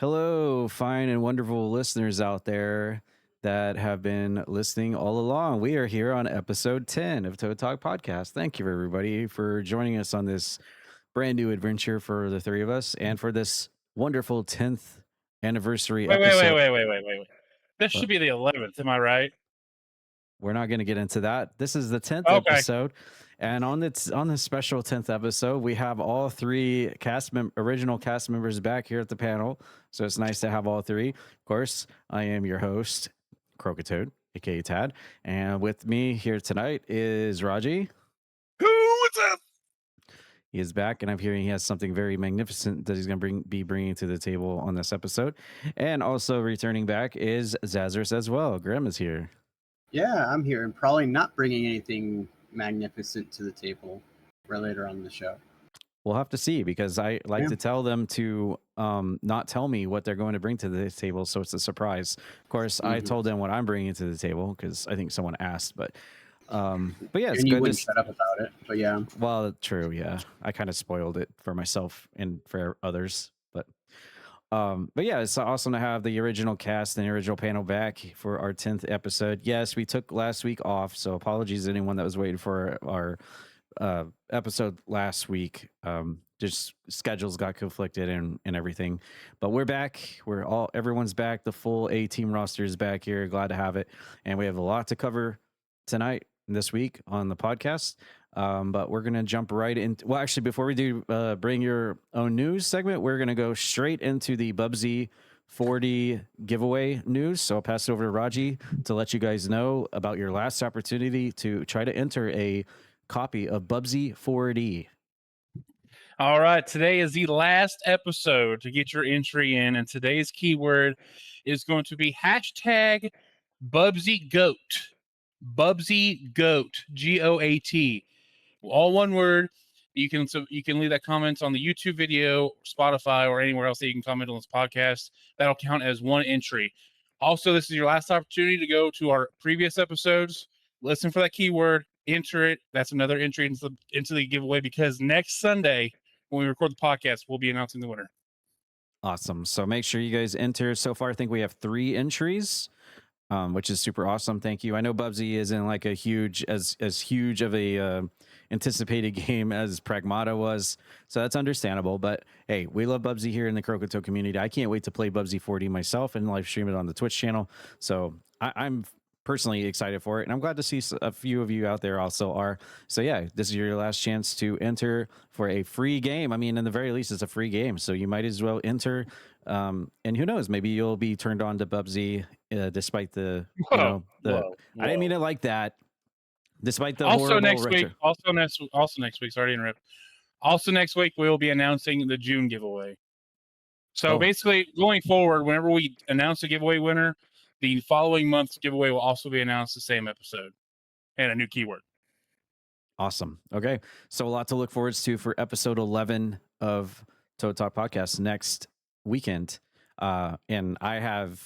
Hello, fine and wonderful listeners out there that have been listening all along. We are here on episode 10 of Toad Talk Podcast. Thank you, everybody, for joining us on this brand new adventure for the three of us and for this wonderful 10th anniversary Wait, wait, wait, episode. wait, wait, wait, wait, wait. This But should be the 11th, am I right? we're not going to get into that. This is the 10th Okay. episode. And on this special 10th episode, we have all three original cast members back here at the panel. So it's nice to have all three. Of course, I am your host, Croakitoad, aka Tad. And with me here tonight is Raji. What's up? He is back, and I'm hearing he has something very magnificent that he's going to be bringing to the table on this episode. And also returning back is Zazarus as well. Grem is here. Yeah, I'm here and probably not bringing anything magnificent to the table for later on in the show. We'll have to see, because I like to tell them to not tell me what they're going to bring to the table, so it's a surprise. Of course, I told them what I'm bringing to the table because I think someone asked, but yeah, it's and you good wouldn't to shut up about it, but yeah. Well, true, yeah. I kind of spoiled it for myself and for others, but yeah, it's awesome to have the original cast and the original panel back for our 10th episode. Yes, we took last week off, so apologies to anyone that was waiting for our episode last week. Just schedules got conflicted and everything, but we're back. Everyone's back. The full A team roster is back here. Glad to have it, and we have a lot to cover tonight and this week on the podcast. But we're gonna jump right into. Well, actually, before we do bring your own news segment, we're gonna go straight into the Bubsy 4D giveaway news. So I'll pass it over to Raji to let you guys know about your last opportunity to try to enter a copy of Bubsy 4D. All right, today is the last episode to get your entry in, and today's keyword is going to be hashtag Bubsy Goat. Bubsy Goat, GOAT, all one word. You can leave that comment on the YouTube video, Spotify, or anywhere else that you can comment on this podcast. That'll count as one entry. Also, this is your last opportunity to go to our previous episodes, listen for that keyword, enter it. That's another entry into the giveaway, because next Sunday when we record the podcast, we'll be announcing the winner. Awesome. So make sure you guys enter. So far, I think we have 3 entries, which is super awesome. Thank you. I know Bubsy isn't like as huge of a anticipated game as Pragmata was, so that's understandable. But hey, we love Bubsy here in the Croakitoad community. I can't wait to play Bubsy 4D myself and live stream it on the Twitch channel. So I'm personally excited for it, and I'm glad to see a few of you out there also are. So yeah, this is your last chance to enter for a free game. I mean, in the very least, it's a free game, so you might as well enter. And who knows, maybe you'll be turned on to Bubsy despite the Whoa. I didn't mean it like that. Despite the also horrible next retro. week, also next week, sorry to interrupt. Also next week, we will be announcing the June giveaway. So basically, going forward, whenever we announce a giveaway winner, the following month's giveaway will also be announced the same episode and a new keyword. Awesome. Okay. So a lot to look forward to for episode 11 of Toad Talk Podcast next weekend. And I have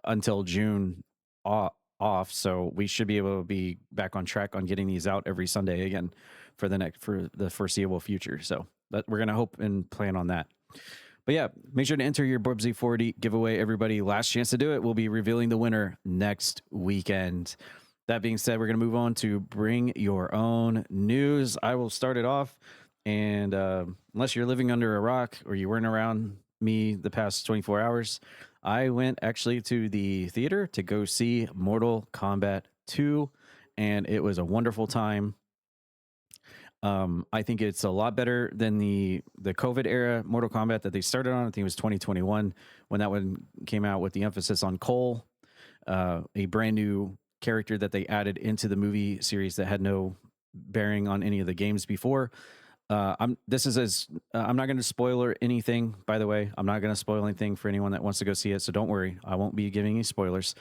until June off, so we should be able to be back on track on getting these out every Sunday again for the foreseeable future. So we're going to hope and plan on that. But yeah, make sure to enter your Bubsy 4D giveaway, everybody. Last chance to do it. We'll be revealing the winner next weekend. That being said, we're going to move on to bring your own news. I will start it off. And unless you're living under a rock or you weren't around me the past 24 hours, I went actually to the theater to go see Mortal Kombat II, and it was a wonderful time. I think it's a lot better than the COVID era Mortal Kombat that they started on. I think it was 2021 when that one came out, with the emphasis on Cole, a brand new character that they added into the movie series that had no bearing on any of the games before. I'm not going to spoiler anything, by the way. I'm not going to spoil anything for anyone that wants to go see it, so don't worry. I won't be giving any spoilers.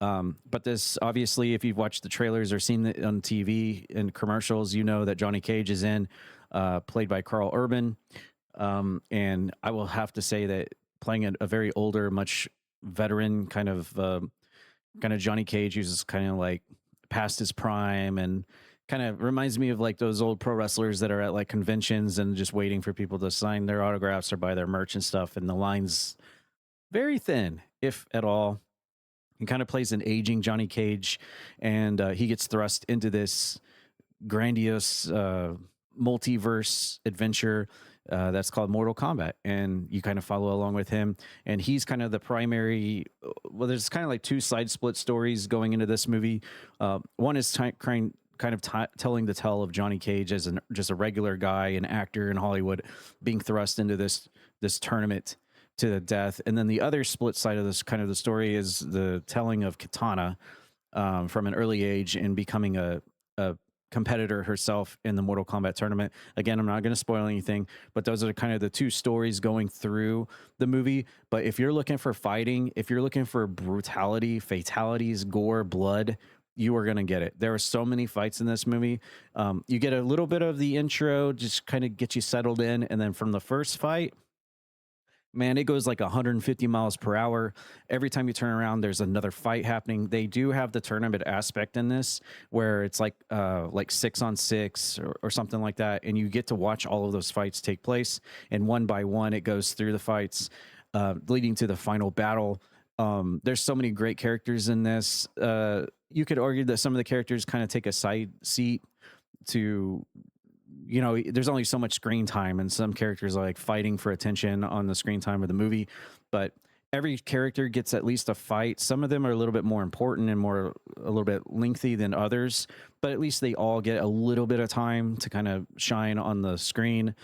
But this, obviously, if you've watched the trailers or seen it on TV and commercials, you know that Johnny Cage is in, played by Carl Urban. And I will have to say that playing a very older, much veteran kind of Johnny Cage, who's kind of like past his prime, and kind of reminds me of like those old pro wrestlers that are at like conventions and just waiting for people to sign their autographs or buy their merch and stuff. And the lines very thin, if at all. He kind of plays an aging Johnny Cage, and he gets thrust into this grandiose multiverse adventure that's called Mortal Kombat, and you kind of follow along with him. And he's kind of the primary. Well, there's kind of like two side split stories going into this movie. One is telling the tale of Johnny Cage as just a regular guy, an actor in Hollywood, being thrust into this tournament to the death. And then the other split side of this kind of the story is the telling of Katana from an early age and becoming a competitor herself in the Mortal Kombat tournament. Again, I'm not going to spoil anything, but those are kind of the two stories going through the movie. But if you're looking for fighting, if you're looking for brutality, fatalities, gore, blood, you are going to get it. There are so many fights in this movie. You get a little bit of the intro, just kind of get you settled in. And then from the first fight, man, it goes like 150 miles per hour. Every time you turn around, there's another fight happening. They do have the tournament aspect in this where it's like 6-on-6 or something like that. And you get to watch all of those fights take place. And one by one, it goes through the fights, leading to the final battle. There's so many great characters in this. You could argue that some of the characters kind of take a side seat to, there's only so much screen time, and some characters are like fighting for attention on the screen time of the movie, but every character gets at least a fight. Some of them are a little bit more important and a little bit lengthy than others, but at least they all get a little bit of time to kind of shine on the screen.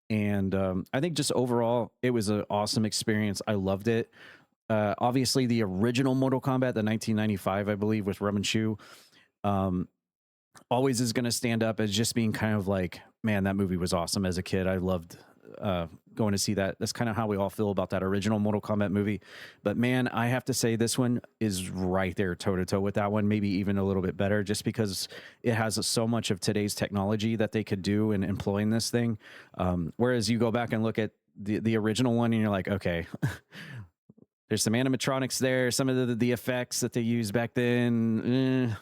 And I think just overall, it was an awesome experience. I loved it. Obviously, the original Mortal Kombat, the 1995, I believe, with Rum and Chu, always is going to stand up as just being kind of like, man, that movie was awesome as a kid. I loved going to see that. That's kind of how we all feel about that original Mortal Kombat movie. But man, I have to say this one is right there toe to toe with that one, maybe even a little bit better, just because it has so much of today's technology that they could do in employing this thing. Whereas you go back and look at the original one and you're like, okay, there's some animatronics there, some of the effects that they used back then,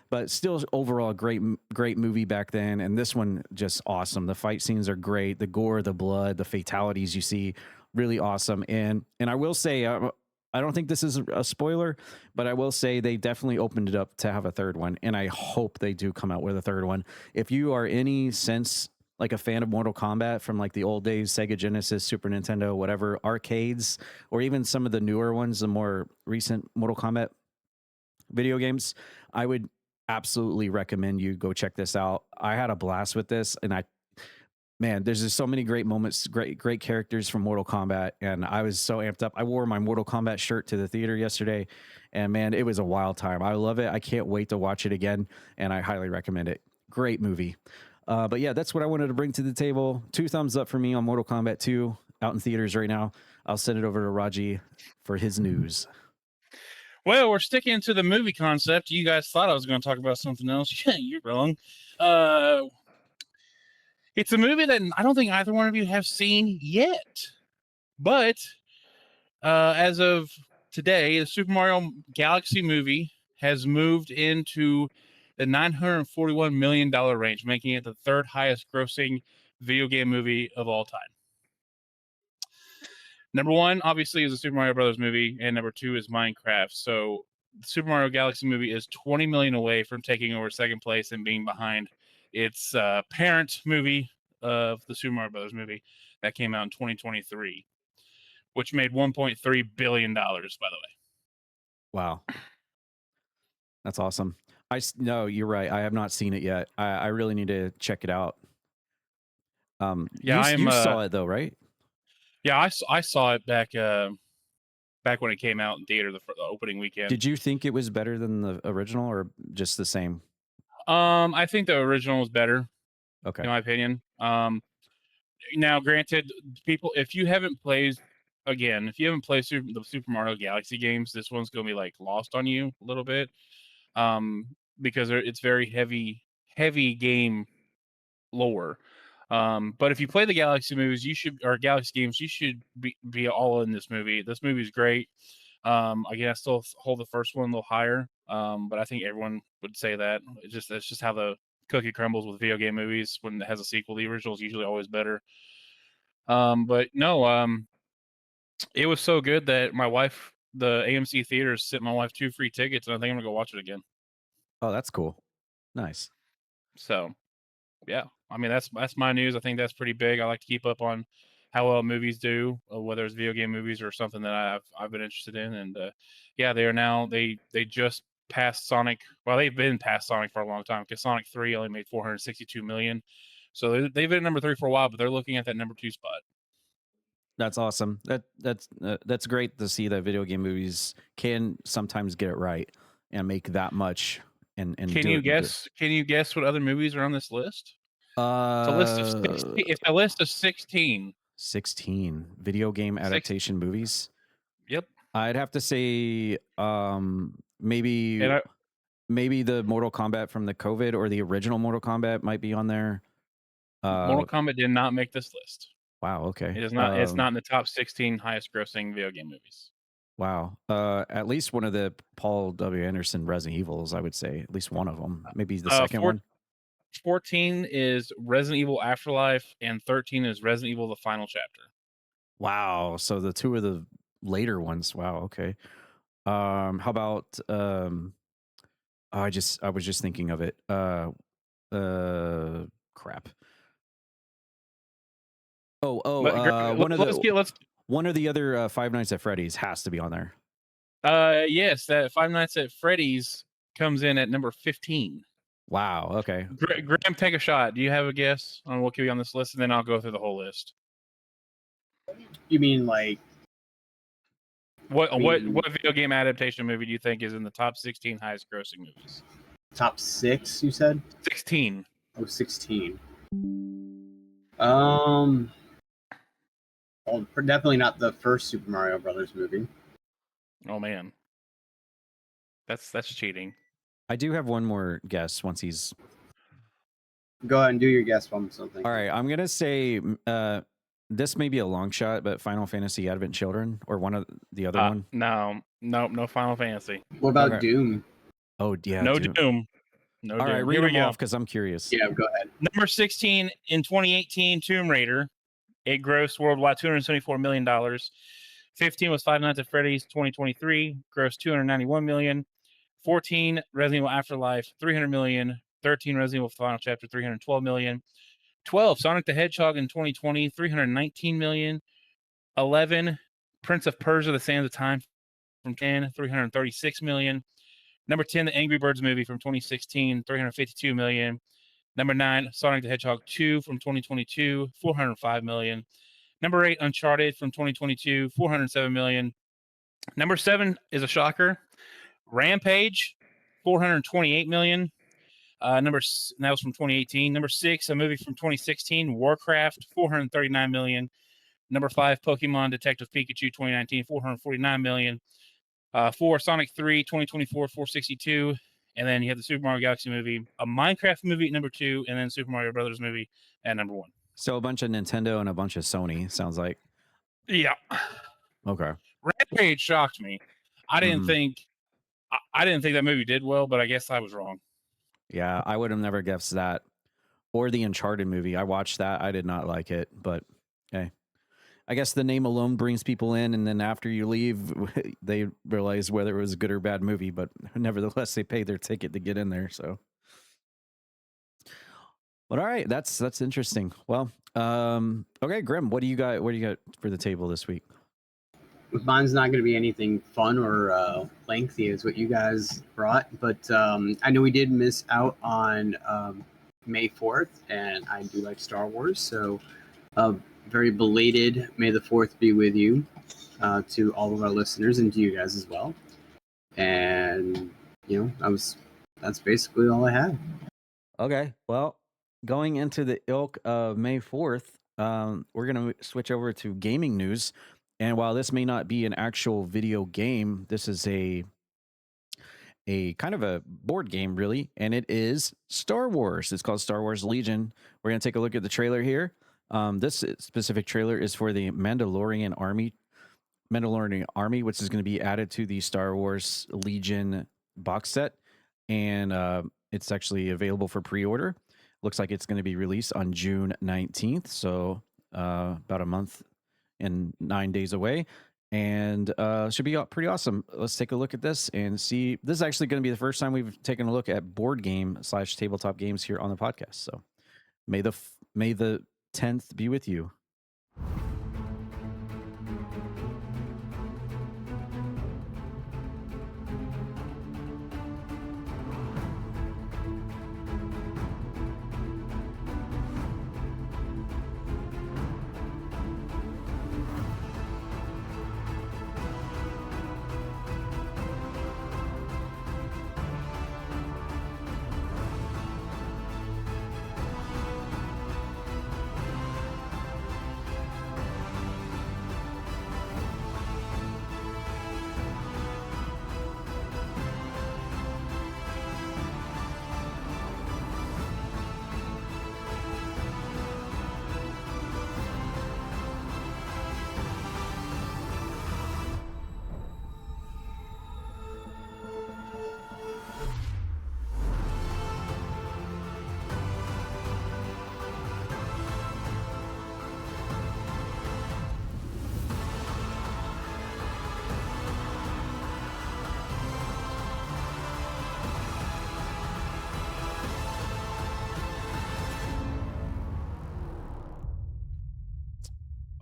but still overall a great movie back then. And this one, just awesome. The fight scenes are great. The gore, the blood, the fatalities you see, really awesome. And I will say, I don't think this is a spoiler, but I will say they definitely opened it up to have a third one. And I hope they do come out with a third one. If you are any sense like a fan of Mortal Kombat from like the old days, Sega Genesis, Super Nintendo, whatever, arcades, or even some of the newer ones, the more recent Mortal Kombat video games, I would absolutely recommend you go check this out. I had a blast with this, and there's just so many great moments, great characters from Mortal Kombat, and I was so amped up. I wore my Mortal Kombat shirt to the theater yesterday, and man, it was a wild time. I love it. I can't wait to watch it again, and I highly recommend it. Great movie. But yeah, that's what I wanted to bring to the table. 2 thumbs up for me on Mortal Kombat 2, out in theaters right now. I'll send it over to Raji for his news. Well, we're sticking to the movie concept. You guys thought I was going to talk about something else. Yeah, you're wrong. It's a movie that I don't think either one of you have seen yet. But as of today, the Super Mario Galaxy movie has moved into the $941 million range, making it the 3rd highest grossing video game movie of all time. Number 1, obviously, is the Super Mario Brothers movie, and number 2 is Minecraft. So the Super Mario Galaxy movie is 20 million away from taking over 2nd place and being behind its parent movie of the Super Mario Brothers movie that came out in 2023, which made $1.3 billion, by the way. Wow. That's awesome. No, you're right. I have not seen it yet. I really need to check it out. You saw it though, right? Yeah, I saw it back when it came out in theater the opening weekend. Did you think it was better than the original, or just the same? I think the original was better. Okay. In my opinion. Now, granted, people, if you haven't played the Super Mario Galaxy games, this one's gonna be like lost on you a little bit, because it's very heavy game lore. But if you play the Galaxy movies, Galaxy games, you should be all in this movie. This movie is great. Again, I still hold the first one a little higher, but I think everyone would say that. That's just how the cookie crumbles with video game movies. When it has a sequel, the original is usually always better. But no, It was so good that my wife, the AMC theaters, sent my wife 2 free tickets, and I think I'm gonna go watch it again. Oh, that's cool. Nice. So, yeah, I mean that's my news. I think that's pretty big. I like to keep up on how well movies do, whether it's video game movies or something that I've been interested in. And yeah, they are now they just passed Sonic. Well, they've been past Sonic for a long time because Sonic 3 only made 462 million. So they've been at number 3 for a while, but they're looking at that number 2 spot. That's awesome. That's great to see that video game movies can sometimes get it right and make that much. And Can do you it. guess? Can you guess what other movies are on this list? It's a list of 16. It's a list of 16. 16 video game adaptation movies. Yep. I'd have to say maybe the Mortal Kombat from the COVID or the original Mortal Kombat might be on there. Mortal Kombat did not make this list. Wow, okay. It is not. It's not in the top 16 highest grossing video game movies. Wow. At least one of the Paul W. Anderson Resident Evils, I would say. At least one of them. Maybe the second one. 14 is Resident Evil Afterlife, and 13 is Resident Evil: The Final Chapter. Wow. So the two of the later ones. Wow. Okay. How about I was just thinking of it. Crap. One of the other Five Nights at Freddy's has to be on there. Yes, that Five Nights at Freddy's comes in at number 15. Wow. Okay. Graham, take a shot. Do you have a guess on what could be on this list? And then I'll go through the whole list. You mean like what video game adaptation movie do you think is in the top 16 highest grossing movies? Top 6, you said? 16. Oh, 16. Well, definitely not the first Super Mario Brothers movie. Oh man, that's cheating. I do have one more guess once he's. Go ahead and do your guess on something. All right, I'm gonna say this may be a long shot, but Final Fantasy Advent Children or one of the other one. No Final Fantasy. What about Doom? Oh yeah, no Doom. No. All right, read them off because I'm curious. Yeah, go ahead. Number 16 in 2018, Tomb Raider. It grossed worldwide $274 million. 15 was Five Nights at Freddy's 2023, grossed $291 million. 14, Resident Evil Afterlife, $300 million. 13, Resident Evil Final Chapter, $312 million. 12, Sonic the Hedgehog in 2020, $319 million. 11, Prince of Persia: The Sands of Time from 10, $336 million. Number 10, the Angry Birds movie from 2016, $352 million. Number 9, Sonic the Hedgehog 2 from 2022, $405 million. Number 8, Uncharted from 2022, $407 million. Number 7 is a shocker. Rampage, $428 million. That was from 2018. Number 6, a movie from 2016, Warcraft, $439 million. Number 5, Pokemon Detective Pikachu 2019, $449 million. 4, Sonic 3, 2024, $462. And then you have the Super Mario Galaxy movie, a Minecraft movie at number 2, and then Super Mario Brothers movie at number 1. So a bunch of Nintendo and a bunch of Sony, sounds like. Yeah. Okay. Rampage shocked me. I didn't think that movie did well, but I guess I was wrong. Yeah, I would have never guessed that. Or the Uncharted movie. I watched that. I did not like it, but hey. I guess the name alone brings people in, and then after you leave, they realize whether it was a good or bad movie, but nevertheless, they pay their ticket to get in there. So, but all right, that's interesting. Well, okay, Grim, what do you got for the table this week? Mine's not going to be anything fun or lengthy as what you guys brought, but I know we did miss out on May 4th, and I do like Star Wars, so very belated May the 4th be with you to all of our listeners and to you guys as well. And, that's basically all I had. Okay, well, going into the ilk of May 4th, we're going to switch over to gaming news. And while this may not be an actual video game, this is a kind of a board game, really, and it is Star Wars. It's called Star Wars Legion. We're going to take a look at the trailer here. This specific trailer is for the Mandalorian Army, which is going to be added to the Star Wars Legion box set, and it's actually available for pre-order. Looks like it's going to be released on June 19th, so about a month in 9 days away, and should be pretty awesome. Let's take a look at this and see. This is actually going to be the first time we've taken a look at board game / tabletop games here on the podcast. So may the 10th be with you.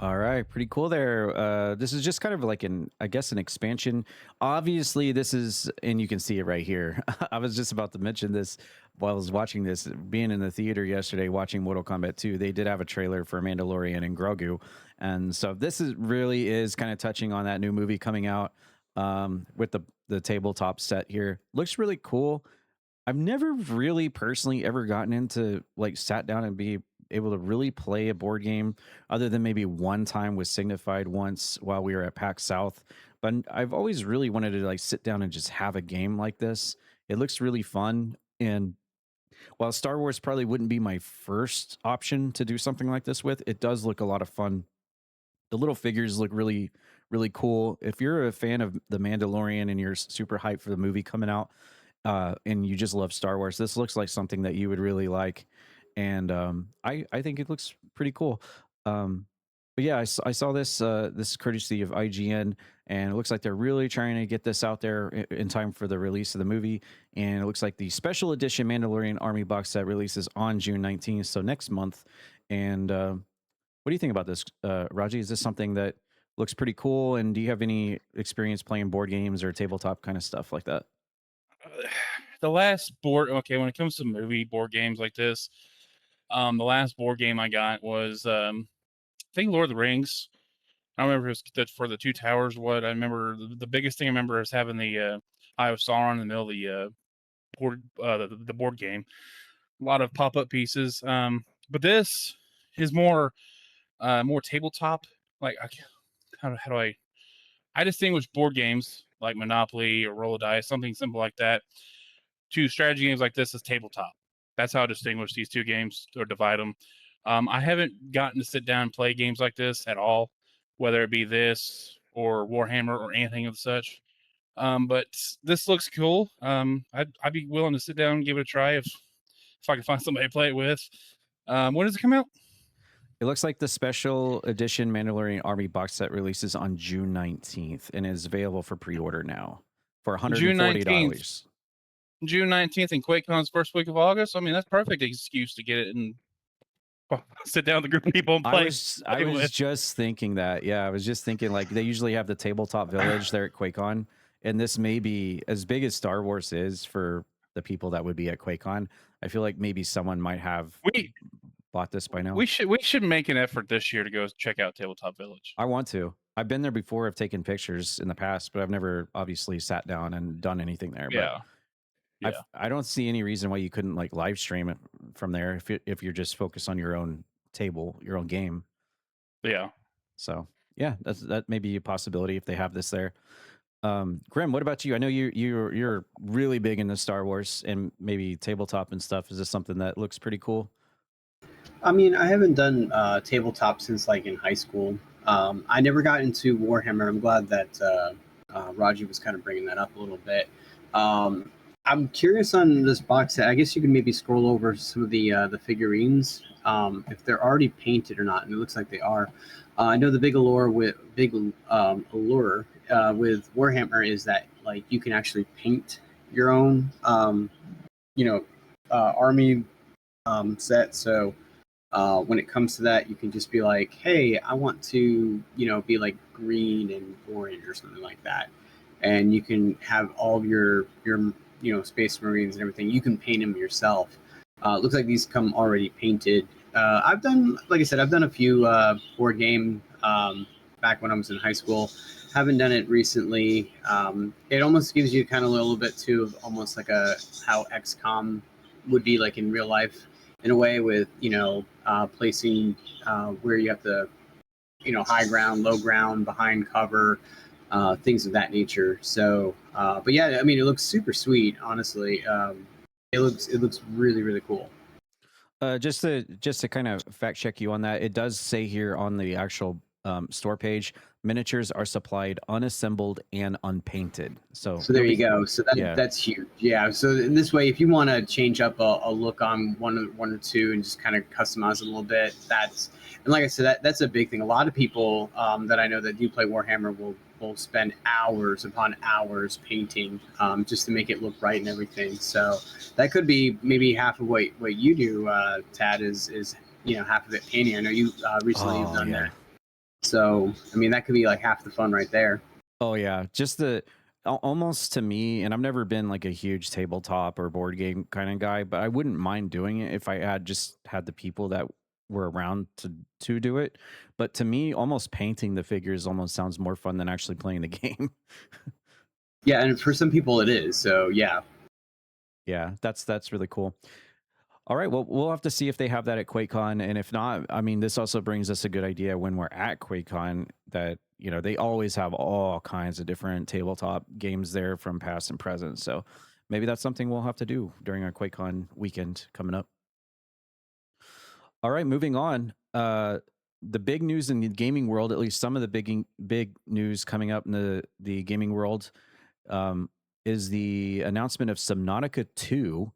All right, pretty cool there. This is just kind of like an expansion. Obviously, this is, and you can see it right here. I was just about to mention this while I was watching this. Being in the theater yesterday, watching Mortal Kombat 2, they did have a trailer for Mandalorian and Grogu, and so this really is kind of touching on that new movie coming out with the tabletop set here. Looks really cool. I've never really personally ever gotten into sat down and be able to really play a board game other than maybe one time with Signified once while we were at PAX South. But I've always really wanted to sit down and just have a game like this. It looks really fun. And while Star Wars probably wouldn't be my first option to do something like this with, it does look a lot of fun. The little figures look really, really cool. If you're a fan of The Mandalorian and you're super hyped for the movie coming out, and you just love Star Wars, this looks like something that you would really like. And I think it looks pretty cool. But yeah, I saw this this is courtesy of IGN, and it looks like they're really trying to get this out there in time for the release of the movie. And it looks like the special edition Mandalorian Army box set releases on June 19th, so next month. And what do you think about this, Raji? Is this something that looks pretty cool? And do you have any experience playing board games or tabletop kind of stuff like that? The last board, okay, when it comes to movie board games like this, the last board game I got was, I think Lord of the Rings. I don't remember if it was for the Two Towers. What I remember, the biggest thing I remember is having the Eye of Sauron in the middle of the board, the board game. A lot of pop up pieces. But this is more tabletop. Like, how do I distinguish board games like Monopoly or Roll a Dice, something simple like that, to strategy games like this as tabletop. That's how I distinguish these two games or divide them. I haven't gotten to sit down and play games like this at all, whether it be this or Warhammer or anything of such. But this looks cool. I'd be willing to sit down and give it a try if I can find somebody to play it with. When does it come out? It looks like the special edition Mandalorian Army box set releases on June 19th and is available for pre-order now for $140. June 19th and QuakeCon's first week of August. I mean, that's perfect excuse to get it and sit down with a group of people and play. I was just thinking that. Yeah, I was just thinking they usually have the tabletop village there at QuakeCon, and this may be as big as Star Wars is for the people that would be at QuakeCon. I feel like maybe someone might have bought this by now. We should make an effort this year to go check out Tabletop Village. I want to. I've been there before. I've taken pictures in the past, but I've never obviously sat down and done anything there. Yeah. But I don't see any reason why you couldn't live stream it from there if you're just focused on your own table, your own game. Yeah. So yeah, that may be a possibility if they have this there. Grem, what about you? I know you're really big into Star Wars and maybe tabletop and stuff. Is this something that looks pretty cool? I mean, I haven't done tabletop since in high school. I never got into Warhammer. I'm glad that Raji was kind of bringing that up a little bit. I'm curious on this box set. I guess you can maybe scroll over some of the figurines. if they're already painted or not, and it looks like they are. I know the big allure with Warhammer is that like you can actually paint your own army set. So when it comes to that, you can just be like, hey, I want to be like green and orange or something like that, and you can have all of your Space Marines and everything. You can paint them yourself. It looks like these come already painted. I've done, like I said, I've done a few board game back when I was in high school. Haven't done it recently. It almost gives you kind of a little bit too of almost like how XCOM would be like in real life, in a way, with placing where you have to high ground, low ground, behind cover, things of that nature. So, but yeah, I mean, it looks super sweet. Honestly, it looks really, really cool. Just to kind of fact check you on that, it does say here on the actual store page, miniatures are supplied unassembled and unpainted. So there you go. So that's huge. Yeah. So in this way, if you want to change up a look on one or two and just kind of customize a little bit, and like I said, that's a big thing. A lot of people that I know that do play Warhammer will spend hours upon hours painting just to make it look right and everything. So that could be maybe half of what you do, Tad, is half of it painting. I know you recently have done that. So, I mean, that could be like half the fun right there. Oh yeah. Just almost to me, and I've never been like a huge tabletop or board game kind of guy, but I wouldn't mind doing it if I had the people that were around to do it. But to me, almost painting the figures almost sounds more fun than actually playing the game. Yeah. And for some people it is. So yeah. Yeah, that's really cool. All right, well, we'll have to see if they have that at QuakeCon, and if not, I mean, this also brings us a good idea when we're at QuakeCon that they always have all kinds of different tabletop games there from past and present. So maybe that's something we'll have to do during our QuakeCon weekend coming up. All right, moving on. The big news in the gaming world, at least some of the big news coming up in the gaming world, is the announcement of Subnautica 2.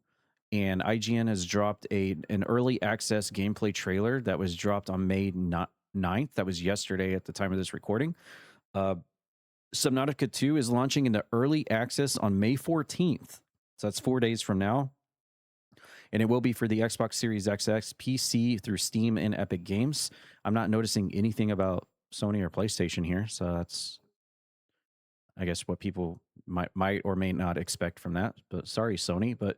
And IGN has dropped an early access gameplay trailer that was dropped on May 9th. That was yesterday at the time of this recording. Subnautica 2 is launching into early access on May 14th. So that's 4 days from now. And it will be for the Xbox Series XX, PC, through Steam and Epic Games. I'm not noticing anything about Sony or PlayStation here. So that's, I guess, what people might or may not expect from that. But sorry, Sony. But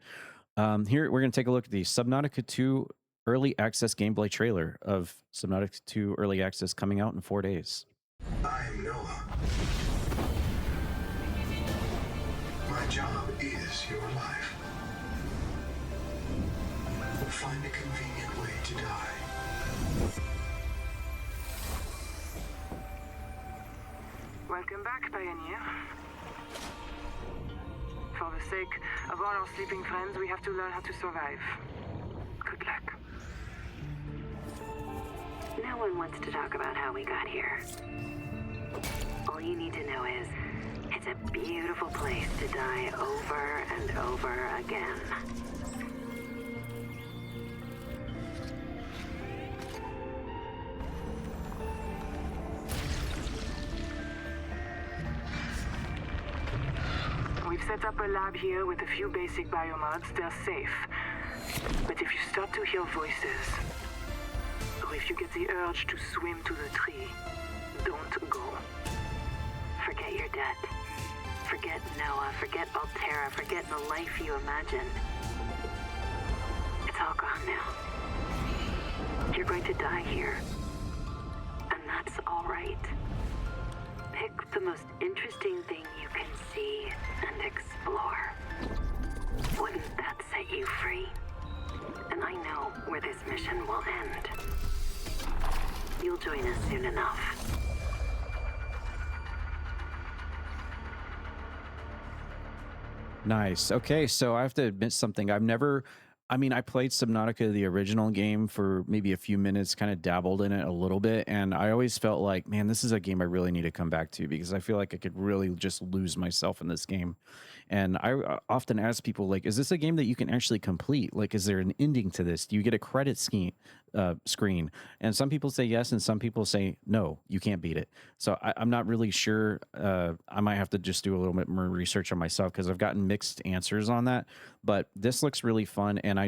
here, we're going to take a look at the Subnautica 2 early access gameplay trailer of Subnautica 2 early access coming out in 4 days. I'm Noah. My job is your life. Find a convenient way to die. Welcome back, Pioneer. For the sake of all our sleeping friends, we have to learn how to survive. Good luck. No one wants to talk about how we got here. All you need to know is, it's a beautiful place to die over and over again. We've set up a lab here with a few basic biomods. They're safe. But if you start to hear voices, or if you get the urge to swim to the tree, don't go. Forget your debt. Forget Noah. Forget Altera. Forget the life you imagined. It's all gone now. You're going to die here. And that's all right. Pick the most interesting thing you can see and explore. Wouldn't that set you free? And I know where this mission will end. You'll join us soon enough. Nice. Okay, so I have to admit something. I've never I mean, I played Subnautica, the original game, for maybe a few minutes, kind of dabbled in it a little bit. And I always felt like, man, this is a game I really need to come back to because I feel like I could really just lose myself in this game. And I often ask people, like, is this a game that you can actually complete? Like, is there an ending to this? Do you get a credit screen? And some people say yes, and some people say no, you can't beat it. So I'm not really sure. I might have to just do a little bit more research on myself because I've gotten mixed answers on that. But this looks really fun, and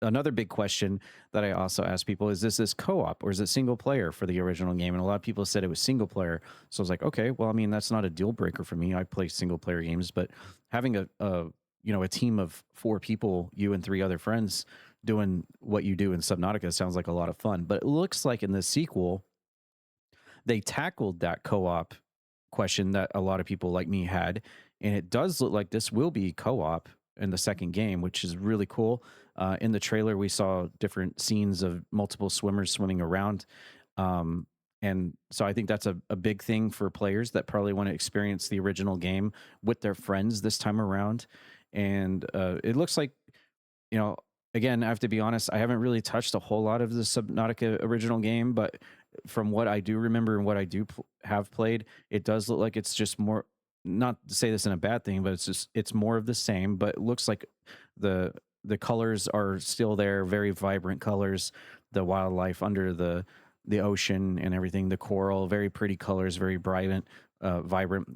another big question that I also ask people is this co-op or is it single player for the original game? And a lot of people said it was single player. So I was like, okay, well, I mean, that's not a deal breaker for me. I play single player games, but having a team of 4 people, you and 3 other friends doing what you do in Subnautica sounds like a lot of fun. But it looks like in the sequel, they tackled that co-op question that a lot of people like me had. And it does look like this will be co-op in the second game, which is really cool. In the trailer, we saw different scenes of multiple swimmers swimming around. And so I think that's a big thing for players that probably want to experience the original game with their friends this time around. And it looks like, again, I have to be honest, I haven't really touched a whole lot of the Subnautica original game, but from what I do remember and what I do have played, it does look like it's just more, not to say this in a bad thing, but it's more of the same, but it looks like the colors are still there, very vibrant colors, the wildlife under the ocean and everything, the coral, very pretty colors, very vibrant,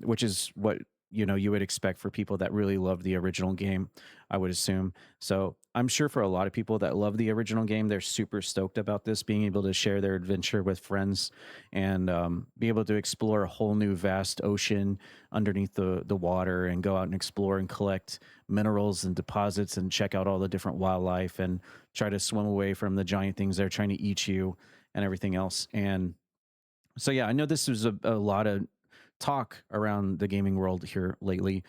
which is what you would expect for people that really love the original game, I would assume. So I'm sure for a lot of people that love the original game, they're super stoked about this, being able to share their adventure with friends and be able to explore a whole new vast ocean underneath the water and go out and explore and collect minerals and deposits and check out all the different wildlife and try to swim away from the giant things that are trying to eat you and everything else. And so, yeah, I know this was a lot of talk around the gaming world here lately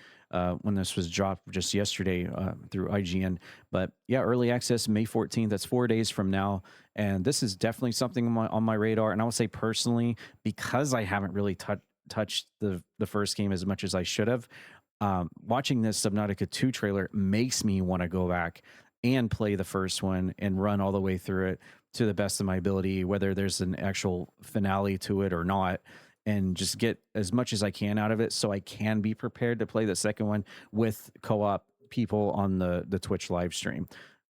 when this was dropped just yesterday through IGN. But yeah, early access May 14th. That's 4 days from now. And this is definitely something on my radar. And I will say personally, because I haven't really touched the first game as much as I should have, watching this Subnautica 2 trailer makes me want to go back and play the first one and run all the way through it to the best of my ability, whether there's an actual finale to it or not, and just get as much as I can out of it so I can be prepared to play the second one with co-op people on the Twitch live stream.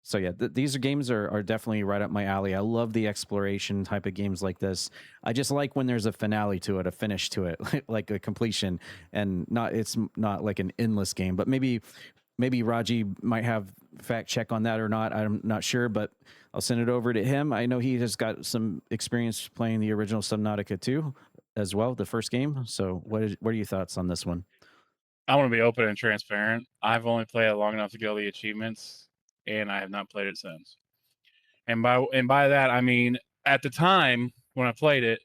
So yeah, these games are definitely right up my alley. I love the exploration type of games like this. I just like when there's a finale to it, a finish to it, like a completion, and it's not like an endless game. But maybe Raji might have fact check on that or not. I'm not sure, but I'll send it over to him. I know he has got some experience playing the original Subnautica 2 as well, the first game. So what are your thoughts on this one? I want to be open and transparent. I've only played it long enough to get all the achievements, and I have not played it since. And by that, I mean, at the time when I played it,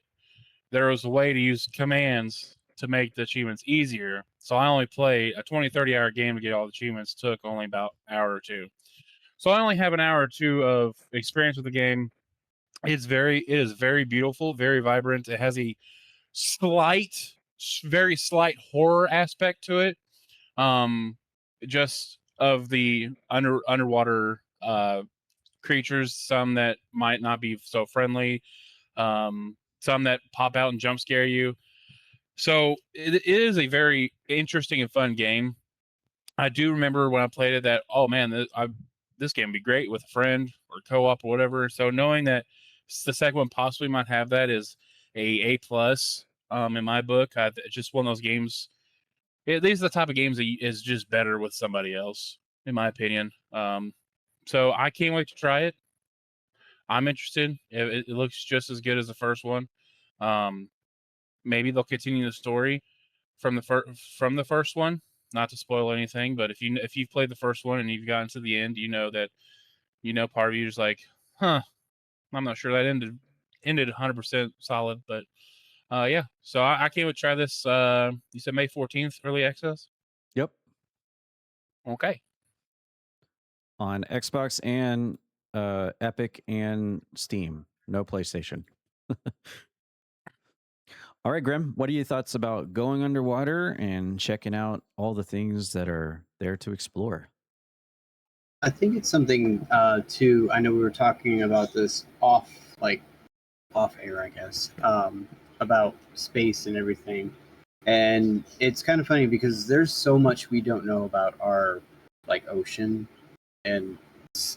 there was a way to use commands to make the achievements easier. So I only played a 20, 30-hour game to get all the achievements. Took only about an hour or two. So I only have an hour or two of experience with the game. It is very beautiful, very vibrant. It has a very slight horror aspect to it. Just of the underwater creatures, some that might not be so friendly, some that pop out and jump scare you. So it is a very interesting and fun game. I do remember when I played it that, oh man, this game would be great with a friend or co-op or whatever. So knowing that the second one possibly might have that is A plus in my book. It's just one of those games. These are the type of games that is just better with somebody else, in my opinion. So I can't wait to try it. I'm interested. It looks just as good as the first one. Maybe they'll continue the story from the first one. Not to spoil anything, but if you've played the first one and you've gotten to the end, you know that part of you is like, huh, I'm not sure that ended 100% solid, but yeah. So I can't wait to try this. You said May 14th, early access? Yep. Okay. On Xbox and Epic and Steam. No PlayStation. All right, Grem, what are your thoughts about going underwater and checking out all the things that are there to explore? I think it's something too. I know we were talking about this off air, I guess, about space and everything. And it's kind of funny because there's so much we don't know about our ocean and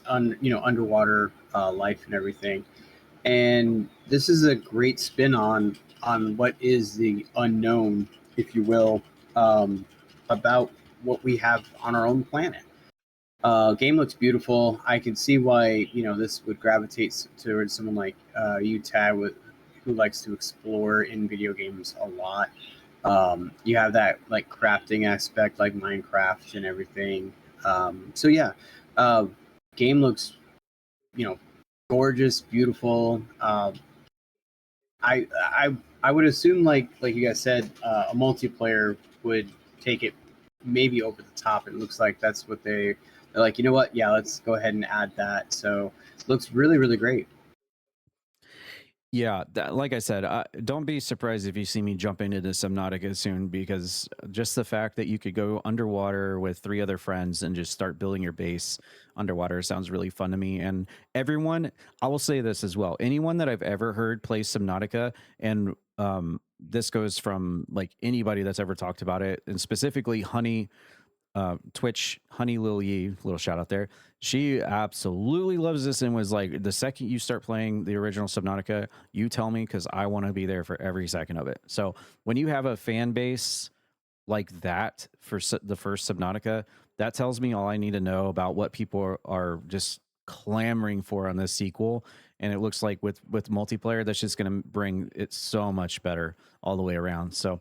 underwater life and everything. And this is a great spin on what is the unknown, if you will, about what we have on our own planet. Game looks beautiful. I can see why this would gravitate towards someone like you, Tad, who likes to explore in video games a lot. You have that crafting aspect, like Minecraft and everything. So yeah, game looks gorgeous, beautiful. I would assume like you guys said, a multiplayer would take it maybe over the top. It looks like that's what they're like. You know what? Yeah, let's go ahead and add that. So looks really, really great. Yeah, like I said, don't be surprised if you see me jump into Subnautica soon, because just the fact that you could go underwater with 3 other friends and just start building your base underwater sounds really fun to me. And everyone, I will say this as well, anyone that I've ever heard play Subnautica, and this goes from like anybody that's ever talked about it, and specifically Honey, Twitch, Honey Lil Yee, little shout out there. She absolutely loves this and was like, the second you start playing the original Subnautica, you tell me, because I want to be there for every second of it. So when you have a fan base like that for the first Subnautica, that tells me all I need to know about what people are just clamoring for on this sequel. And it looks like with multiplayer, that's just going to bring it so much better all the way around. So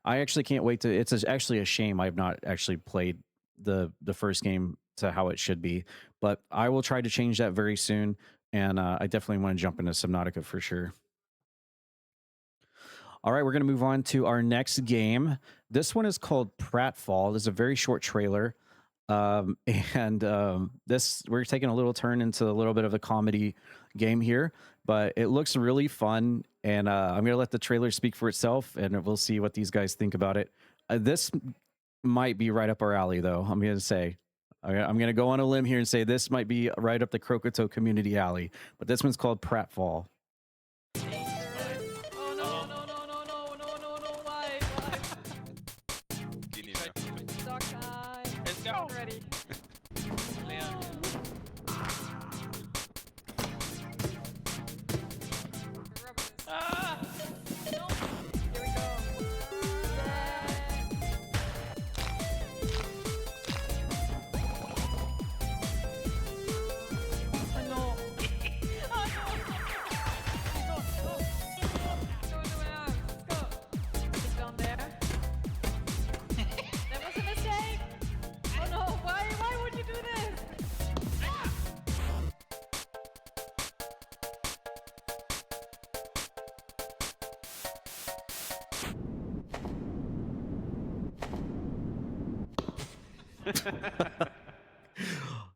I actually can't wait to. It's actually a shame I've not actually played the first game to how it should be, but I will try to change that very soon. And I definitely want to jump into Subnautica for sure. All right, we're going to move on to our next game. This one is called Pratfall. This is a very short trailer. This, we're taking a little turn into a little bit of a comedy game here, but it looks really fun. And I'm going to let the trailer speak for itself, and we'll see what these guys think about it. This might be right up our alley, though. I'm going to say, I'm going to go on a limb here and say this might be right up the Croakitoad community alley, but this one's called Pratfall.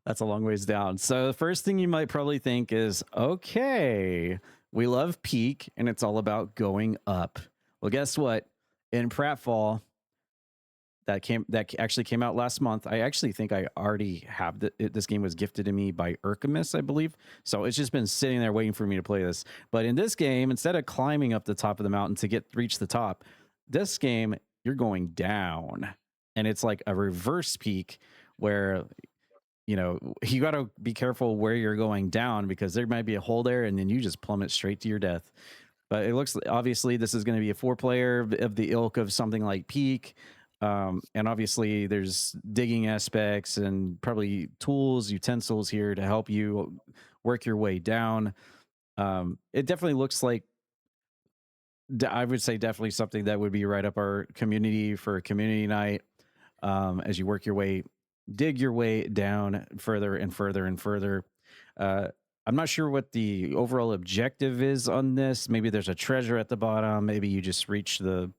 That's a long ways down. So the first thing you might probably think is, okay, we love peak and it's all about going up. Well, guess what? In Pratfall, that actually came out last month. I actually think I already have this game was gifted to me by Urkamus, I believe. So it's just been sitting there waiting for me to play this. But in this game, instead of climbing up the top of the mountain to reach the top, this game you're going down, and it's like a reverse peak where you got to be careful where you're going down, because there might be a hole there and then you just plummet straight to your death. But it looks, obviously this is going to be a 4-player of the ilk of something like Peak. And obviously there's digging aspects and probably tools, utensils here to help you work your way down. It definitely looks like, I would say definitely something that would be right up our community for a community night. As you work your way, dig your way down further and further and further. I'm not sure what the overall objective is on this. Maybe there's a treasure at the bottom. Maybe you just reach the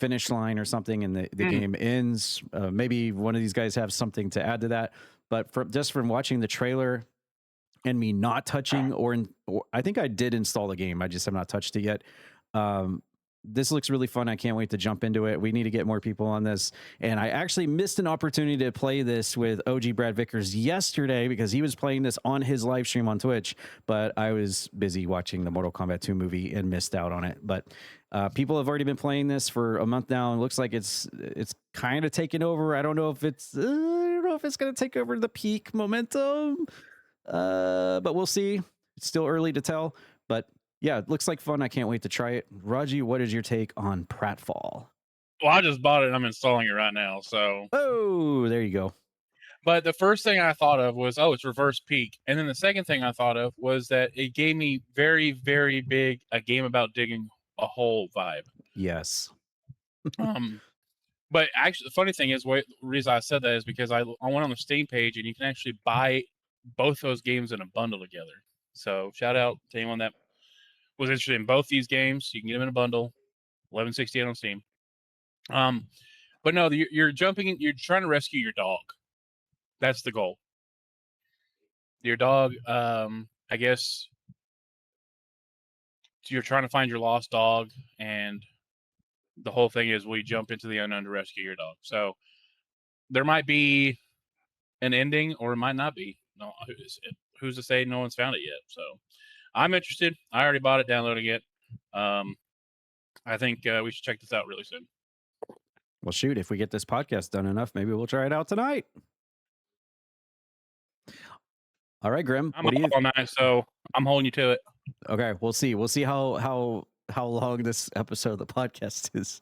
finish line or something and the game ends. Maybe one of these guys have something to add to that. But just from watching the trailer and me not touching, or I think I did install the game, I just have not touched it yet. this looks really fun. I can't wait to jump into it. We need to get more people on this. And I actually missed an opportunity to play this with OGBradVickers yesterday because he was playing this on his live stream on Twitch, but I was busy watching the Mortal Kombat 2 movie and missed out on it. But people have already been playing this for a month now. It looks like it's kind of taken over. I don't know if it's going to take over the peak momentum, but we'll see. It's still early to tell, but yeah, it looks like fun. I can't wait to try it. Raji, what is your take on Pratfall? Well, I just bought it and I'm installing it right now. So, oh, there you go. But the first thing I thought of was, oh, it's reverse peak. And then the second thing I thought of was that it gave me very, very big a game about digging a hole vibe. Yes. But actually, the funny thing is, the reason I said that is because I went on the Steam page and you can actually buy both those games in a bundle together. So shout out to anyone that was interested in both these games. You can get them in a bundle, $11.68 on Steam. But no, you're jumping in, you're trying to rescue your dog. That's the goal. Your dog, I guess you're trying to find your lost dog, and the whole thing is we jump into the unknown to rescue your dog. So there might be an ending, or it might not be. No, who's to say no one's found it yet? So I'm interested. I already bought it, downloading it. I think we should check this out really soon. Well, shoot, if we get this podcast done enough, maybe we'll try it out tonight. All right, Grim. I'm up on that, so I'm holding you to it. Okay, we'll see. We'll see how long this episode of the podcast is.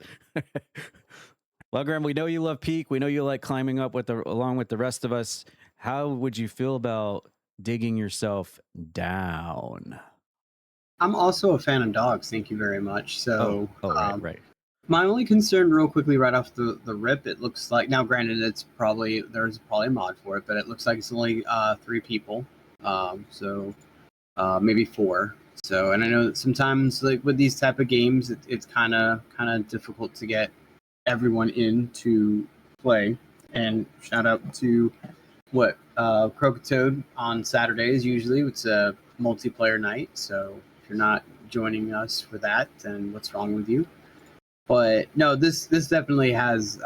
Well, Grim, we know you love Peak. We know you like climbing up along with the rest of us. How would you feel about digging yourself down? I'm also a fan of dogs. Thank you very much. So, right. My only concern, real quickly, right off the rip, it looks like, now granted, there's probably a mod for it, but it looks like it's only 3 people, so maybe 4. So, and I know that sometimes, like with these type of games, it's kind of difficult to get everyone in to play. And shout out to Croakitoad on Saturdays. Usually, it's a multiplayer night. So if you're not joining us for that, then what's wrong with you? But no, this definitely has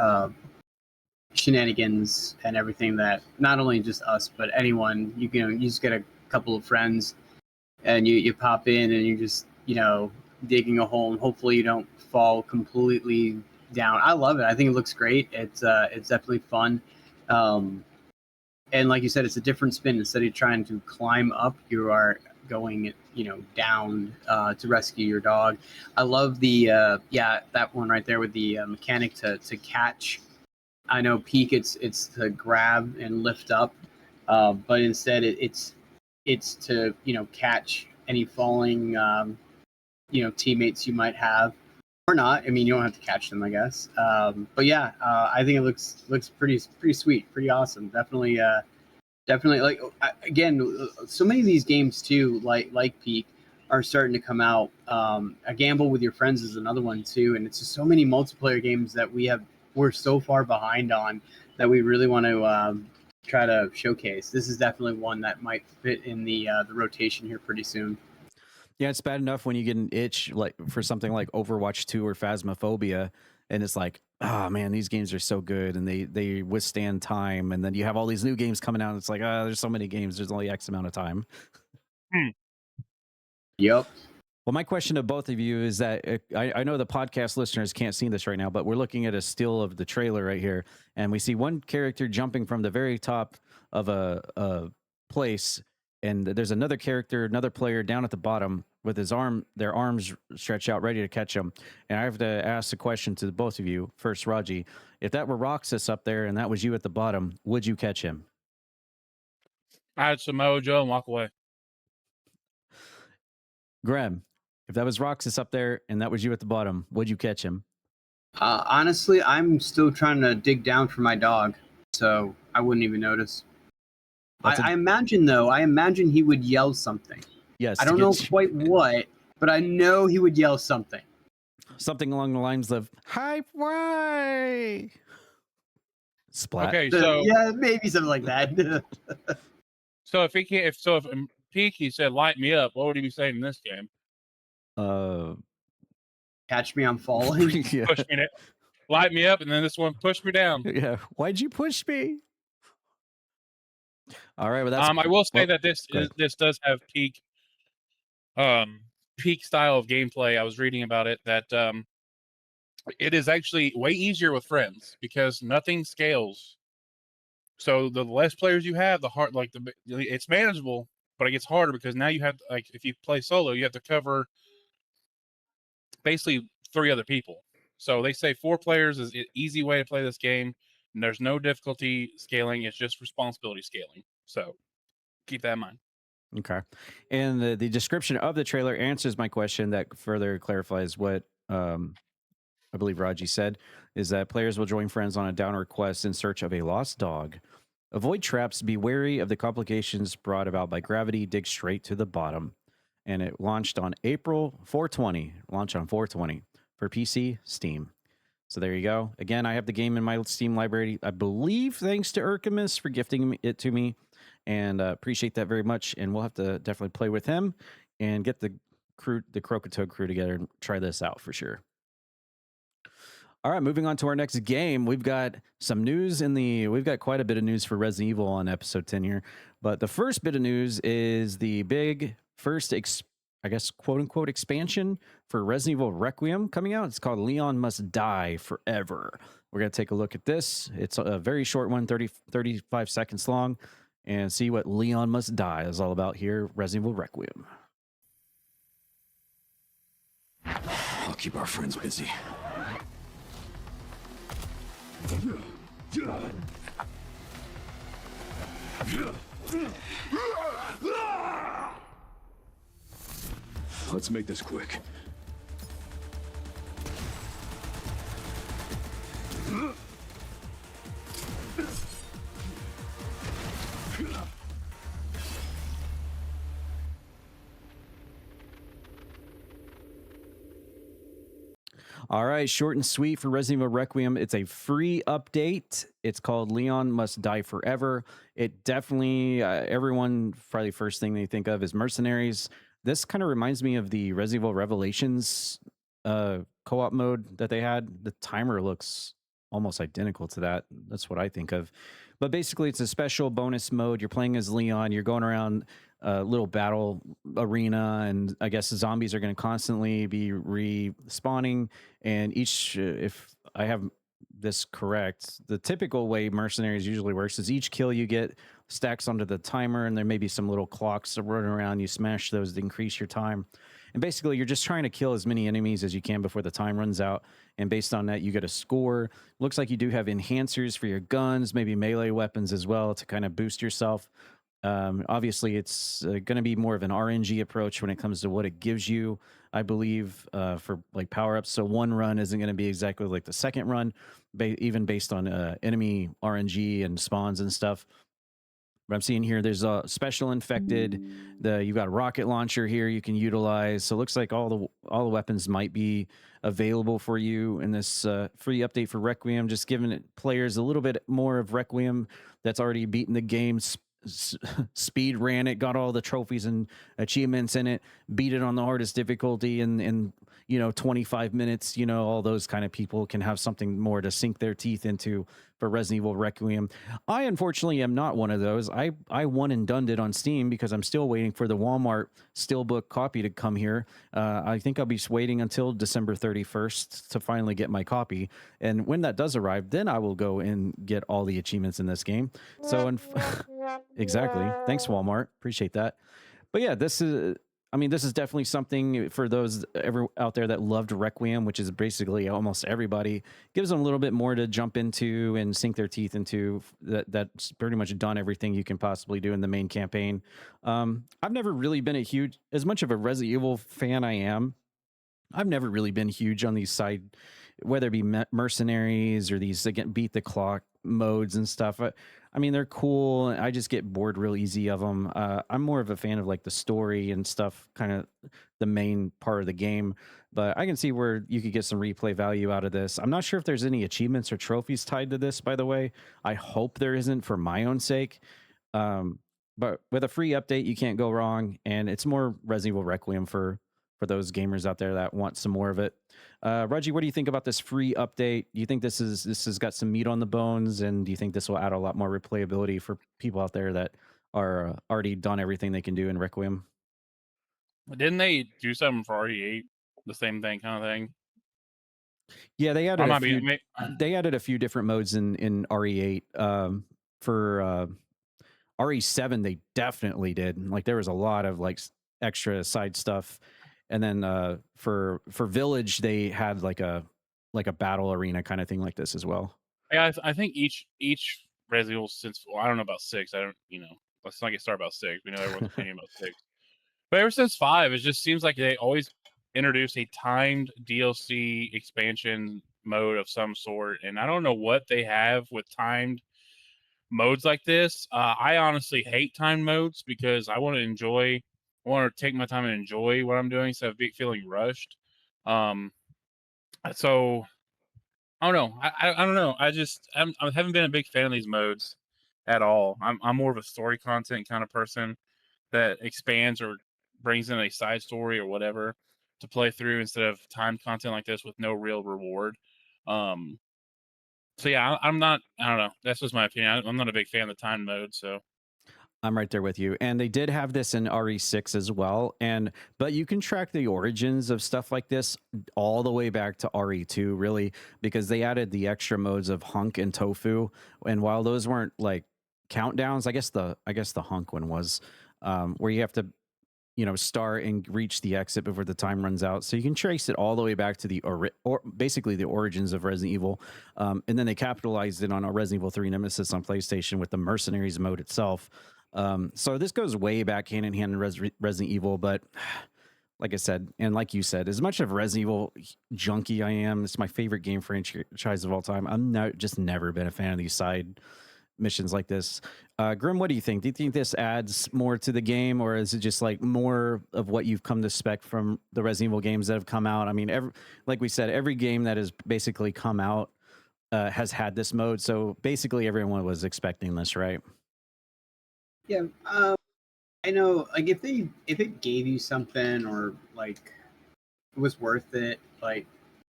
shenanigans and everything that not only just us, but anyone, you just get a couple of friends and you pop in and you're just, digging a hole, and hopefully you don't fall completely down. I love it. I think it looks great. It's definitely fun. And like you said, it's a different spin. Instead of trying to climb up, you are going down to rescue your dog. I love the that one right there with the mechanic to catch. I know Peak it's to grab and lift up, but instead it's to catch any falling teammates you might have or not. I mean, you don't have to catch them, I guess. But yeah, I think it looks pretty sweet, pretty awesome. Definitely like, again, so many of these games too, like Peak, are starting to come out. A Gamble with Your Friends is another one too, and it's just so many multiplayer games that we're so far behind on that we really want to try to showcase. This is definitely one that might fit in the rotation here pretty soon. Yeah, it's bad enough when you get an itch like for something like Overwatch 2 or Phasmophobia, and it's like, oh man, these games are so good and they withstand time. And then you have all these new games coming out, and it's like, there's so many games, there's only X amount of time. Yep. Well, my question to both of you is that I know the podcast listeners can't see this right now, but we're looking at a still of the trailer right here, and we see one character jumping from the very top of a place, and there's another player down at the bottom with their arms stretched out, ready to catch him. And I have to ask the question to both of you. First, Raji, if that were Roxas up there and that was you at the bottom, would you catch him? I'd Samoa Joe and walk away. Grem, if that was Roxas up there and that was you at the bottom, would you catch him? Honestly, I'm still trying to dig down for my dog, so I wouldn't even notice. I imagine he would yell something. Yes. I don't know quite what, but I know he would yell something. Something along the lines of "Hype way!" Splat. Okay, so yeah, maybe something like that. So if in Peak he said "light me up," what would he be saying in this game? Catch me, I'm falling. Yeah. Push me, light me up, and then this one pushed me down. Yeah. Why'd you push me? All right. Well, that's. I will say that go ahead. this does have peak style of gameplay. I was reading about it that it is actually way easier with friends because nothing scales. So the less players you have, the hard it's manageable, but it gets harder because now you have if you play solo, you have to cover basically 3 other people. So they say 4 players is an easy way to play this game. And there's no difficulty scaling. It's just responsibility scaling. So keep that in mind. Okay. And the description of the trailer answers my question that further clarifies what I believe Raji said, is that players will join friends on a downward quest in search of a lost dog. Avoid traps, be wary of the complications brought about by gravity, dig straight to the bottom. And it launched on April 420, launched on 420 for PC, Steam. So there you go. Again, I have the game in my Steam library, I believe, thanks to Urkamus for gifting it to me. And appreciate that very much. And we'll have to definitely play with him and get the Croakitoad crew together and try this out for sure. All right, moving on to our next game. We've got some news we've got quite a bit of news for Resident Evil on episode 10 here. But the first bit of news is the big first, I guess, quote unquote, expansion for Resident Evil Requiem coming out. It's called Leon Must Die Forever. We're going to take a look at this. It's a very short one, 35 seconds long, and see what Leon Must Die is all about here, Resident Evil Requiem. I'll keep our friends busy. Let's make this quick. All right, short and sweet for Resident Evil Requiem. It's a free update. It's called Leon Must Die Forever. It definitely, everyone, probably first thing they think of is mercenaries. This kind of reminds me of the Resident Evil Revelations co-op mode that they had. The timer looks almost identical to that. That's what I think of. But basically, it's a special bonus mode. You're playing as Leon. You're going around a little battle arena, and I guess the zombies are going to constantly be respawning. And each, if I have this correct, the typical way mercenaries usually works is each kill you get stacks onto the timer, and there may be some little clocks that run around. You smash those to increase your time. And basically, you're just trying to kill as many enemies as you can before the time runs out. And based on that, you get a score. Looks like you do have enhancers for your guns, maybe melee weapons as well to kind of boost yourself. Obviously, it's going to be more of an RNG approach when it comes to what it gives you, I believe, for like power-ups. So one run isn't going to be exactly like the second run, even based on enemy RNG and spawns and stuff. But I'm seeing here there's a special infected. You've got a rocket launcher here you can utilize. So it looks like all the weapons might be available for you in this free update for Requiem, just giving it players a little bit more of Requiem that's already beaten the game, speed ran it, got all the trophies and achievements in it, beat it on the hardest difficulty in 25 minutes. All those kind of people can have something more to sink their teeth into for Resident Evil Requiem. I unfortunately am not one of those. I one and done it on Steam because I'm still waiting for the Walmart Steelbook copy to come here. I think I'll be waiting until December 31st to finally get my copy. And when that does arrive, then I will go and get all the achievements in this game. So, exactly. Thanks, Walmart. Appreciate that. But yeah, this is definitely something for those out there that loved Requiem, which is basically almost everybody. Gives them a little bit more to jump into and sink their teeth into. That's pretty much done everything you can possibly do in the main campaign. I've never really been as much of a Resident Evil fan I am, I've never really been huge on these side, whether it be mercenaries or these beat the clock modes and stuff. I mean, they're cool. I just get bored real easy of them. I'm more of a fan of like the story and stuff, kind of the main part of the game. But I can see where you could get some replay value out of this. I'm not sure if there's any achievements or trophies tied to this, by the way. I hope there isn't for my own sake. But with a free update, you can't go wrong. And it's more Resident Evil Requiem for for those gamers out there that want some more of it. RAJI, what do you think about this free update? Do you think this has got some meat on the bones, and do you think this will add a lot more replayability for people out there that are already done everything they can do in Requiem? Didn't they do something for RE8? The same thing, kind of thing. Yeah, they I added a might few. be. They added a few different modes in RE8. For RE7, they definitely did. Like there was a lot of like extra side stuff, and then for Village, they had like a battle arena kind of thing like this as well. Yeah, I think each Resident Evil since I don't know about 6. I don't let's not get started about 6. We know everyone's opinion about 6. But ever since 5, it just seems like they always introduce a timed DLC expansion mode of some sort, and I don't know what they have with timed modes like this. I honestly hate timed modes because I want to take my time and enjoy what I'm doing instead of feeling rushed. So I don't know. I don't know. I haven't been a big fan of these modes at all. I'm more of a story content kind of person that expands or brings in a side story or whatever to play through instead of timed content like this with no real reward. So yeah, I don't know. That's just my opinion. I'm not a big fan of the timed mode. So I'm right there with you. And they did have this in RE6 as well. But you can track the origins of stuff like this all the way back to RE2, really, because they added the extra modes of Hunk and Tofu. And while those weren't like countdowns, I guess the Hunk one was, where you have to, start and reach the exit before the time runs out. So you can trace it all the way back to basically the origins of Resident Evil. And then they capitalized it on a Resident Evil 3 Nemesis on PlayStation with the Mercenaries mode itself. So this goes way back hand in hand in Resident Evil, but like I said, and like you said, as much of Resident Evil junkie I am, it's my favorite game franchise of all time. I'm just never been a fan of these side missions like this. Grim, what do you think? Do you think this adds more to the game, or is it just like more of what you've come to expect from the Resident Evil games that have come out? I mean, like we said, every game that has basically come out has had this mode. So basically everyone was expecting this, right? Yeah, I know. Like, if it gave you something, or like it was worth it, like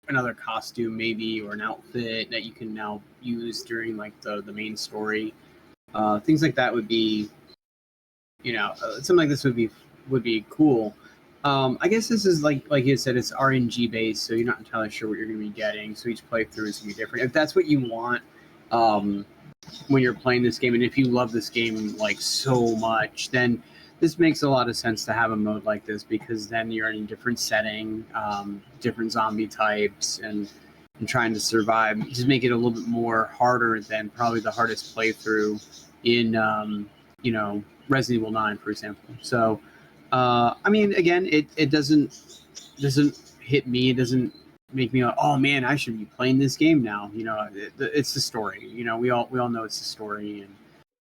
another costume maybe, or an outfit that you can now use during like the main story, things like that would be, something like this would be cool. I guess this is like you said, it's RNG based, so you're not entirely sure what you're going to be getting. So each playthrough is going to be different. If that's what you want, when you're playing this game, and if you love this game like so much, then this makes a lot of sense to have a mode like this, because then you're in a different setting, different zombie types, and trying to survive. Just make it a little bit more harder than probably the hardest playthrough in Resident Evil 9, for example. So I mean, again, it doesn't hit me. It doesn't make me like, oh man, I should be playing this game now. It's the story. We all know it's the story,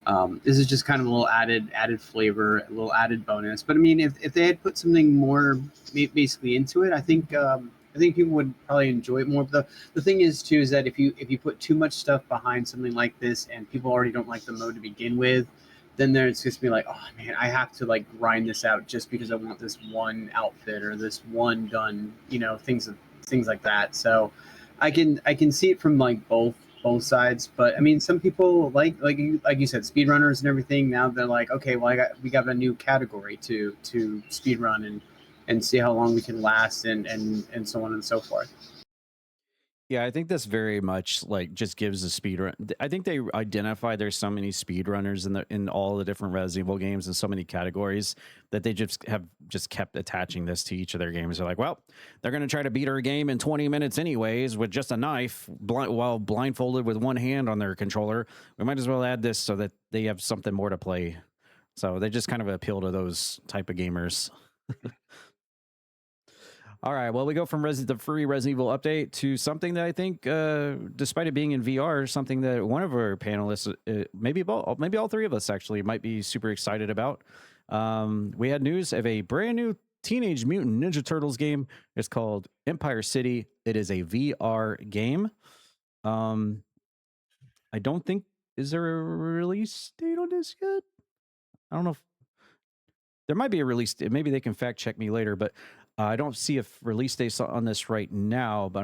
and this is just kind of a little added flavor, a little added bonus. But I mean, if they had put something more basically into it, I think people would probably enjoy it more. But the thing is too, is that if you put too much stuff behind something like this, and people already don't like the mode to begin with, then it's just be like, oh man, I have to like grind this out just because I want this one outfit or this one gun, things like that. So I can see it from like both sides. But I mean, some people like you said, speedrunners and everything. Now they're like, okay, well, we got a new category to speedrun and see how long we can last, and so on and so forth. Yeah, I think this very much like just gives a speed run. I think they identify there's so many speedrunners in all the different Resident Evil games and so many categories that they have kept attaching this to each of their games. They're like, well, they're going to try to beat our game in 20 minutes anyways with just a knife while blindfolded with one hand on their controller. We might as well add this so that they have something more to play. So they just kind of appeal to those type of gamers. All right, well, we go from the free Resident Evil update to something that I think, despite it being in VR, something that one of our panelists, maybe all three of us actually, might be super excited about. We had news of a brand new Teenage Mutant Ninja Turtles game. It's called Empire City. It is a VR game. I don't think, is there a release date on this yet? I don't know if there might be a release. Maybe they can fact check me later, but I don't see a release date on this right now, but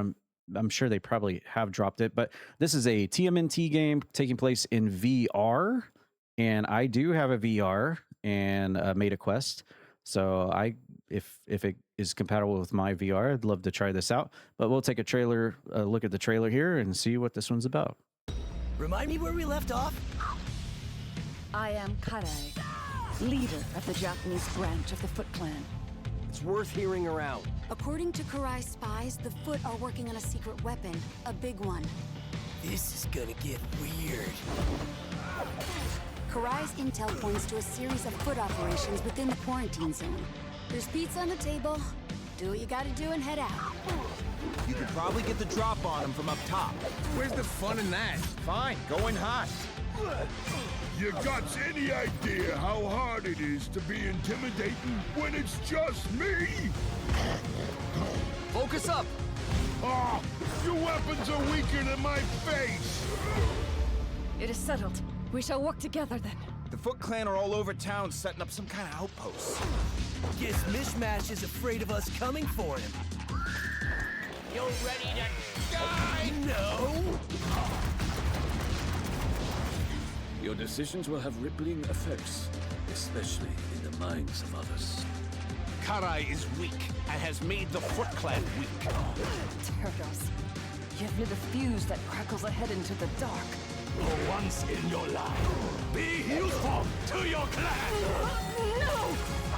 I'm sure they probably have dropped it. But this is a TMNT game taking place in VR, and I do have a VR and made a Quest. So if it is compatible with my VR, I'd love to try this out. But we'll take a look at the trailer here and see what this one's about. Remind me where we left off? I am Karai, leader of the Japanese branch of the Foot Clan. It's worth hearing her out. According to Karai spies, the Foot are working on a secret weapon, a big one. This is gonna get weird. Karai's intel points to a series of Foot operations within the quarantine zone. There's pizza on the table. Do what you gotta do and head out. You could probably get the drop on him from up top. Where's the fun in that? Fine, going hot. You got any idea how hard it is to be intimidating when it's just me? Focus up! Ah, your weapons are weaker than my face! It is settled. We shall work together then. The Foot Clan are all over town setting up some kind of outpost. Guess Mishmash is afraid of us coming for him. You ready to die? No! Your decisions will have rippling effects, especially in the minds of others. Karai is weak and has made the Foot Clan weak. Turtles, give me the fuse that crackles ahead into the dark. For once in your life, be useful to your clan! No!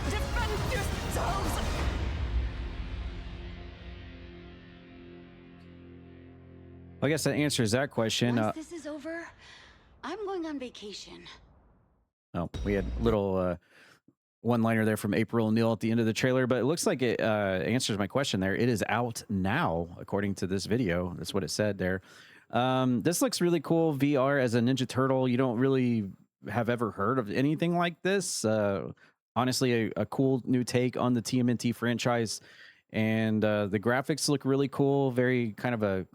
Defend yourselves! I guess that answers that question. Once this is over, I'm going on vacation. Oh, we had a little one-liner there from April O'Neil at the end of the trailer, but it looks like it answers my question there. It is out now, according to this video. That's what it said there. This looks really cool. VR as a Ninja Turtle. You don't really have ever heard of anything like this. Honestly, a cool new take on the TMNT franchise. And the graphics look really cool. Very kind of a,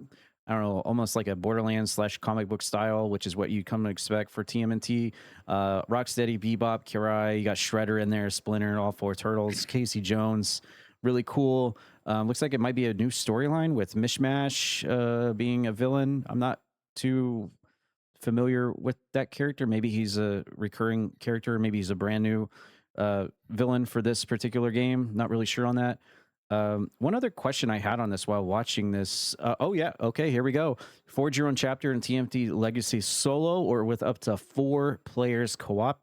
I don't know, almost like a Borderlands / comic book style, which is what you come to expect for TMNT. Rocksteady, Bebop, Kirai, you got Shredder in there, Splinter, all 4 Turtles, Casey Jones, really cool. Looks like it might be a new storyline with Mishmash being a villain. I'm not too familiar with that character. Maybe he's a recurring character. Maybe he's a brand new villain for this particular game. Not really sure on that. One other question I had on this while watching this. Oh, yeah. Okay, here we go. Forge your own chapter in TMT Legacy solo or with up to 4 players co-op.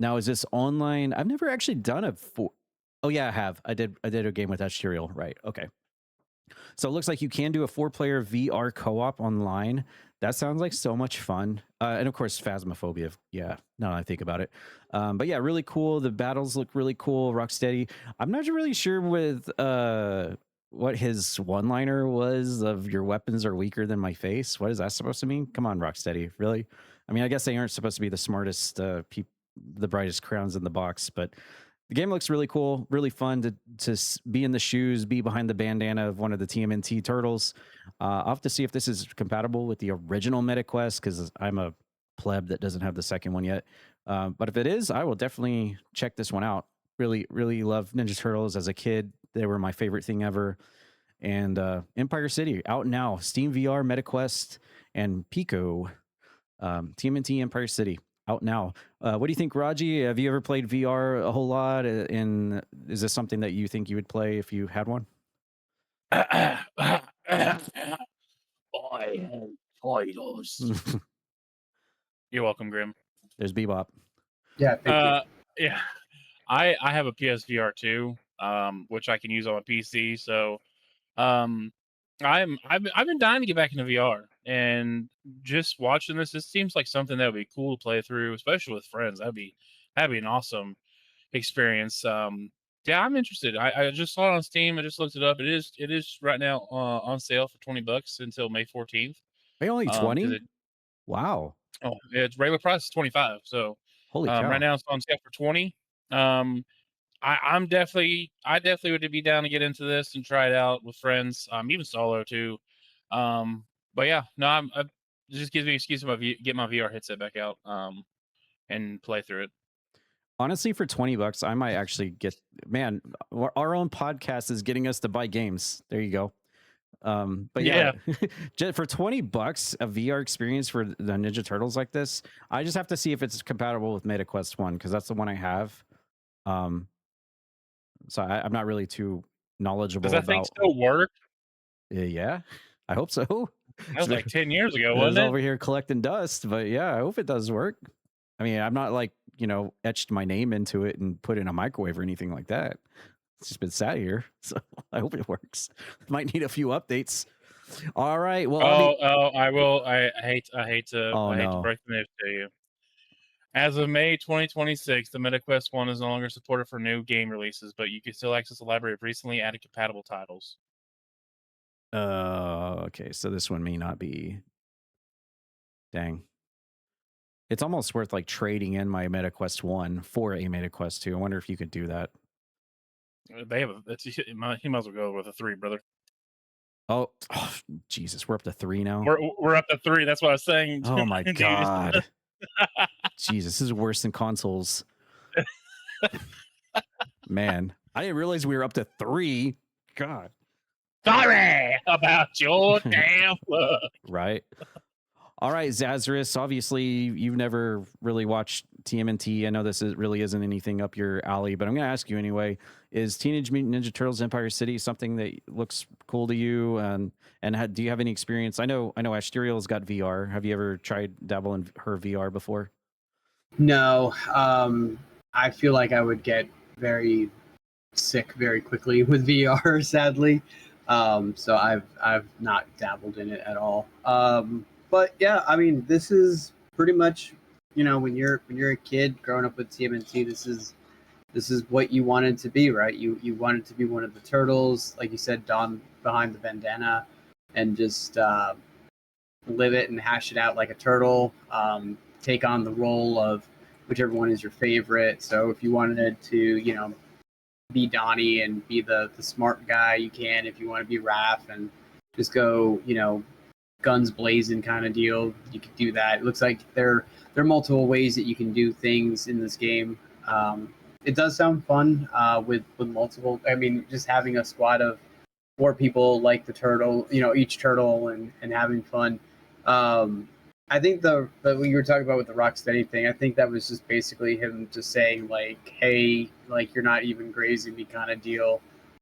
Now, is this online? I've never actually done a 4. Oh, yeah, I have. I did a game with Ashterial. Right. Okay. So it looks like you can do a 4-player VR co-op online. That sounds like so much fun. And of course, Phasmophobia. Yeah, now that I think about it. But yeah, really cool. The battles look really cool. Rocksteady. I'm not really sure with what his one-liner was of your weapons are weaker than my face. What is that supposed to mean? Come on, Rocksteady. Really? I mean, I guess they aren't supposed to be the smartest, the brightest crowns in the box, but the game looks really cool, really fun to be in the shoes, be behind the bandana of one of the TMNT Turtles. I'll have to see if this is compatible with the original MetaQuest because I'm a pleb that doesn't have the second one yet. But if it is, I will definitely check this one out. Really, really love Ninja Turtles as a kid. They were my favorite thing ever. And Empire City, out now. Steam VR, MetaQuest, and Pico. TMNT Empire City. Out now. What do you think, Raji? Have you ever played VR a whole lot? And is this something that you think you would play if you had one? I have titles. You're welcome, Grim. There's Bebop. Yeah. Yeah. I have a PSVR too, which I can use on my PC. So, I've been dying to get back into VR, and just watching this, it seems like something that would be cool to play through, especially with friends. That'd be an awesome experience. Yeah, I'm interested. I just saw it on Steam. I just looked it up. It is right now on sale for $20 until May 14th. Hey, only 20? Wow. Oh, its regular price is 25. So holy cow. Right now it's on sale for 20. I definitely would be down to get into this and try it out with friends, even solo too. But yeah, no, it just gives me an excuse to get my VR headset back out, and play through it. Honestly, for $20, I might actually get. Man, our own podcast is getting us to buy games. There you go. But yeah, for $20, a VR experience for the Ninja Turtles like this, I just have to see if it's compatible with MetaQuest 1 because that's the one I have. So I'm not really too knowledgeable. Does that thing still work? Yeah, I hope so. That was like 10 years ago, I wasn't was it? over here collecting dust, but yeah, I hope it does work. I mean, I'm not like, etched my name into it and put it in a microwave or anything like that. It's just been sat here, so I hope it works. Might need a few updates. All right. Well, I will. I hate to break the news to you. As of May 2026, the MetaQuest 1 is no longer supported for new game releases, but you can still access a library of recently added compatible titles. Okay, so this one may not be. Dang. It's almost worth like trading in my MetaQuest 1 for a MetaQuest 2. I wonder if you could do that. They have he might as well go with a 3, brother. Oh, Jesus, we're up to 3 now. We're up to 3. That's what I was saying. Oh my God. Jesus, this is worse than consoles. Man, I didn't realize we were up to 3. God. Sorry about your damn luck. Right. All right, Zazarus, obviously you've never really watched TMNT. I know this really isn't anything up your alley, but I'm going to ask you anyway. Is Teenage Mutant Ninja Turtles Empire City something that looks cool to you? And do you have any experience? I know Asteriel's got VR. Have you ever tried dabble in her VR before? No. I feel like I would get very sick very quickly with VR, sadly. So I've not dabbled in it at all. But yeah, I mean, this is pretty much, when you're a kid growing up with TMNT, this is what you wanted to be, right? You wanted to be one of the turtles, like you said, don behind the bandana, and just live it and hash it out like a turtle. Take on the role of whichever one is your favorite. So if you wanted to, be Donnie and be the smart guy, you can. If you want to be Raph and just go, guns blazing kind of deal, you could do that. It looks like there are multiple ways that you can do things in this game. It does sound fun with multiple. I mean, just having a squad of 4 people like the turtle, each turtle and having fun. I think the what you were talking about with the Rocksteady thing, I think that was just basically him just saying like, hey, like you're not even grazing me kind of deal.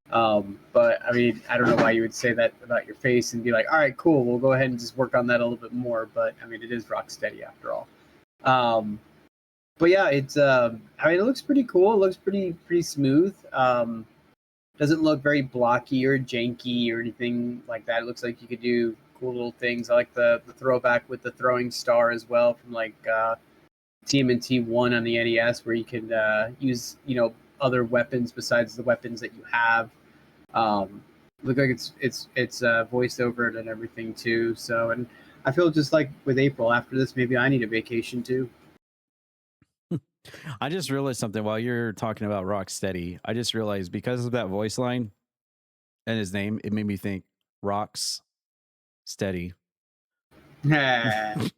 But I mean, I don't know why you would say that about your face and be like, all right, cool, we'll go ahead and just work on that a little bit more. But I mean, it is Rocksteady after all. But yeah, it's I mean, it looks pretty cool. It looks pretty smooth. Doesn't look very blocky or janky or anything like that. It looks like you could do cool little things. I like the throwback with the throwing star as well from like TMNT 1 on the NES, where you can use other weapons besides the weapons that you have. Look like it's voiced over it and everything too. So, and I feel just like with April, after this, maybe I need a vacation too. I just realized something while you're talking about Rocksteady. I just realized because of that voice line and his name, it made me think Rocks Steady. We'll have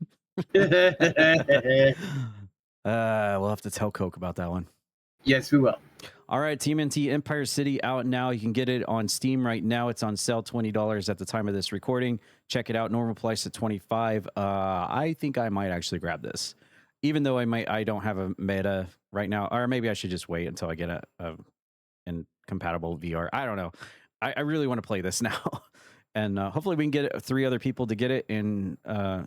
to tell Coke about that one. Yes, we will. All right, TMNT Empire City out now. You can get it on Steam right now. It's on sale $20 at the time of this recording. Check it out. Normal price at $25. I think I might actually grab this, even though I don't have a meta right now, or maybe I should just wait until I get a compatible VR. I don't know. I really want to play this now, and hopefully we can get 3 other people to get it and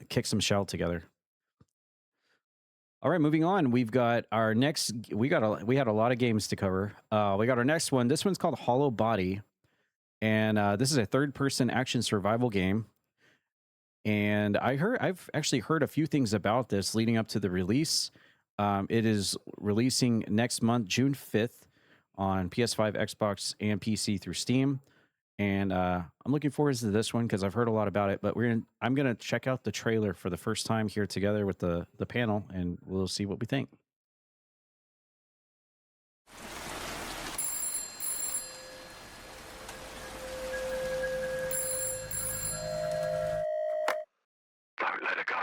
kick some shell together. All right, moving on. We've got our next. We had a lot of games to cover. We got our next one. This one's called Hollowbody, and this is a third-person action survival game. And I've actually heard a few things about this leading up to the release. It is releasing next month, June 5th, on PS5, Xbox, and PC through Steam. And I'm looking forward to this one because I've heard a lot about it. But I'm gonna check out the trailer for the first time here together with the panel, and we'll see what we think. Don't let her go.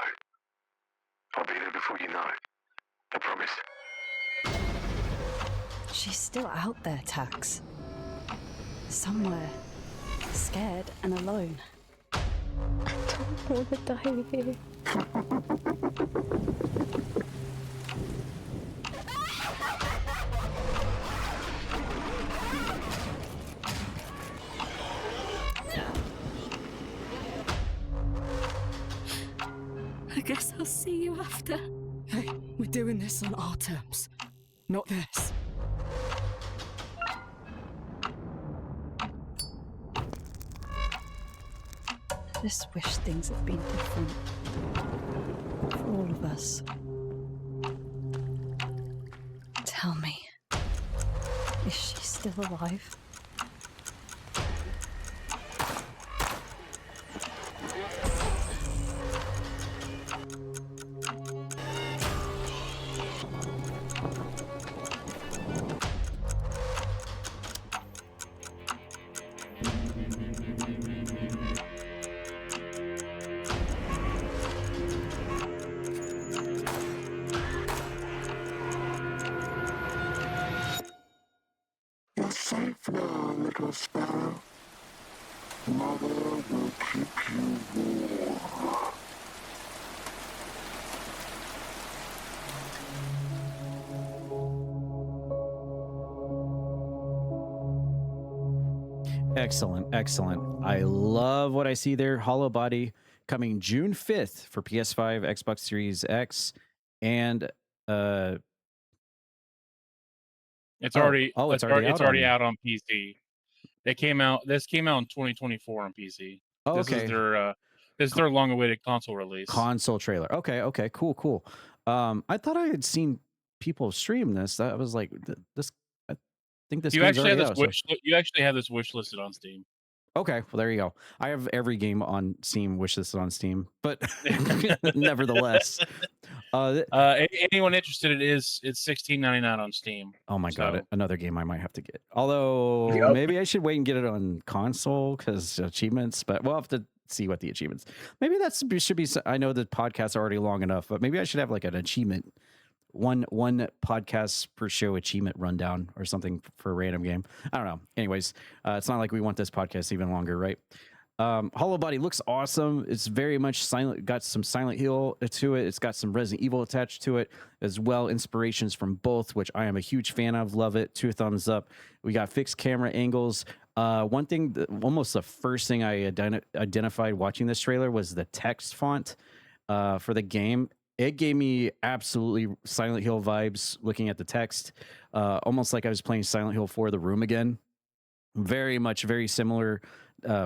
I'll be there before you know it. I promise. still out there, Tax. Somewhere, scared and alone. I don't want to die here. I guess I'll see you after. Hey, we're doing this on our terms, not theirs. I just wish things had been different for all of us. Tell me, is she still alive? You're safe now, little sparrow. Mother will keep you warm. Excellent, excellent. I love what I see there. Hollowbody coming June 5th for PS5, Xbox Series X, and it's already already out on PC. This came out in 2024 on PC. Oh, this okay. is their long-awaited console release. Console trailer. Okay, cool. I thought I had seen people stream this. I was like, this. I think this. You game's actually have already this out, you actually have this wish listed on Steam. Okay, well there you go. I have every game on Steam wishlisted on Steam, but nevertheless, anyone interested, it's $16.99 on Steam. Oh my god, So- another game I might have to get. Although Yep. maybe I should wait and get it on console because achievements. But we'll have to see what the achievements. Maybe that should be. I know the podcast's already long enough, but maybe I should have like an achievement. One podcast per show achievement rundown or something for a random game. I don't know. Anyways, it's not like we want this podcast even longer, right? Hollowbody looks awesome. It's very much silent. Got some Silent Hill to it. It's got some Resident Evil attached to it as well. Inspirations from both, which I am a huge fan of. Love it. 2 thumbs up. We got fixed camera angles. One thing, almost the first thing I identified watching this trailer was the text font for the game. It gave me absolutely Silent Hill vibes looking at the text, almost like I was playing Silent Hill 4 The Room again. Very similar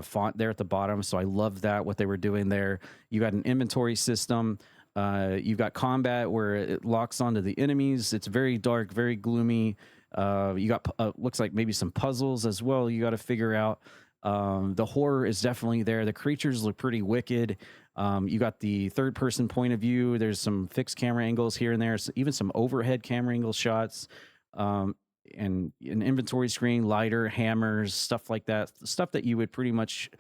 font there at the bottom. So I love that, what they were doing there. You got an inventory system. You've got combat where it locks onto the enemies. It's very dark, very gloomy. You got looks like maybe some puzzles as well you got to figure out. The horror is definitely there. The creatures look pretty wicked. You got the third person point of view. There's some fixed camera angles here and there, so even some overhead camera angle shots, and an inventory screen, lighter, hammers, stuff like that. Stuff that you would pretty much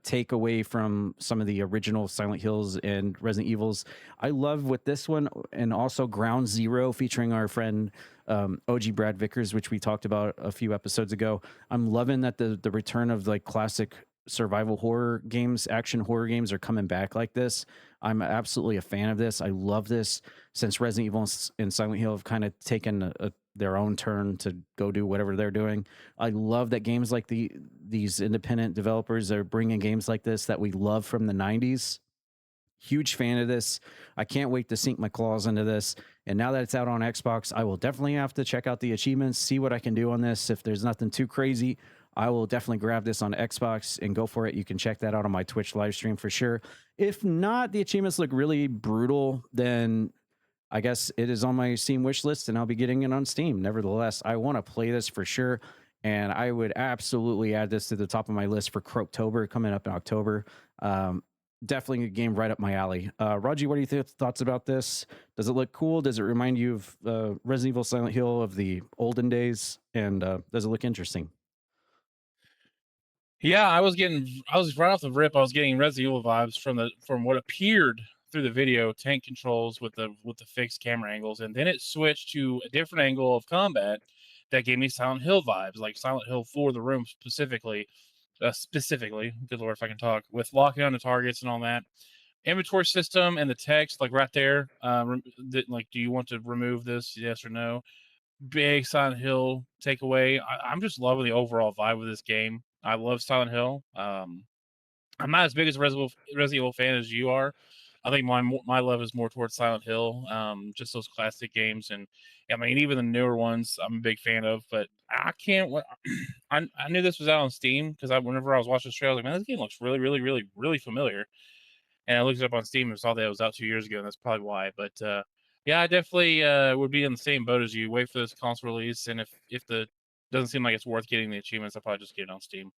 take away from some of the original Silent Hills and Resident Evils. I love with this one, and also Ground Zero featuring our friend OGBradVickers, which we talked about a few episodes ago. I'm loving that the return of like classic survival horror games, action horror games are coming back like this. I'm absolutely a fan of this. I love this since Resident Evil and Silent Hill have kind of taken their own turn to go do whatever they're doing. I love that games like these independent developers are bringing games like this that we love from the 90s. Huge fan of this. I can't wait to sink my claws into this. And now that it's out on Xbox, I will definitely have to check out the achievements, see what I can do on this. If there's nothing too crazy, I will definitely grab this on Xbox and go for it. You can check that out on my Twitch live stream for sure. If not, the achievements look really brutal, then I guess it is on my Steam wish list and I'll be getting it on Steam. Nevertheless, I want to play this for sure. And I would absolutely add this to the top of my list for Croaktober coming up in October. Definitely a game right up my alley. Raji, what are your thoughts about this? Does it look cool? Does it remind you of Resident Evil Silent Hill of the olden days? And does it look interesting? Yeah, I was right off the rip. I was getting Resident Evil vibes from what appeared through the video, tank controls with the fixed camera angles, and then it switched to a different angle of combat, that gave me Silent Hill vibes, like Silent Hill 4, The Room specifically, good Lord, if I can talk, with locking on the targets and all that. Inventory system and the text, like right there, like, do you want to remove this? Yes or no? Big Silent Hill takeaway. I'm just loving the overall vibe of this game. I love Silent Hill. I'm not as big as a Resident Evil fan as you are. I think my love is more towards Silent Hill, just those classic games, and I mean even the newer ones I'm a big fan of. But I can't. I knew this was out on Steam because whenever I was watching this trailer, I was like, man, this game looks really, really, really, really familiar. And I looked it up on Steam and saw that it was out 2 years ago, and that's probably why. But yeah, I definitely would be in the same boat as you. Wait for this console release, and if the doesn't seem like it's worth getting the achievements, I'll probably just get it on Steam.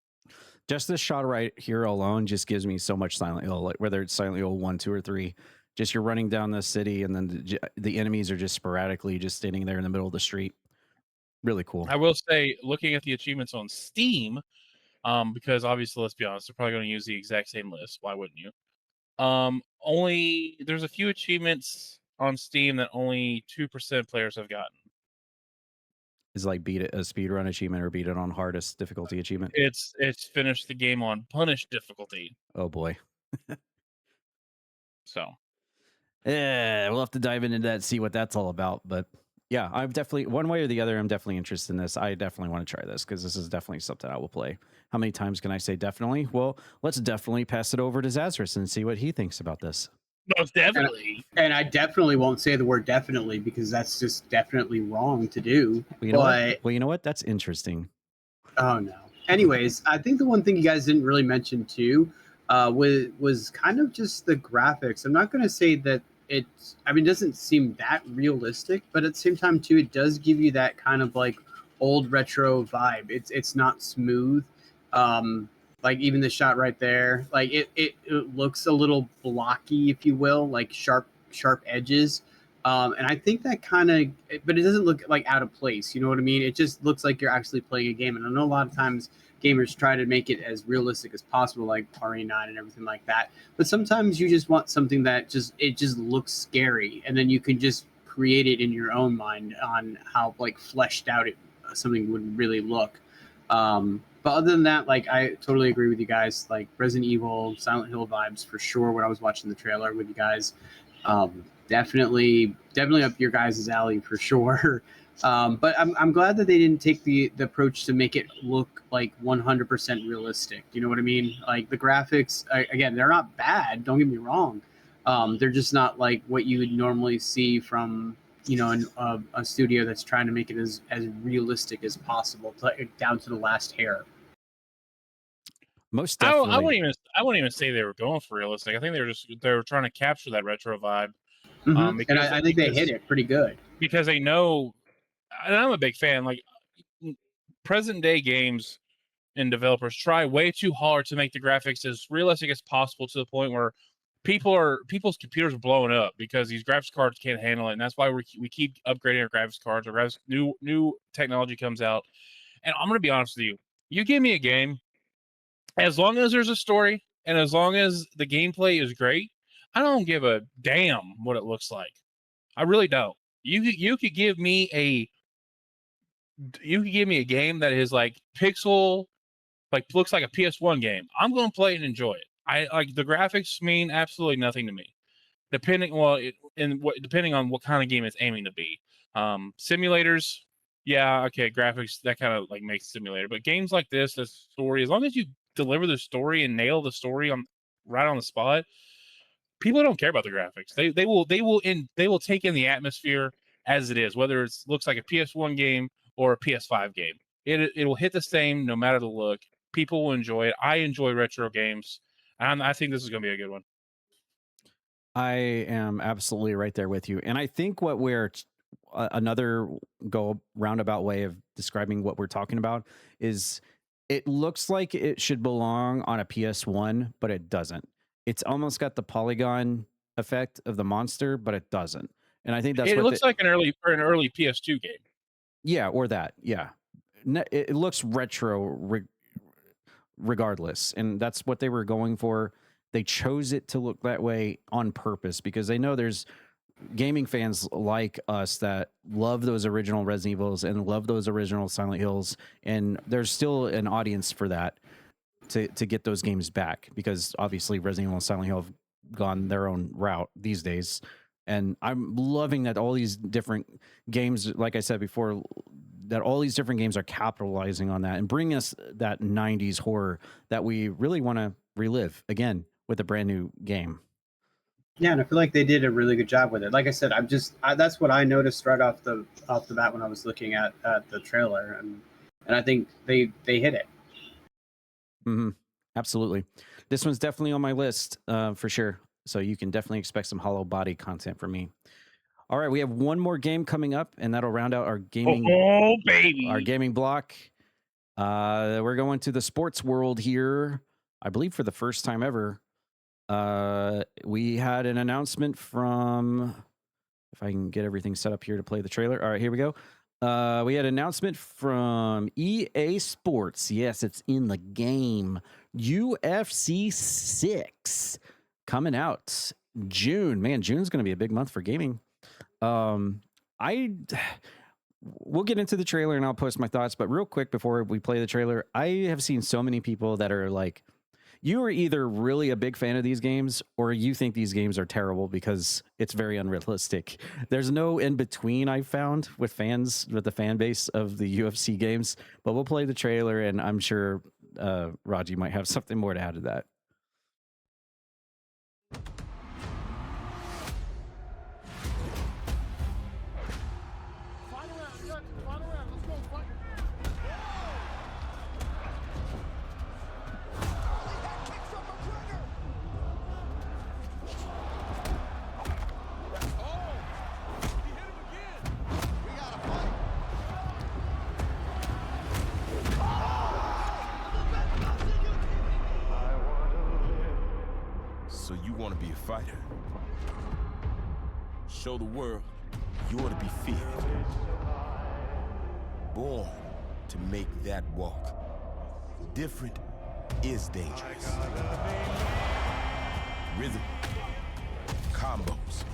Just this shot right here alone just gives me so much Silent Hill, like whether it's Silent Hill 1, 2, or 3. Just you're running down the city, and then the enemies are just sporadically just standing there in the middle of the street. Really cool. I will say, looking at the achievements on Steam, because obviously, let's be honest, they're probably going to use the exact same list. Why wouldn't you? Only there's a few achievements on Steam that only 2% players have gotten. Is like beat it a speedrun achievement or beat it on hardest difficulty achievement? It's finished the game on punished difficulty. Oh boy. So yeah, we'll have to dive into that, see what that's all about. But yeah, I'm definitely, one way or the other, I'm definitely interested in this. I definitely want to try this because this is definitely something I will play. How many times can I say definitely? Well, let's definitely pass it over to Zazarus and see what he thinks about this. Most definitely. And I definitely won't say the word definitely because that's just definitely wrong to do. Well, you know what? That's interesting. Oh, no. Anyways, I think the one thing you guys didn't really mention too was kind of just the graphics. I'm not going to say that it doesn't seem that realistic, but at the same time too, it does give you that kind of like old retro vibe. It's not smooth. Like even the shot right there, like it looks a little blocky, if you will, like sharp edges. And I think that kind of, but it doesn't look like out of place. You know what I mean? It just looks like you're actually playing a game. And I know a lot of times gamers try to make it as realistic as possible, like RE9 and everything like that. But sometimes you just want something that just looks scary, and then you can just create it in your own mind on how like fleshed out something would really look. But other than that, like I totally agree with you guys. Like Resident Evil, Silent Hill vibes for sure. When I was watching the trailer with you guys, definitely up your guys' alley for sure. But I'm glad that they didn't take the approach to make it look like 100% realistic. You know what I mean? Like the graphics, again, they're not bad. Don't get me wrong. They're just not like what you would normally see from, you know, a studio that's trying to make it as realistic as possible, down to the last hair. Most definitely. I wouldn't even say they were going for realistic. I think they were trying to capture that retro vibe. Mm-hmm. And I think they hit it pretty good because they know. And I'm a big fan. Like present day games and developers try way too hard to make the graphics as realistic as possible, to the point where people's computers are blowing up because these graphics cards can't handle it, and that's why we keep upgrading our graphics cards. Our new technology comes out, and I'm gonna be honest with you. You give me a game, as long as there's a story and as long as the gameplay is great, I don't give a damn what it looks like. I really don't. You could give me a game that is like pixel, like looks like a PS1 game. I'm going to play it and enjoy it. I like the graphics mean absolutely nothing to me. Depending on what kind of game it's aiming to be. Simulators, yeah, okay, graphics that kind of like makes simulator. But games like this, the story, as long as you deliver the story and nail the story right on the spot, people don't care about the graphics. They will take in the atmosphere as it is, whether it looks like a PS1 game or a PS5 game. It will hit the same no matter the look. People will enjoy it. I enjoy retro games, and I think this is going to be a good one. I am absolutely right there with you. And I think what we're another roundabout way of describing what we're talking about is it looks like it should belong on a PS1, but it doesn't. It's almost got the polygon effect of the monster, but it doesn't. And I think that's it looks like an early PS2 game. Yeah, or that. Yeah. It looks retro regardless. And that's what they were going for. They chose it to look that way on purpose because they know there's gaming fans like us that love those original Resident Evils and love those original Silent Hills, and there's still an audience for that to get those games back, because obviously Resident Evil and Silent Hill have gone their own route these days. And I'm loving that all these different games, like I said before, that all these different games are capitalizing on that and bringing us that 90s horror that we really want to relive again with a brand new game. Yeah, and I feel like they did a really good job with it. Like I said, that's what I noticed right off the bat when I was looking at the trailer, and I think they hit it. Mm-hmm. Absolutely. This one's definitely on my list for sure. So you can definitely expect some Hollowbody content from me. All right, we have one more game coming up, and that'll round out our gaming. Oh, baby. Our gaming block. We're going to the sports world here, I believe for the first time ever. We had an announcement from, if I can get everything set up here to play the trailer. All right, here we go. We had an announcement from EA Sports. Yes, it's in the game. UFC 6 coming out June. Man, June's going to be a big month for gaming. We'll get into the trailer and I'll post my thoughts, but real quick before we play the trailer, I have seen so many people that are like, you are either really a big fan of these games or you think these games are terrible because it's very unrealistic. There's no in between, I've found, with the fan base of the UFC games, but we'll play the trailer and I'm sure Raji might have something more to add to that. So you want to be a fighter? Show the world you ought to be feared. Born to make that walk. Different is dangerous. Rhythm, combos,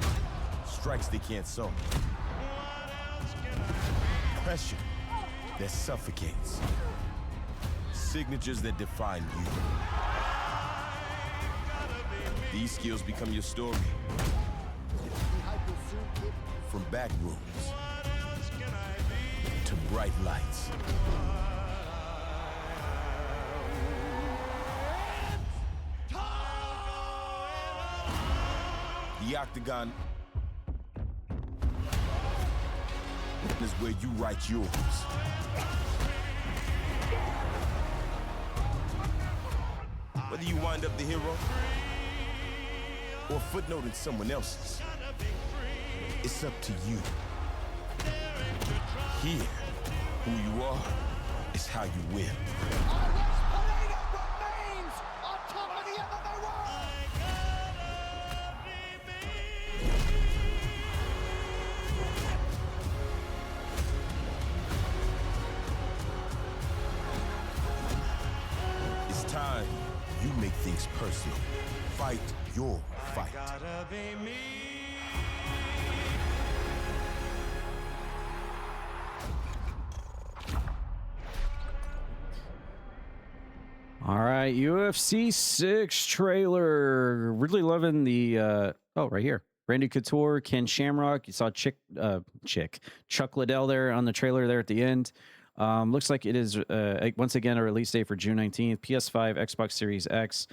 strikes they can't solve. Pressure that suffocates. Signatures that define you. These skills become your story. From back rooms to bright lights. The octagon is where you write yours. Whether you wind up the hero or footnoting someone else's, it's up to you. Here, who you are is how you win. It's time you make things personal. Fight your fight. All right, UFC 6 trailer. Really loving the right here. Randy Couture, Ken Shamrock. You saw Chuck Liddell there on the trailer there at the end. Looks like it is once again a release date for June 19th. PS5, Xbox Series X.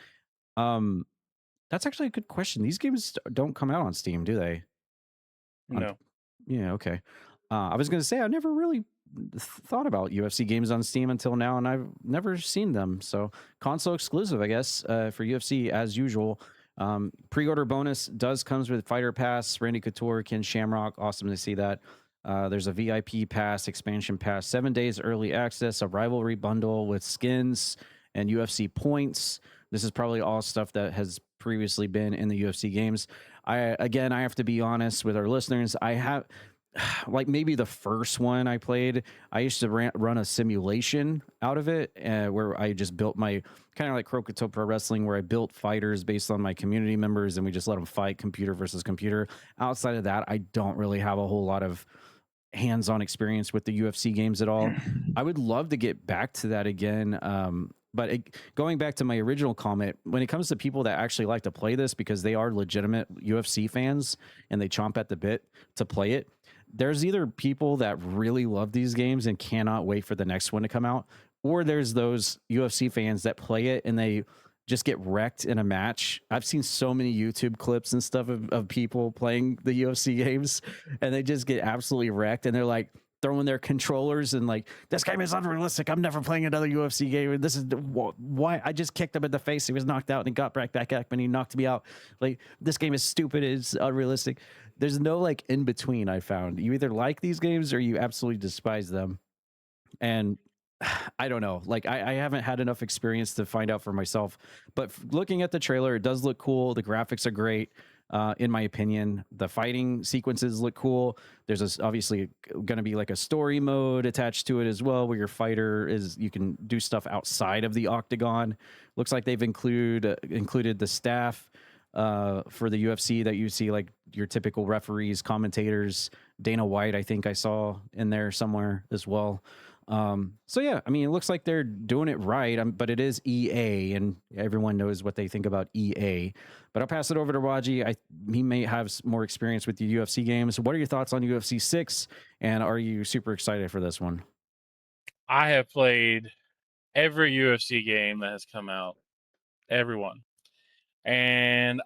That's actually a good question. These games don't come out on Steam, do they? No. Yeah, okay. I was going to say, I never really thought about UFC games on Steam until now, and I've never seen them. So console exclusive, I guess, for UFC as usual. Pre-order bonus comes with Fighter Pass, Randy Couture, Ken Shamrock. Awesome to see that. There's a VIP pass, expansion pass, 7 days early access, a rivalry bundle with skins and UFC points. This is probably all stuff that has previously been in the UFC games. I have to be honest with our listeners. like maybe the first one I played, I used to run a simulation out of it where I just built my kind of like Croakitoad Pro Wrestling, where I built fighters based on my community members and we just let them fight computer versus computer. Outside of that, I don't really have a whole lot of hands-on experience with the UFC games at all. I would love to get back to that again. But going back to my original comment, when it comes to people that actually like to play this because they are legitimate UFC fans and they chomp at the bit to play it, there's either people that really love these games and cannot wait for the next one to come out, or there's those UFC fans that play it and they just get wrecked in a match. I've seen so many YouTube clips and stuff of people playing the UFC games and they just get absolutely wrecked. And they're like throwing their controllers and like, this game is unrealistic. I'm never playing another UFC game. This is why I just kicked him in the face. He was knocked out and he got back up and he knocked me out. Like, this game is stupid. It's unrealistic. There's no like in between. I found you either like these games or you absolutely despise them. And I don't know. Like, I haven't had enough experience to find out for myself, but looking at the trailer, it does look cool. The graphics are great. In my opinion, the fighting sequences look cool. There's obviously going to be like a story mode attached to it as well, where your fighter you can do stuff outside of the octagon. Looks like they've included the staff for the UFC that you see, like your typical referees, commentators. Dana White, I think I saw in there somewhere as well. So yeah, I mean, it looks like they're doing it right, but it is EA and everyone knows what they think about EA. But I'll pass it over to Raji. He may have more experience with the UFC games. What are your thoughts on UFC 6? And are you super excited for this one? I have played every UFC game that has come out, everyone. And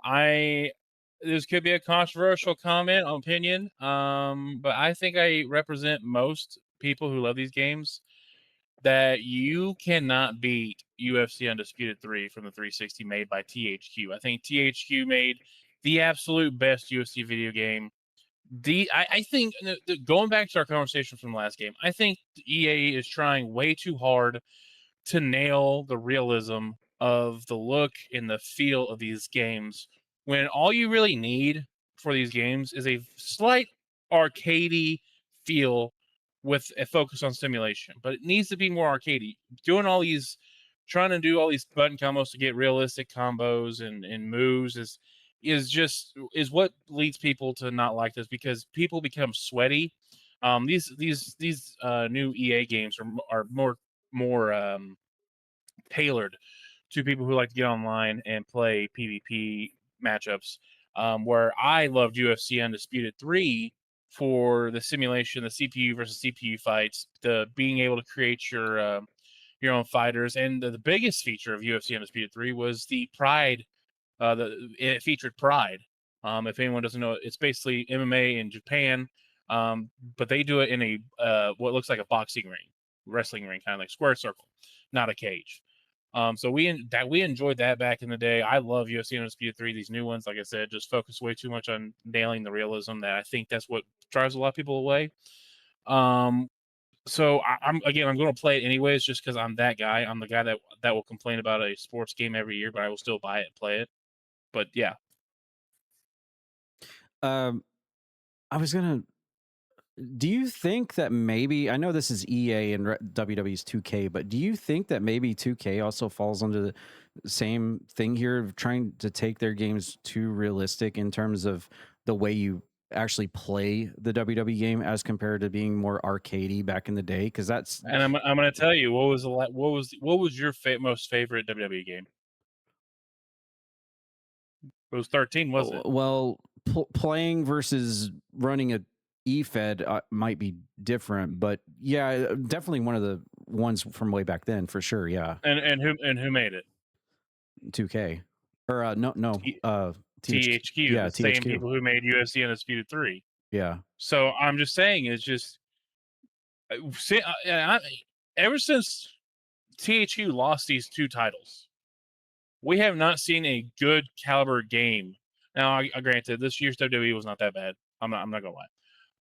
this could be a controversial comment, opinion, but I think I represent most people who love these games, that you cannot beat UFC Undisputed 3 from the 360 made by THQ. I think THQ made the absolute best UFC video game. I think, going back to our conversation from the last game, I think EA is trying way too hard to nail the realism of the look and the feel of these games, when all you really need for these games is a slight arcadey feel with a focus on simulation. But it needs to be more arcadey. Trying to do all these button combos to get realistic combos and moves is what leads people to not like this, because people become sweaty. These new EA games are more tailored to people who like to get online and play PvP matchups. Where I loved UFC Undisputed 3 for the simulation, the CPU versus CPU fights, the being able to create your own fighters, and the biggest feature of UFC Undisputed 3 was the Pride. It featured Pride. If anyone doesn't know, it's basically MMA in Japan, but they do it in a what looks like a boxing ring, wrestling ring, kind of like square circle, not a cage. So we enjoyed that back in the day. I love UFC Undisputed 3. These new ones, like I said, just focus way too much on nailing the realism. That I think that's what drives a lot of people away. So I'm going to play it anyways, just because I'm that guy. I'm the guy that will complain about a sports game every year, but I will still buy it and play it. But yeah. Do you think that maybe, I know this is EA and WWE's 2K, but do you think that maybe 2K also falls under the same thing here of trying to take their games too realistic in terms of the way you actually play the WWE game as compared to being more arcadey back in the day? Because that's, and I'm going to tell you, what was your most favorite WWE game? It was 13, wasn't it? Well, playing versus running a E-Fed might be different, but yeah, definitely one of the ones from way back then for sure. Yeah. And who made it? 2K or no THQ. Yeah, the THQ. Same people who made UFC Undisputed 3. Yeah. So I'm just saying, it's just ever since THQ lost these two titles, we have not seen a good caliber game. Now, I granted, this year's WWE was not that bad. I'm not gonna lie,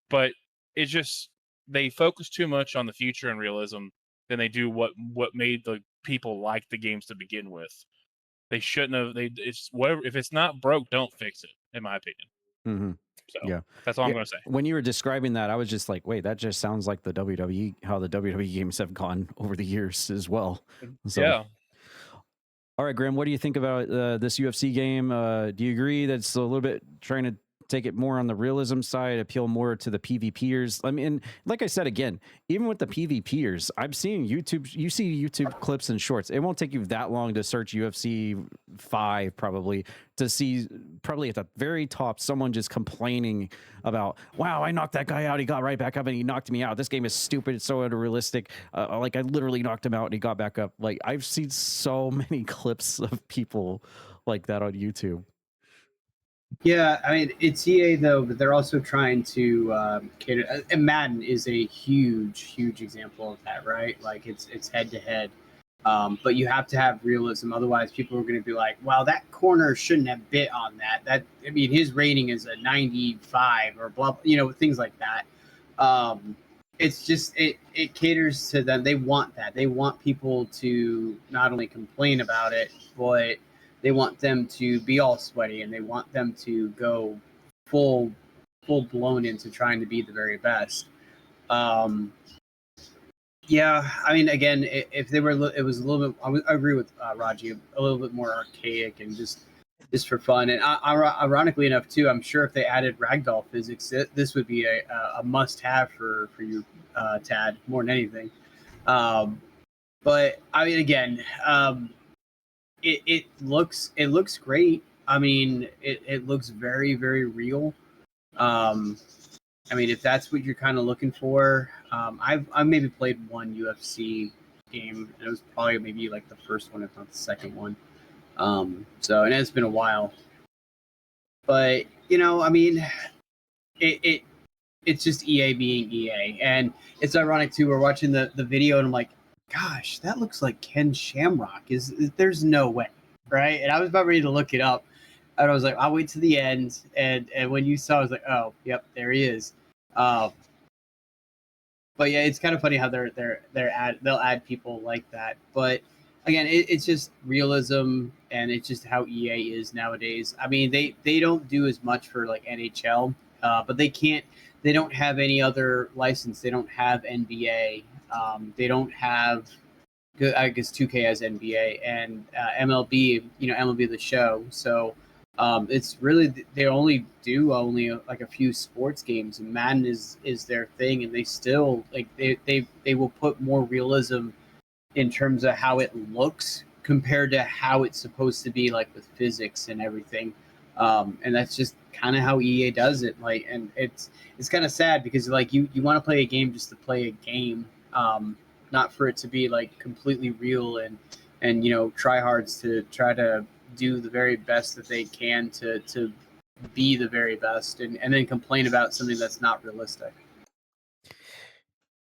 but it's just they focus too much on the future and realism than they do what made the people like the games to begin with. They shouldn't have. It's whatever. If it's not broke, don't fix it. In my opinion. Mm-hmm. So yeah, that's all I'm going to say. When you were describing that, I was just like, wait, that just sounds like the WWE, how the WWE games have gone over the years as well. So, yeah. All right, Graham, what do you think about this UFC game? Do you agree that it's a little bit trying to take it more on the realism side, appeal more to the PvPers? I mean, like I said, again, even with the PvPers, I'm seeing you see YouTube clips and shorts. It won't take you that long to search UFC 5 probably to see probably at the very top someone just complaining about, wow, I knocked that guy out, he got right back up and he knocked me out. This game is stupid, it's so unrealistic. Like I literally knocked him out and he got back up. Like I've seen so many clips of people like that on YouTube. Yeah, I mean, it's EA though, but they're also trying to cater. And Madden is a huge example of that, right? Like it's head to head, but you have to have realism. Otherwise, people are going to be like, "Well, that corner shouldn't have bit on that." I mean, his rating is a 95 or blah, things like that. It's just it caters to them. They want that. They want people to not only complain about it, but they want them to be all sweaty, and they want them to go full blown into trying to be the very best. Yeah, I mean, again, if they were, it was a little bit. I agree with Raji, a little bit more archaic and just for fun. And ironically enough, too, I'm sure if they added ragdoll physics, this would be a must-have for you, Tad, more than anything. But I mean, again. It looks great. I mean, it looks very, very real. I mean, if that's what you're kind of looking for, I've maybe played one UFC game, and it was probably maybe like the first one, if not the second one. So, and it's been a while. But I mean, it's just EA being EA, and it's ironic too. We're watching the video, and I'm like, gosh, that looks like Ken Shamrock. There's no way, right? And I was about ready to look it up, and I was like, I'll wait to the end. And when you saw, I was like, oh, yep, there he is. But yeah, it's kind of funny how they'll add people like that. But again, it's just realism, and it's just how EA is nowadays. I mean, they don't do as much for like NHL, but they don't have any other license. They don't have NBA. They don't have, I guess 2K has NBA and MLB, MLB the Show. So it's really, they only do like a few sports games, and Madden is their thing, and they still like they will put more realism in terms of how it looks compared to how it's supposed to be, like with physics and everything. And that's just kind of how EA does it. Like, and it's kind of sad because like you want to play a game just to play a game. Not for it to be like completely real and tryhards to try to do the very best that they can to be the very best, and then complain about something that's not realistic.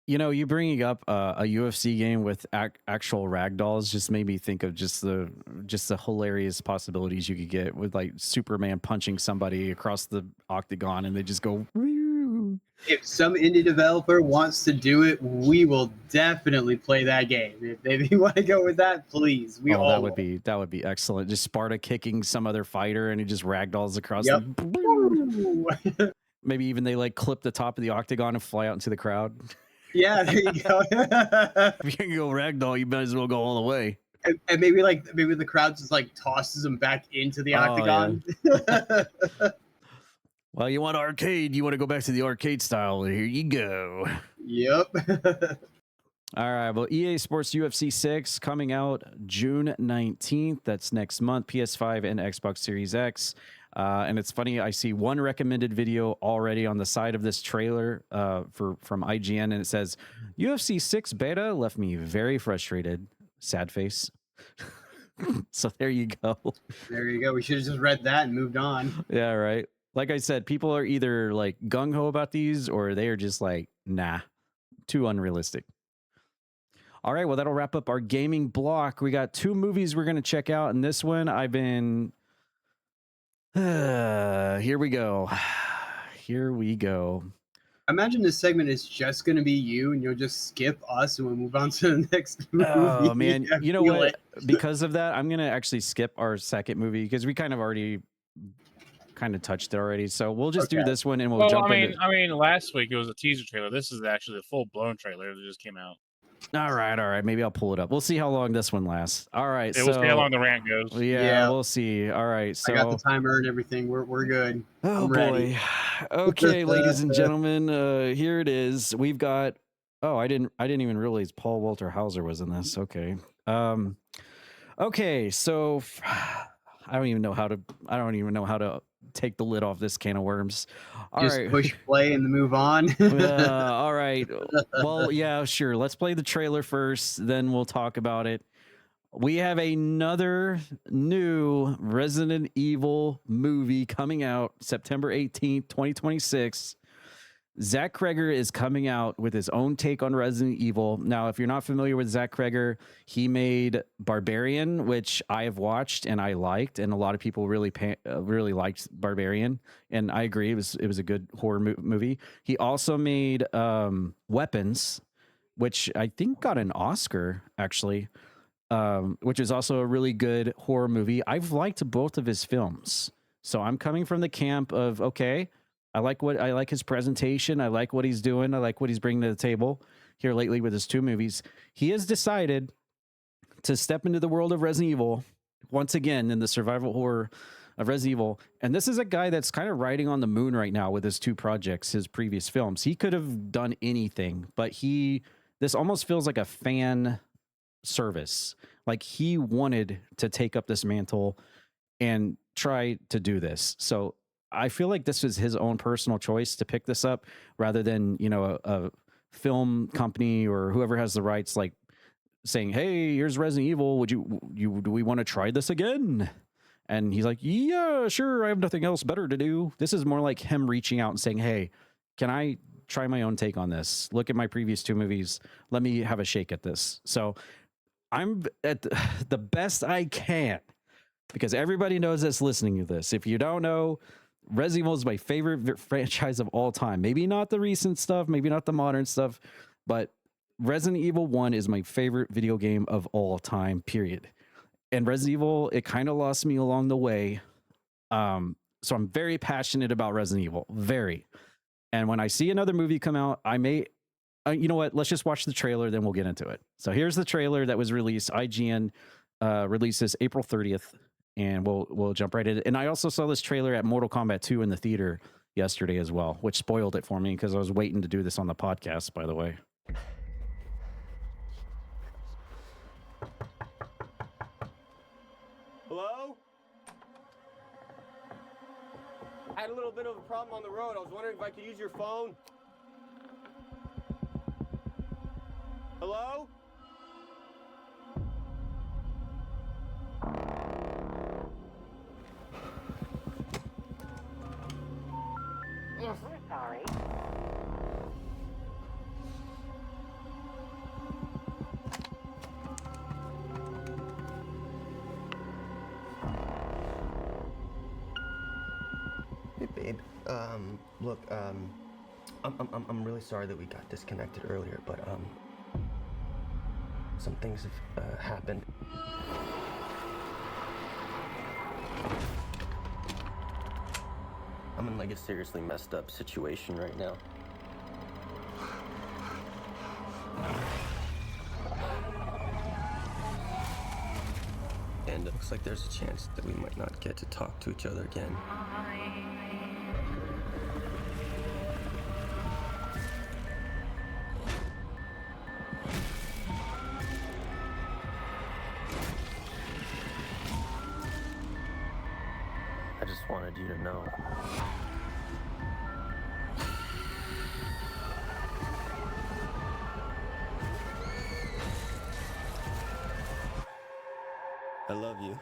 You bringing up a UFC game with actual ragdolls just made me think of just the hilarious possibilities you could get with like Superman punching somebody across the octagon and they just go. If some indie developer wants to do it, we will definitely play that game. If you want to go with that, please. That would be excellent. Just Sparta kicking some other fighter and he just ragdolls across. Yep. Maybe even they like clip the top of the octagon and fly out into the crowd. Yeah, there you go. If you can go ragdoll, you might as well go all the way. And maybe the crowd just like tosses them back into the octagon. Yeah. Well, you want arcade? You want to go back to the arcade style? Here you go. Yep. All right. Well, EA Sports UFC 6 coming out June 19th. That's next month. PS5 and Xbox Series X. And it's funny. I see one recommended video already on the side of this trailer from IGN, and it says UFC 6 beta left me very frustrated. Sad face. So there you go. There you go. We should have just read that and moved on. Yeah. Right. Like I said, people are either like gung-ho about these or they are just like, nah, too unrealistic. All right, well, that'll wrap up our gaming block. We got 2 movies we're going to check out. And this one, I've been... here we go. Here we go. Imagine this segment is just going to be you and you'll just skip us and we'll move on to the next movie. Oh, man. You know what? Because of that, I'm going to actually skip our second movie because we kind of already kind of touched it already. So we'll just do Okay. this one and we'll Well, jump I mean, into. last week it was a teaser trailer. This is actually the full blown trailer that just came out. All right. Maybe I'll pull it up. We'll see how long this one lasts. All right. Yeah, we'll see how long the rant goes. Yeah, we'll see. All right. So I got the timer and everything. We're good. Oh I'm ready. boy. Okay, ladies and gentlemen, here it is. We've got. Oh, I didn't even realize Paul Walter Hauser was in this. Okay. Okay. So I don't even know how to take the lid off this can of worms. All Just right. push play and move on. All right. Well, yeah, sure. Let's play the trailer first, then we'll talk about it. We have another new Resident Evil movie coming out September 18th, 2026. Zach Cregger is coming out with his own take on Resident Evil. Now, if you're not familiar with Zach Cregger, he made Barbarian, which I have watched and I liked, and a lot of people really liked Barbarian, and I agree, it was a good horror movie. He also made Weapons, which I think got an Oscar actually, which is also a really good horror movie. I've liked both of his films, so I'm coming from the camp of okay. I like his presentation. I like what he's doing. I like what he's bringing to the table here lately with his two movies. He has decided to step into the world of Resident Evil once again in the survival horror of Resident Evil. And this is a guy that's kind of riding on the moon right now with his two projects, his previous films. He could have done anything, but this almost feels like a fan service. Like he wanted to take up this mantle and try to do this. So I feel like this was his own personal choice to pick this up rather than, a film company or whoever has the rights, like saying, hey, here's Resident Evil. Do we want to try this again? And he's like, yeah, sure. I have nothing else better to do. This is more like him reaching out and saying, hey, can I try my own take on this? Look at my previous two movies. Let me have a shake at this. So I'm at the best I can, because everybody knows that's listening to this. If you don't know, Resident Evil is my favorite franchise of all time. Maybe not the recent stuff, maybe not the modern stuff, but Resident Evil 1 is my favorite video game of all time, period. And Resident Evil, it kind of lost me along the way. So I'm very passionate about Resident Evil, very. And when I see another movie come out, I may, you know what, let's just watch the trailer, then we'll get into it. So here's the trailer that was released. IGN releases April 30th. And we'll jump right in. And I also saw this trailer at Mortal Kombat 2 in the theater yesterday as well, which spoiled it for me because I was waiting to do this on the podcast, by the way. Hello? I had a little bit of a problem on the road. I was wondering if I could use your phone. Hello? Yes, we're sorry. Hey, babe. Look, I'm really sorry that we got disconnected earlier, but some things have happened. I'm in like a seriously messed up situation right now. And it looks like there's a chance that we might not get to talk to each other again. I just wanted you to know. I love you.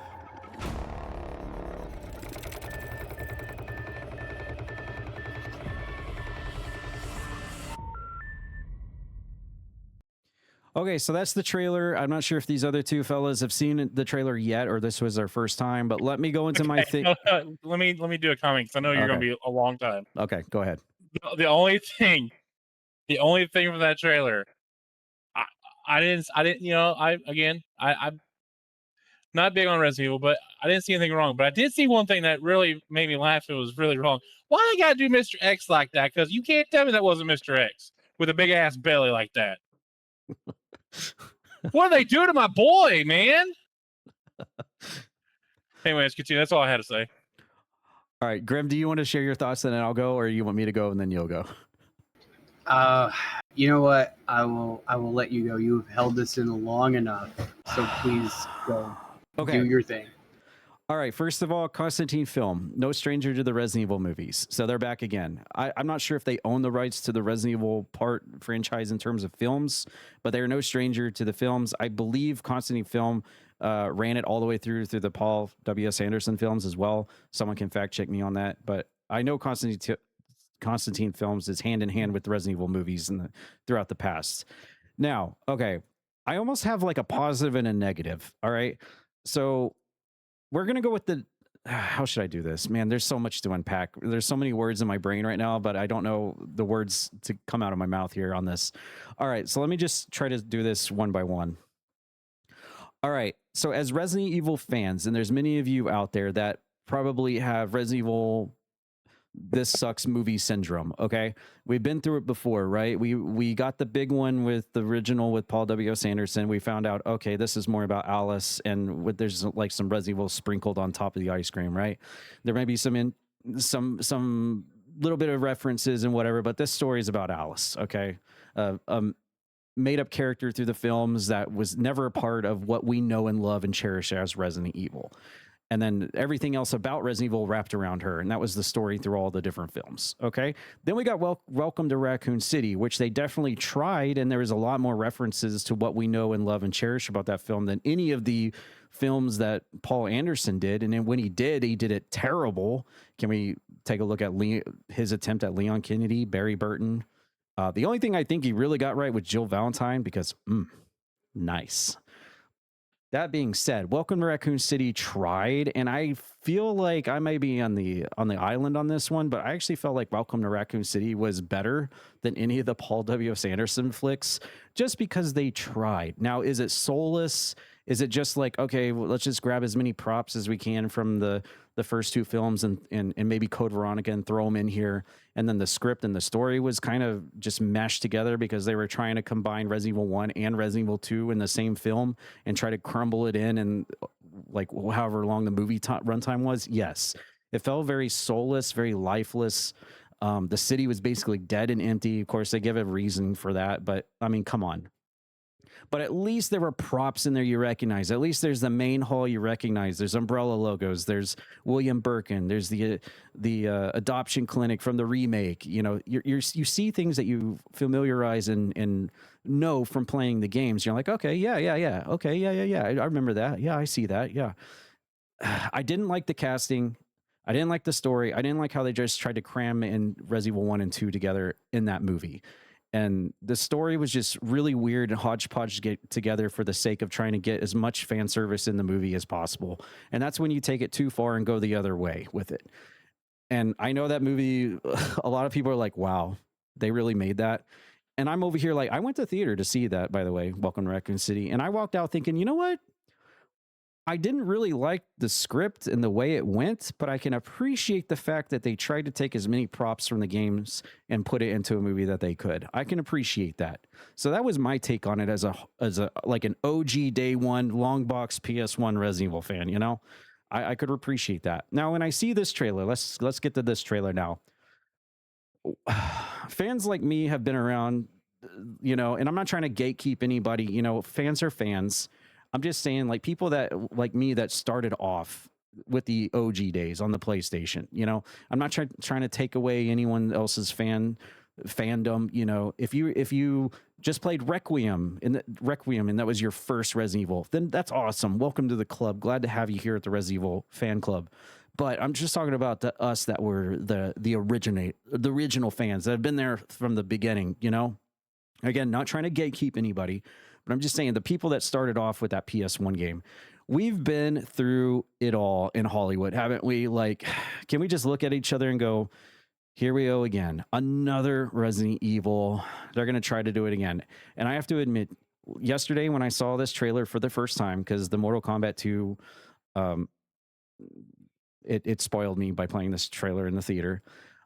Okay, so that's the trailer. I'm not sure if these other two fellas have seen the trailer yet, or this was their first time, but let me go into my thing. Let me do a comment because I know you're going to be a long time. Okay, go ahead. The only thing from that trailer, I didn't, Not big on Resident Evil, but I didn't see anything wrong. But I did see one thing that really made me laugh. It was really wrong. Why they gotta do Mr. X like that? Because you can't tell me that wasn't Mr. X with a big ass belly like that. What are they doing to my boy, man? Anyway, let's continue. That's all I had to say. All right, Grim, do you want to share your thoughts and then I'll go, or you want me to go and then you'll go? You know what? I will let you go. You've held this in long enough, so please go. Okay. Do your thing. All right, first of all, Constantine Film, no stranger to the Resident Evil movies. So they're back again. I'm not sure if they own the rights to the Resident Evil franchise in terms of films, but they are no stranger to the films. I believe Constantine Film ran it all the way through the Paul W.S. Anderson films as well. Someone can fact check me on that. But I know Constantine Films is hand in hand with the Resident Evil movies throughout the past. Now, okay, I almost have like a positive and a negative. All right, so we're gonna go with the. How should I do this, man? There's so much to unpack. There's so many words in my brain right now, but I don't know the words to come out of my mouth here on this. All right, so let me just try to do this one by one. All right, so as Resident Evil fans, and there's many of you out there that probably have Resident Evil this sucks movie syndrome. Okay, we've been through it before, right? We got the big one with the original with Paul W.S. Anderson. We found out, okay, this is more about Alice, and there's like some Resident Evil sprinkled on top of the ice cream, right? There may be some little bit of references and whatever, but this story is about Alice. Okay, made up character through the films that was never a part of what we know and love and cherish as Resident Evil. And then everything else about Resident Evil wrapped around her. And that was the story through all the different films. Okay. Then we got Welcome to Raccoon City, which they definitely tried. And there was a lot more references to what we know and love and cherish about that film than any of the films that Paul Anderson did. And then when he did it terrible. Can we take a look at his attempt at Leon Kennedy, Barry Burton? The only thing I think he really got right was Jill Valentine, because nice. That being said, Welcome to Raccoon City tried, and I feel like I may be on the island on this one, but I actually felt like Welcome to Raccoon City was better than any of the Paul W.S. Anderson flicks, just because they tried. Now, is it soulless? Is it just like, okay, well, let's just grab as many props as we can from the first two films and maybe Code Veronica and throw them in here? And then the script and the story was kind of just meshed together because they were trying to combine Resident Evil 1 and Resident Evil 2 in the same film and try to crumble it in and like however long the movie runtime was. Yes, it felt very soulless, very lifeless. The city was basically dead and empty. Of course, they give a reason for that, but I mean, come on. But at least there were props in there you recognize. At least there's the main hall you recognize. There's Umbrella logos. There's William Birkin. There's the adoption clinic from the remake. You know, you see things that you familiarize and know from playing the games. You're like, okay, yeah. Okay, yeah. I remember that. Yeah, I see that. Yeah. I didn't like the casting. I didn't like the story. I didn't like how they just tried to cram in Resident Evil 1 and 2 together in that movie. And the story was just really weird and hodgepodge to get together for the sake of trying to get as much fan service in the movie as possible. And that's when you take it too far and go the other way with it. And I know that movie, a lot of people are like, wow, they really made that. And I'm over here like, I went to theater to see that, by the way, Welcome to Raccoon City. And I walked out thinking, you know what? I didn't really like the script and the way it went, but I can appreciate the fact that they tried to take as many props from the games and put it into a movie that they could. I can appreciate that. So that was my take on it as a like an OG day one long box PS1 Resident Evil fan, you know? I could appreciate that. Now, when I see this trailer, let's get to this trailer now. Fans like me have been around, you know, and I'm not trying to gatekeep anybody, you know, fans are fans. I'm just saying, like, people that like me that started off with the OG days on the PlayStation, you know, I'm not trying to take away anyone else's fandom. You know, if you just played Requiem and that was your first Resident Evil, then that's awesome. Welcome to the club. Glad to have you here at the Resident Evil fan club. But I'm just talking about us that were the original fans that have been there from the beginning, you know. Again, not trying to gatekeep anybody, but I'm just saying the people that started off with that PS1 game, we've been through it all in Hollywood, haven't we? Like, can we just look at each other and go, here we go again, another Resident Evil. They're going to try to do it again. And I have to admit, yesterday when I saw this trailer for the first time, because the Mortal Kombat 2, it spoiled me by playing this trailer in the theater.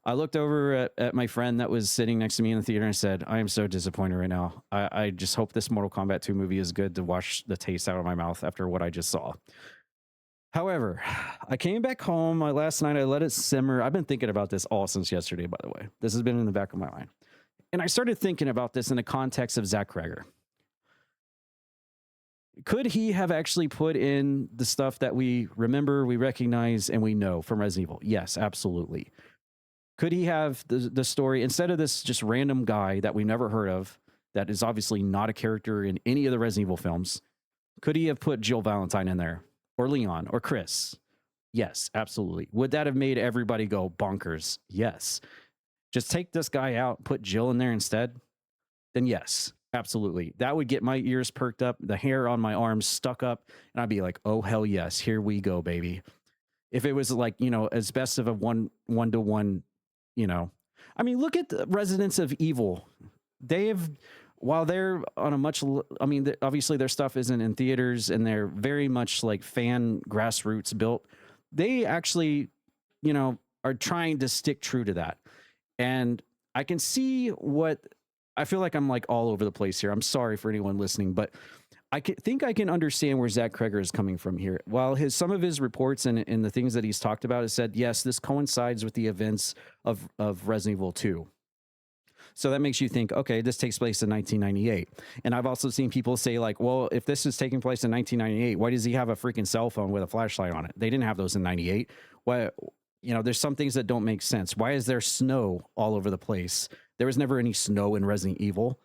I looked over at my friend that was sitting next to me in the theater and said, I am so disappointed right now. I just hope this Mortal Kombat 2 movie is good to wash the taste out of my mouth after what I just saw. However, I came back home last night. I let it simmer. I've been thinking about this all since yesterday, by the way. This has been in the back of my mind. And I started thinking about this in the context of Zach Cregger. Could he have actually put in the stuff that we remember, we recognize, and we know from Resident Evil? Yes, absolutely. Could he have the story, instead of this just random guy that we never heard of, that is obviously not a character in any of the Resident Evil films, could he have put Jill Valentine in there? Or Leon? Or Chris? Yes, absolutely. Would that have made everybody go bonkers? Yes. Just take this guy out, put Jill in there instead? Then yes, absolutely. That would get my ears perked up, the hair on my arms stuck up, and I'd be like, oh, hell yes, here we go, baby. If it was like, you know, as best of a one-to-one, you know. I mean, look at the Residents of Evil. They have, while they're on a much, I mean, obviously their stuff isn't in theaters and they're very much like fan grassroots built. They actually, you know, are trying to stick true to that. And I can see what, I feel like I'm like all over the place here. I'm sorry for anyone listening, but I think I can understand where Zach Cregger is coming from here. While some of his reports and the things that he's talked about has said, yes, this coincides with the events of Resident Evil 2. So that makes you think, okay, this takes place in 1998. And I've also seen people say like, well, if this is taking place in 1998, why does he have a freaking cell phone with a flashlight on it? They didn't have those in 98. Why, you know, there's some things that don't make sense. Why is there snow all over the place? There was never any snow in Resident Evil.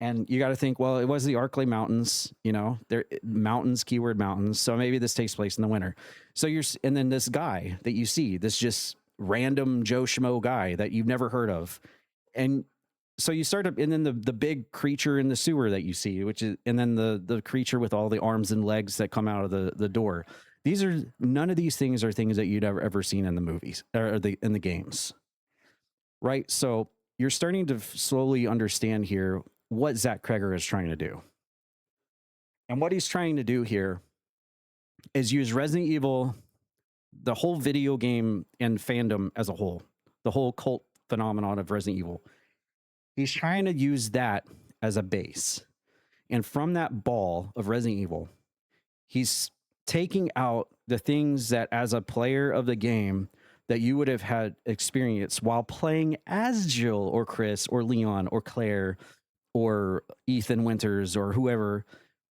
And you got to think, well, it was the Arklay Mountains, you know, they're mountains, keyword mountains. So maybe this takes place in the winter. So and then this guy that you see, this just random Joe Schmo guy that you've never heard of. And so you start up, and then the big creature in the sewer that you see, which is, and then the creature with all the arms and legs that come out of the door. None of these things are things that you'd ever seen in the movies or in the games. Right. So you're starting to slowly understand here what Zach Cregger is trying to do. And what he's trying to do here is use Resident Evil, the whole video game and fandom as a whole, the whole cult phenomenon of Resident Evil. He's trying to use that as a base. And from that ball of Resident Evil, he's taking out the things that as a player of the game that you would have had experience while playing as Jill or Chris or Leon or Claire or Ethan Winters or whoever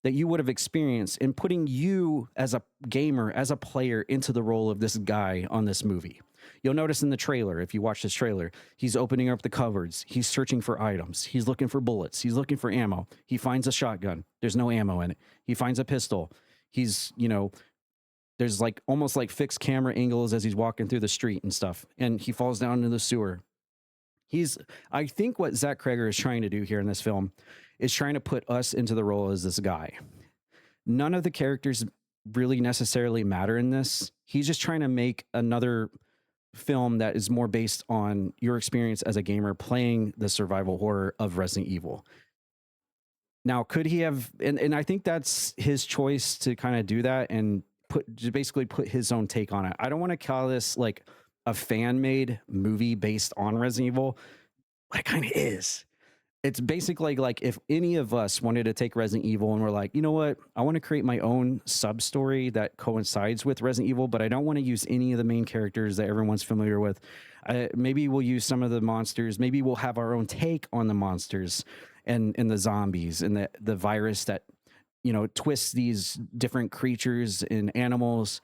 that you would have experienced, and putting you as a gamer, as a player, into the role of this guy on this movie. You'll notice in the trailer, if you watch this trailer, he's opening up the cupboards. He's searching for items. He's looking for bullets. He's looking for ammo. He finds a shotgun. There's no ammo in it. He finds a pistol. He's, you know, there's like almost like fixed camera angles as he's walking through the street and stuff. And he falls down into the sewer. I think what Zach Cregger is trying to do here in this film is trying to put us into the role as this guy. None of the characters really necessarily matter in this. He's just trying to make another film that is more based on your experience as a gamer playing the survival horror of Resident Evil. Now, could he have, and I think that's his choice to kind of do that and basically put his own take on it. I don't want to call this like a fan-made movie based on Resident Evil, but it kind of is. It's basically like if any of us wanted to take Resident Evil and we're like, you know what, I want to create my own sub-story that coincides with Resident Evil, but I don't want to use any of the main characters that everyone's familiar with. Maybe we'll use some of the monsters. Maybe we'll have our own take on the monsters and the zombies and the virus that, you know, twists these different creatures and animals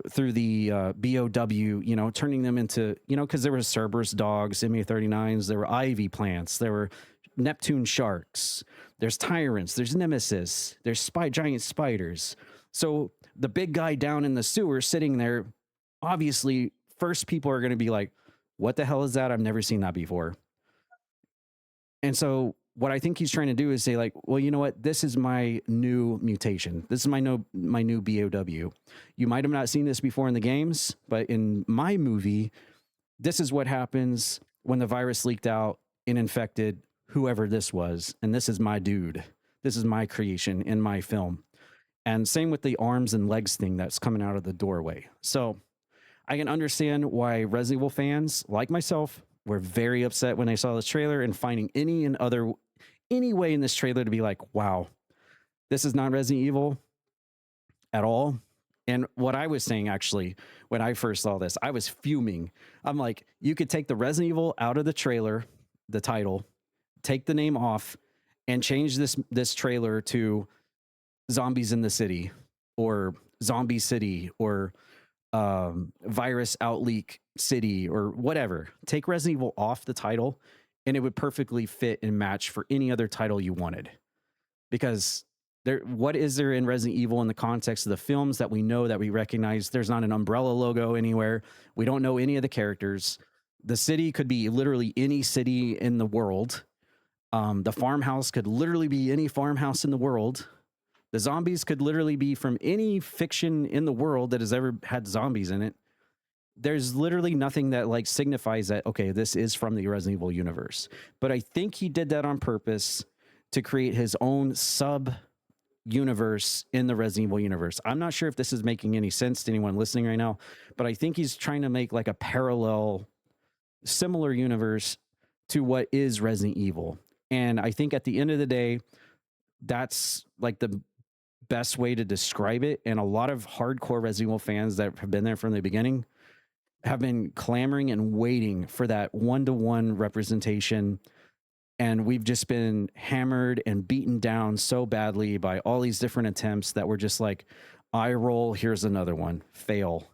through the BOW, you know, turning them into, you know, because there were Cerberus dogs, MA39s, there were ivy plants, there were Neptune sharks, there's tyrants, there's nemesis, there's giant spiders. So the big guy down in the sewer sitting there, obviously, first people are going to be like, what the hell is that? I've never seen that before. And so what I think he's trying to do is say like, well, you know what? This is my new mutation. This is my new BOW. You might have not seen this before in the games, but in my movie, this is what happens when the virus leaked out and infected whoever this was. And this is my dude. This is my creation in my film. And same with the arms and legs thing that's coming out of the doorway. So I can understand why Resident Evil fans, like myself, were very upset when they saw this trailer and finding any way in this trailer to be like, wow, this is not Resident Evil at all. And what I was saying, actually, when I first saw this, I was fuming. I'm like, you could take the Resident Evil out of the trailer, the title, take the name off, and change this trailer to Zombies in the City or Zombie City or Virus Outleak City or whatever. Take Resident Evil off the title and it would perfectly fit and match for any other title you wanted. Because what is there in Resident Evil in the context of the films that we know, that we recognize? There's not an Umbrella logo anywhere. We don't know any of the characters. The city could be literally any city in the world. The farmhouse could literally be any farmhouse in the world. The zombies could literally be from any fiction in the world that has ever had zombies in it. There's literally nothing that like signifies that, okay, this is from the Resident Evil universe. But I think he did that on purpose to create his own sub-universe in the Resident Evil universe. I'm not sure if this is making any sense to anyone listening right now, but I think he's trying to make like a parallel, similar universe to what is Resident Evil. And I think at the end of the day, that's like the best way to describe it. And a lot of hardcore Resident Evil fans that have been there from the beginning have been clamoring and waiting for that one-to-one representation. And we've just been hammered and beaten down so badly by all these different attempts that we're just like, eye roll, here's another one, fail.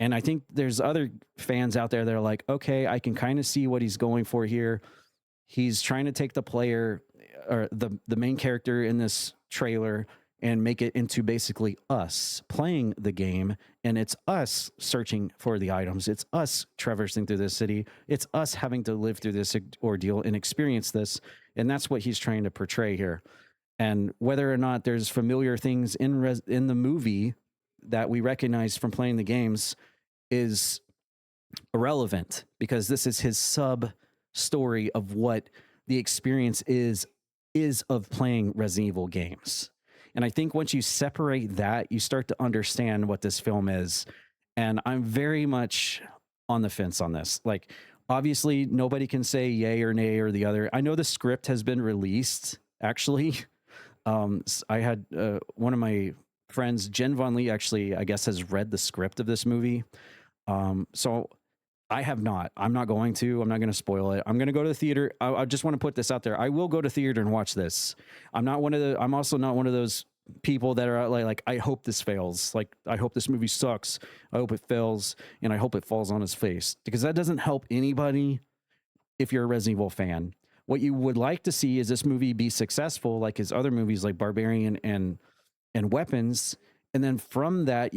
And I think there's other fans out there that are like, okay, I can kind of see what he's going for here. He's trying to take the player or the main character in this trailer and make it into basically us playing the game. And it's us searching for the items. It's us traversing through this city. It's us having to live through this ordeal and experience this. And that's what he's trying to portray here. And whether or not there's familiar things in the movie that we recognize from playing the games is irrelevant, because this is his sub story of what the experience is of playing Resident Evil games. And I think once you separate that, you start to understand what this film is. And I'm very much on the fence on this. Like, obviously, nobody can say yay or nay or the other. I know the script has been released, actually. I had one of my friends, Jen Von Lee, actually, I guess, has read the script of this movie. So I have not. I'm not going to. I'm not going to spoil it. I'm going to go to the theater. I just want to put this out there. I will go to theater and watch this. I'm also not one of those people that are like, I hope this fails. Like, I hope this movie sucks. I hope it fails, and I hope it falls on his face, because that doesn't help anybody if you're a Resident Evil fan. What you would like to see is this movie be successful, like his other movies, like Barbarian and Weapons. And then from that,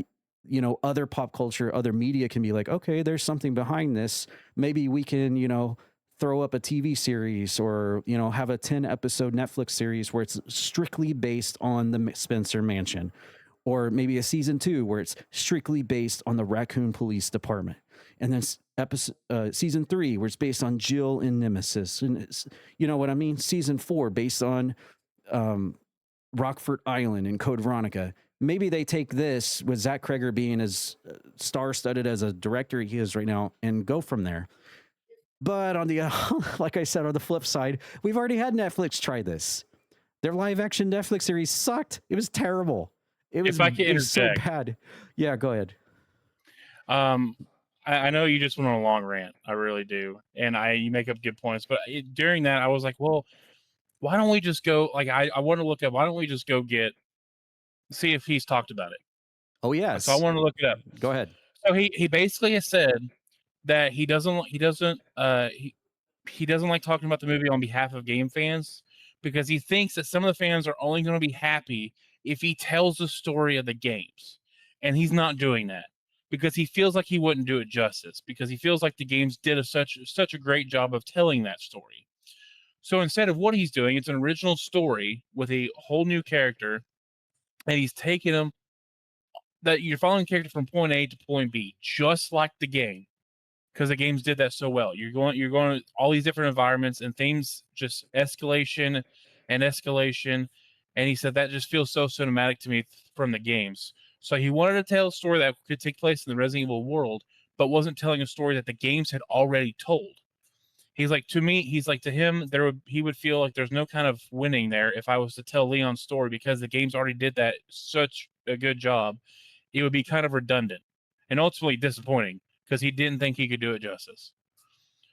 you know, other pop culture, other media can be like, okay, there's something behind this. Maybe we can, you know, throw up a TV series or, you know, have a 10-episode Netflix series where it's strictly based on the Spencer Mansion, or maybe a season 2 where it's strictly based on the Raccoon Police Department. And then season 3 where it's based on Jill and Nemesis. And you know what I mean? Season 4 based on Rockford Island and Code Veronica. Maybe they take this with Zach Cregger being as star-studded as a director he is right now and go from there. But on the, like I said, on the flip side, we've already had Netflix try this. Their live-action Netflix series sucked. It was terrible. It was so bad. Yeah, go ahead. I know you just went on a long rant. I really do. And you make up good points. But during that, I was like, well, why don't we just go, like, I want to look up, why don't we just go see if he's talked about it. Oh, yes. So I want to look it up. Go ahead. So he basically has said that he doesn't like talking about the movie on behalf of game fans, because he thinks that some of the fans are only going to be happy if he tells the story of the games. And he's not doing that, because he feels like he wouldn't do it justice, because he feels like the games did such a great job of telling that story. So instead of what he's doing, it's an original story with a whole new character, and he's taking them, that you're following a character from point A to point B, just like the game, because the games did that so well. You're going to all these different environments and things, just escalation and escalation. And he said that just feels so cinematic to me from the games. So he wanted to tell a story that could take place in the Resident Evil world, but wasn't telling a story that the games had already told. He's like, to me, he's like, to him, he would feel like there's no kind of winning there if I was to tell Leon's story, because the games already did that such a good job. It would be kind of redundant and ultimately disappointing because he didn't think he could do it justice.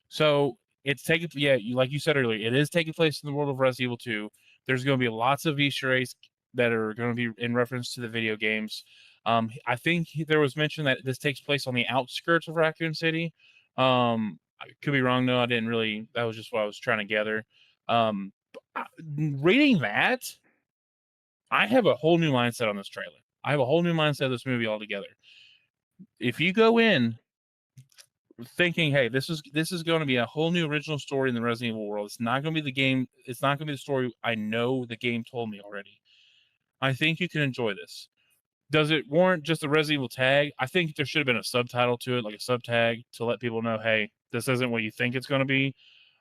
So it's taking, like you said earlier, it is taking place in the world of Resident Evil 2. There's going to be lots of Easter eggs that are going to be in reference to the video games. I think there was mention that this takes place on the outskirts of Raccoon City. I could be wrong, though. I didn't really, that was just what I was trying to gather. Reading that, I have a whole new mindset on this trailer. I have a whole new mindset of this movie altogether. If you go in thinking, hey, this is going to be a whole new original story in the Resident Evil world, it's not going to be the game, it's not going to be the story I know the game told me already, I think you can enjoy this. Does it warrant just a Resident Evil tag? I think there should have been a subtitle to it, like a subtag, to let people know, hey, this isn't what you think it's going to be.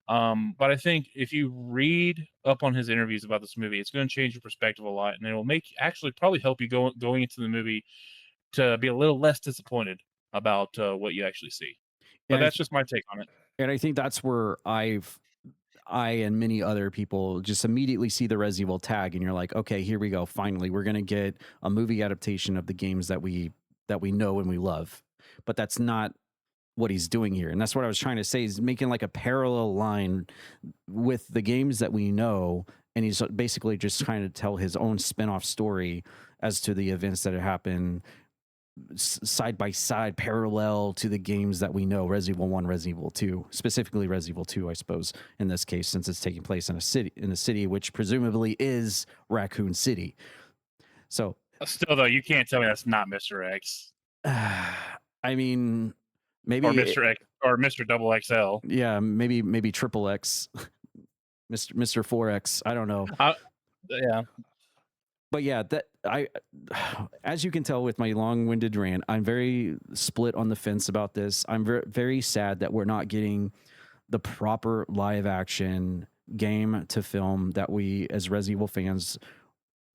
But I think if you read up on his interviews about this movie, it's going to change your perspective a lot, and it will probably help you going into the movie to be a little less disappointed about what you actually see. But that's just my take on it. And I think that's where I and many other people just immediately see the Resident Evil tag, and you're like, okay, here we go. Finally, we're going to get a movie adaptation of the games that we know and we love. But that's not what he's doing here. And that's what I was trying to say, is making like a parallel line with the games that we know. And he's basically just trying to tell his own spin-off story as to the events that have happened side by side, parallel to the games that we know, Resident Evil 1, Resident Evil 2, specifically Resident Evil 2, I suppose, in this case, since it's taking place in a city, which presumably is Raccoon City. So still, though, you can't tell me that's not Mr. X. I mean, maybe, or Mr. X or Mr. Double XL. Yeah, maybe Triple X, Mr. 4X. I don't know. Yeah. But yeah, as you can tell with my long-winded rant, I'm very split on the fence about this. I'm very, very sad that we're not getting the proper live-action game to film that we, as Resident Evil fans,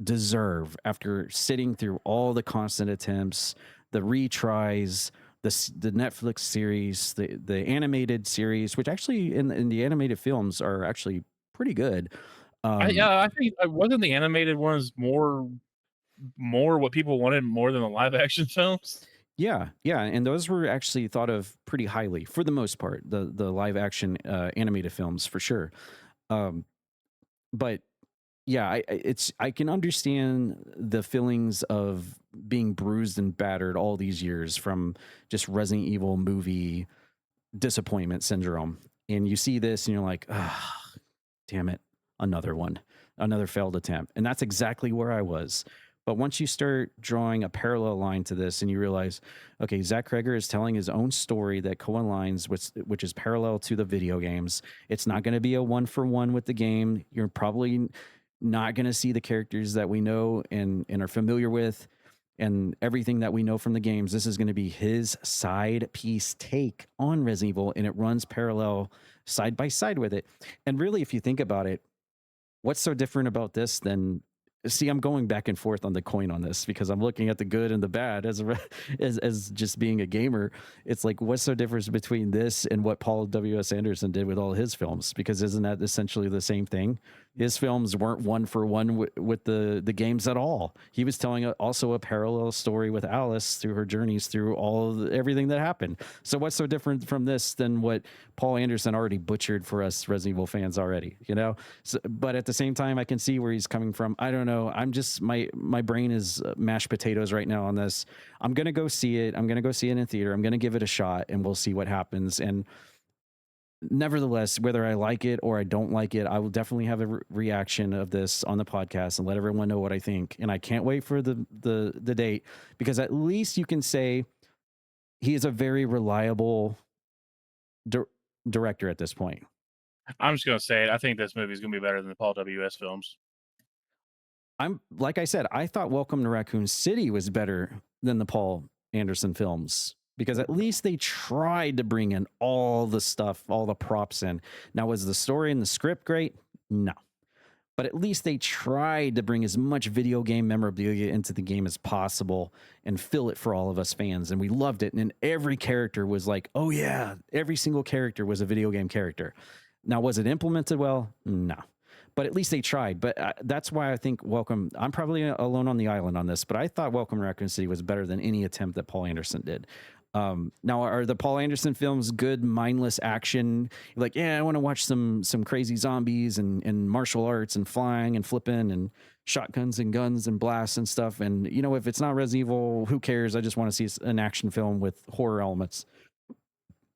deserve after sitting through all the constant attempts, the retries, the Netflix series, the animated series, which actually in the animated films are actually pretty good. I think wasn't the animated ones more what people wanted more than the live action films. Yeah, and those were actually thought of pretty highly for the most part. The live action animated films for sure. But yeah, I can understand the feelings of being bruised and battered all these years from just Resident Evil movie disappointment syndrome, and you see this and you're like, ah, damn it. Another failed attempt. And that's exactly where I was. But once you start drawing a parallel line to this and you realize, okay, Zach Cregger is telling his own story that co-aligns which is parallel to the video games. It's not going to be a 1-for-1 with the game. You're probably not going to see the characters that we know and are familiar with and everything that we know from the games. This is going to be his side piece take on Resident Evil, and it runs parallel side by side with it. And really, if you think about it, what's so different about this than, see, I'm going back and forth on the coin on this because I'm looking at the good and the bad as just being a gamer. It's like, what's so different between this and what Paul W.S. Anderson did with all his films? Because isn't that essentially the same thing? His films weren't 1-for-1 with the games at all. He was telling also a parallel story with Alice through her journeys through everything that happened. So what's so different from this than what Paul Anderson already butchered for us Resident Evil fans already, you know? So, but at the same time, I can see where he's coming from. I don't know. I'm just, my brain is mashed potatoes right now on this. I'm going to go see it. I'm going to go see it in theater. I'm going to give it a shot and we'll see what happens. And nevertheless, whether I like it or I don't like it, I will definitely have a reaction of this on the podcast and let everyone know what I think. And I can't wait for the date, because at least you can say he is a very reliable director at this point. I'm just going to say it. I think this movie is going to be better than the Paul W.S. films. Like I said, I thought Welcome to Raccoon City was better than the Paul Anderson films, because at least they tried to bring in all the stuff, all the props in. Now, was the story and the script great? No. but at least they tried to bring as much video game memorabilia into the game as possible and fill it for all of us fans. And we loved it. And every character was like, oh yeah, every single character was a video game character. Now, was it implemented well? No. But at least they tried. But that's why I think I'm probably alone on the island on this, but I thought Welcome to Raccoon City was better than any attempt that Paul Anderson did. Now, are the Paul Anderson films good, mindless action? Like, yeah, I want to watch some crazy zombies and martial arts and flying and flipping and shotguns and guns and blasts and stuff. And, you know, if it's not Resident Evil, who cares? I just want to see an action film with horror elements.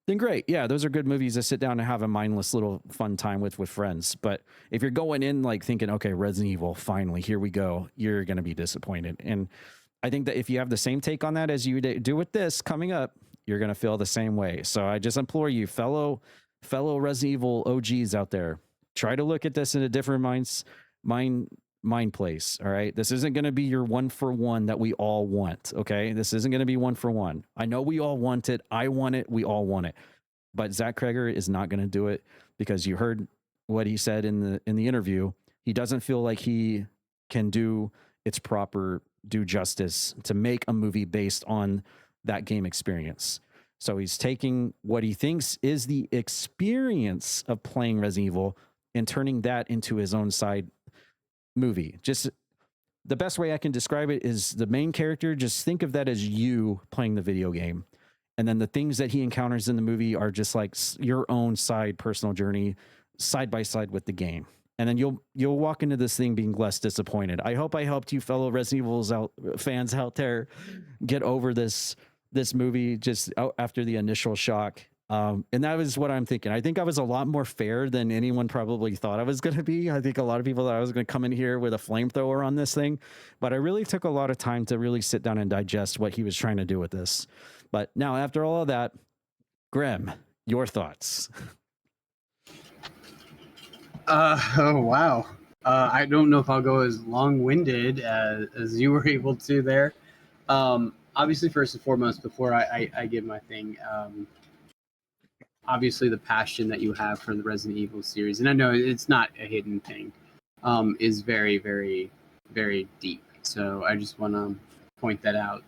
Then great. Yeah, those are good movies to sit down and have a mindless little fun time with friends. But if you're going in like thinking, okay, Resident Evil, finally, here we go, you're going to be disappointed. And I think that if you have the same take on that as you do with this coming up, you're going to feel the same way. So I just implore you, fellow Resident Evil OGs out there, try to look at this in a different mind place. All right. This isn't going to be your 1-for-1 that we all want. Okay. This isn't going to be 1-for-1. I know we all want it. I want it. We all want it. But Zach Cregger is not going to do it, because you heard what he said in the interview. He doesn't feel like he can do its proper due justice to make a movie based on that game experience. So he's taking what he thinks is the experience of playing Resident Evil and turning that into his own side movie. Just the best way I can describe it is the main character. Just think of that as you playing the video game. And then the things that he encounters in the movie are just like your own side personal journey side by side with the game. And then you'll walk into this thing being less disappointed. I hope I helped you fellow Resident Evil fans out there get over this movie just after the initial shock. And that was what I'm thinking. I think I was a lot more fair than anyone probably thought I was going to be. I think a lot of people thought I was going to come in here with a flamethrower on this thing, but I really took a lot of time to really sit down and digest what he was trying to do with this. But now, after all of that, Grem, your thoughts? Oh, wow. I don't know if I'll go as long-winded as you were able to there. Obviously, first and foremost, before I give my thing, obviously the passion that you have for the Resident Evil series, and I know it's not a hidden thing, is very, very, very deep. So I just want to point that out.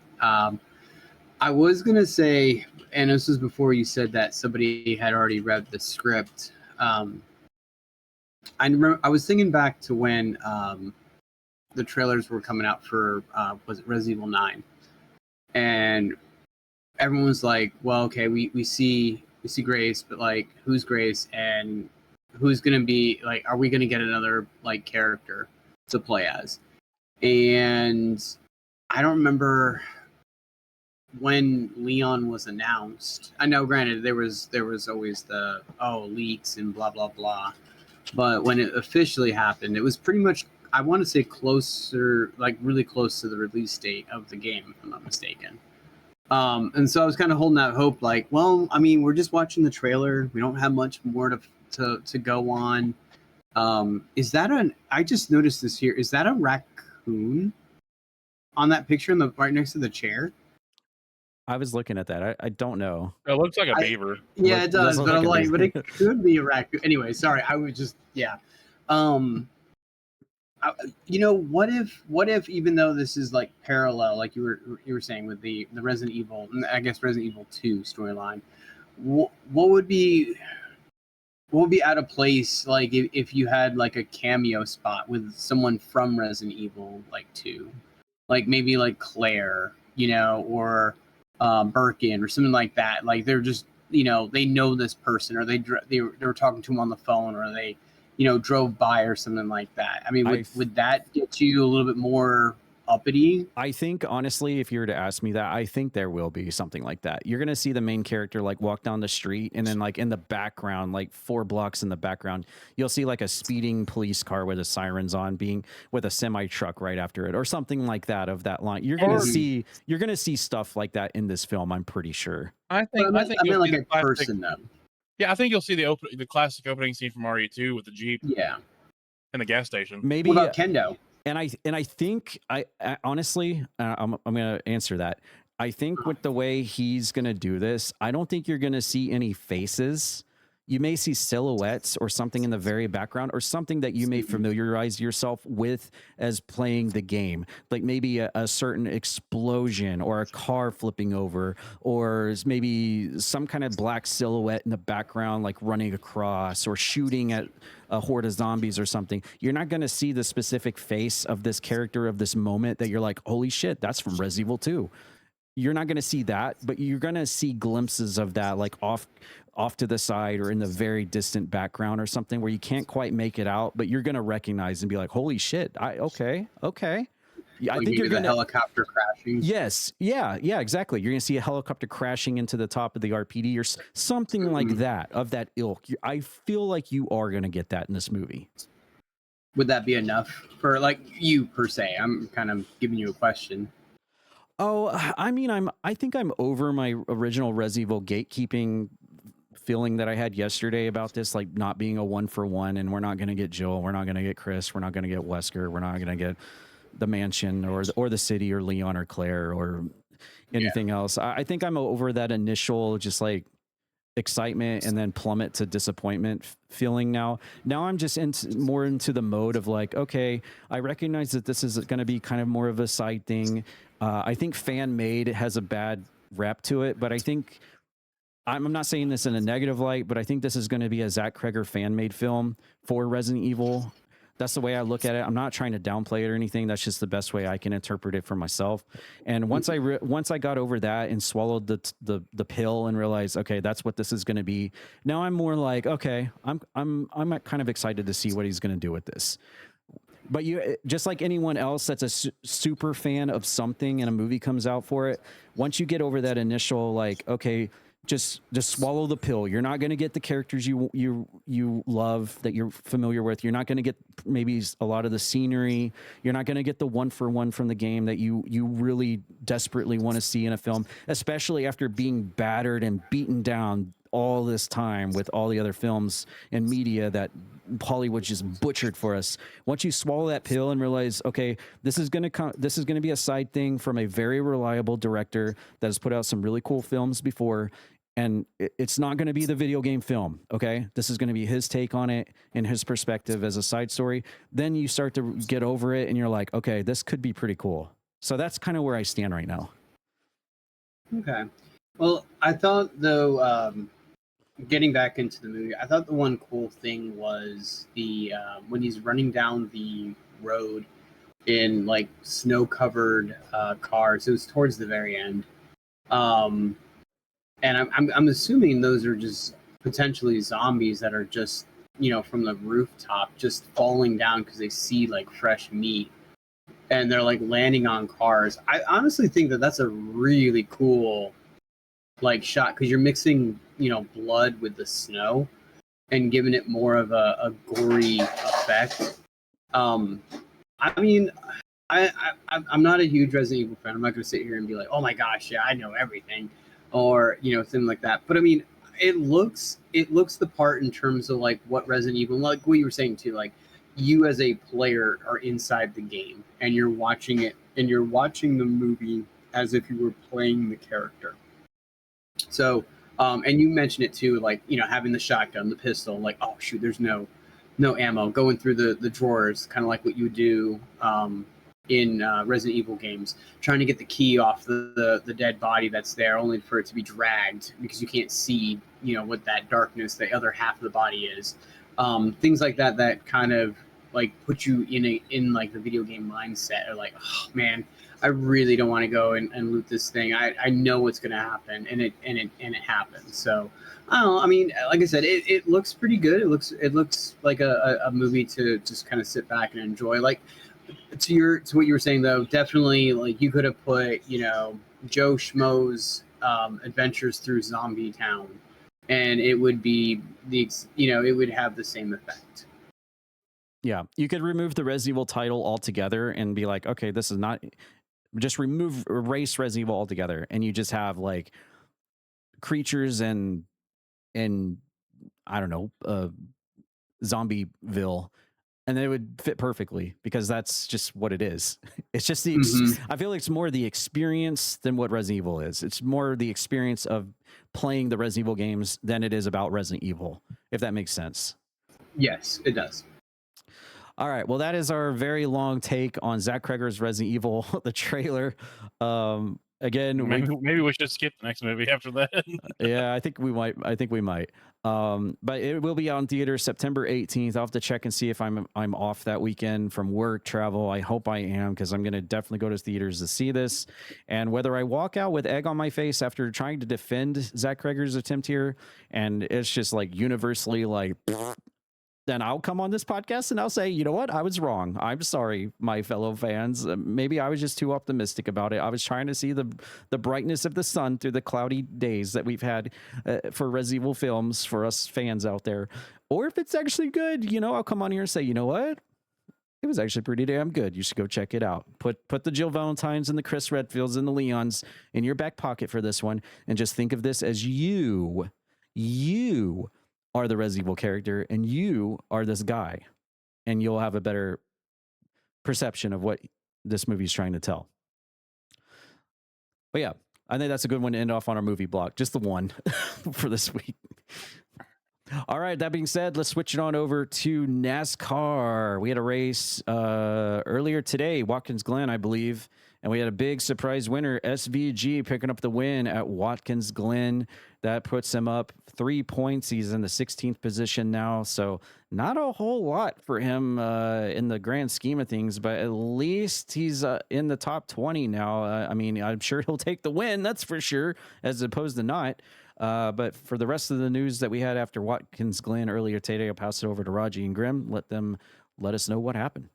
I was going to say, and this was before you said that somebody had already read the script. I was thinking back to when the trailers were coming out for was it Resident Evil 9, and everyone was like, "Well, okay, we see Grace, but like, who's Grace, and who's gonna be like, are we gonna get another like character to play as?" And I don't remember when Leon was announced. I know, granted, there was always the leaks and blah blah blah. But when it officially happened, it was pretty much, I want to say closer, like really close to the release date of the game, if I'm not mistaken. And so I was kind of holding out hope, like, well, I mean, we're just watching the trailer. We don't have much more to go on. Is that I just noticed this here. Is that a raccoon on that picture right next to the chair? I was looking at that. I don't know. It looks like a beaver. Yeah, it does. But I'm like, but it could be a raccoon. Anyway, sorry. I was just, yeah. You know, what if even though this is like parallel, like you were saying with the Resident Evil, I guess Resident Evil 2 storyline, what would be out of place, like if you had like a cameo spot with someone from Resident Evil like 2, like maybe like Claire, you know, or Birkin or something like that. Like they're just, you know, they know this person, or they were talking to him on the phone, or they, you know, drove by or something like that. I mean, would that get you a little bit more uppity? I think, honestly, if you were to ask me that, I think there will be something like that. You're going to see the main character like walk down the street, and then like in the background, like 4 blocks in the background, you'll see like a speeding police car with the sirens on, being with a semi truck right after it, or something like that of that line. You're going to see stuff like that in this film, I'm pretty sure. I mean like a person though. Yeah, I think you'll see the classic opening scene from RE2 with the Jeep. Yeah. And the gas station. Maybe. What about Kendo? And I think I honestly, I'm going to answer that. I think with the way he's going to do this, I don't think you're going to see any faces. you may see silhouettes or something in the very background, or something that you may familiarize yourself with as playing the game, like maybe a certain explosion or a car flipping over, or maybe some kind of black silhouette in the background, like running across or shooting at a horde of zombies or something. You're not going to see the specific face of this character of this moment that you're like, holy shit, that's from Resident Evil 2. You're not going to see that, but you're going to see glimpses of that, like off to the side or in the very distant background or something where you can't quite make it out, but you're going to recognize and be like, holy shit. Okay. Yeah, like I think you're going to helicopter crashing. Yes. Yeah, exactly. You're going to see a helicopter crashing into the top of the RPD or something like that, of that ilk. I feel like you are going to get that in this movie. Would that be enough for like you per se? I'm kind of giving you a question. Oh, I mean, I think I'm over my original Resident Evil gatekeeping feeling that I had yesterday about this, like not being a 1-for-1, and we're not going to get Jill, we're not going to get Chris, we're not going to get Wesker, we're not going to get the mansion or the city or Leon or Claire or anything else. I think I'm over that initial just like excitement and then plummet to disappointment feeling now. Now I'm just more into the mode of like, okay, I recognize that this is going to be kind of more of a side thing. I think fan made has a bad rep to it, but I think I'm not saying this in a negative light, but I think this is going to be a Zach Cregger fan made film for Resident Evil. That's the way I look at it. I'm not trying to downplay it or anything. That's just the best way I can interpret it for myself. And once I got over that and swallowed the pill and realized, okay, that's what this is going to be. Now I'm more like, okay, I'm kind of excited to see what he's going to do with this. But you, just like anyone else that's a super fan of something and a movie comes out for it, once you get over that initial like, okay, just swallow the pill. You're not going to get the characters you love that you're familiar with. You're not going to get maybe a lot of the scenery. You're not going to get the 1-for-1 from the game that you really desperately want to see in a film, especially after being battered and beaten down all this time with all the other films and media that Hollywood just butchered for us. Once you swallow that pill and realize, okay, this is going to be a side thing from a very reliable director that has put out some really cool films before, and it's not going to be the video game film. Okay, this is going to be his take on it and his perspective as a side story. Then you start to get over it and you're like, okay, this could be pretty cool. So that's kind of where I stand right now. Okay. Well, I thought though, getting back into the movie, I thought the one cool thing was the when he's running down the road in like snow-covered cars. It was towards the very end, and I'm assuming those are just potentially zombies that are just, you know, from the rooftop just falling down because they see like fresh meat, and they're like landing on cars. I honestly think that that's a really cool like shot, because you're mixing, you know, blood with the snow and giving it more of a gory effect. I mean, I'm not a huge Resident Evil fan. I'm not going to sit here and be like, oh my gosh, yeah, I know everything, or, you know, something like that. But I mean, it looks the part in terms of like what Resident Evil, like what you were saying too, like you as a player are inside the game and you're watching it, and you're watching the movie as if you were playing the character. So, and you mentioned it too, like, you know, having the shotgun, the pistol, like, oh shoot, there's no ammo, going through the drawers, kind of like what you would do in Resident Evil games, trying to get the key off the dead body that's there, only for it to be dragged because you can't see, you know, what that darkness, the other half of the body is. Things like that kind of like put you in like the video game mindset, or like, oh man, I really don't want to go and loot this thing. I know what's going to happen, and it happens. So I don't know. I mean, like I said, it looks pretty good. It looks like a movie to just kind of sit back and enjoy. Like to what you were saying though, definitely like you could have put, you know, Joe Schmo's adventures through Zombie Town, and it would be it would have the same effect. Yeah, you could remove the Resident Evil title altogether and be like, okay, this is not. Just erase Resident Evil altogether, and you just have like creatures and I don't know, Zombieville, and they would fit perfectly because that's just what it is. It's just I feel like it's more the experience than what Resident Evil is. It's more the experience of playing the Resident Evil games than it is about Resident Evil. if that makes sense. Yes, it does. All right. Well, that is our very long take on Zach Cregger's Resident Evil, the trailer. Again, maybe we should skip the next movie after that. yeah, I think we might. But it will be out in theaters September 18th. I'll have to check and see if I'm off that weekend from work travel. I hope I am, because I'm going to definitely go to theaters to see this. And whether I walk out with egg on my face after trying to defend Zach Cregger's attempt here, and it's just like universally like, then I'll come on this podcast and I'll say, you know what? I was wrong. I'm sorry, my fellow fans. Maybe I was just too optimistic about it. I was trying to see the brightness of the sun through the cloudy days that we've had for Resident Evil films for us fans out there. Or if it's actually good, I'll come on here and say, you know what? It was actually pretty damn good. You should go check it out. Put the Jill Valentines and the Chris Redfields and the Leons in your back pocket for this one. And just think of this as you are the Resident Evil character and you are this guy, and you'll have a better perception of what this movie is trying to tell. But yeah, I think that's a good one to end off on our movie block. Just the one for this week. All right. That being said, let's switch it on over to NASCAR. We had a race earlier today, Watkins Glen, I believe. And we had a big surprise winner, SVG, picking up the win at Watkins Glen. That puts him up 3 points. He's in the 16th position now. So not a whole lot for him in the grand scheme of things, but at least he's in the top 20 now. I mean, I'm sure he'll take the win, that's for sure, as opposed to not. But for the rest of the news that we had after Watkins Glen earlier today, I'll pass it over to RAJI and Grem. Let us know what happened.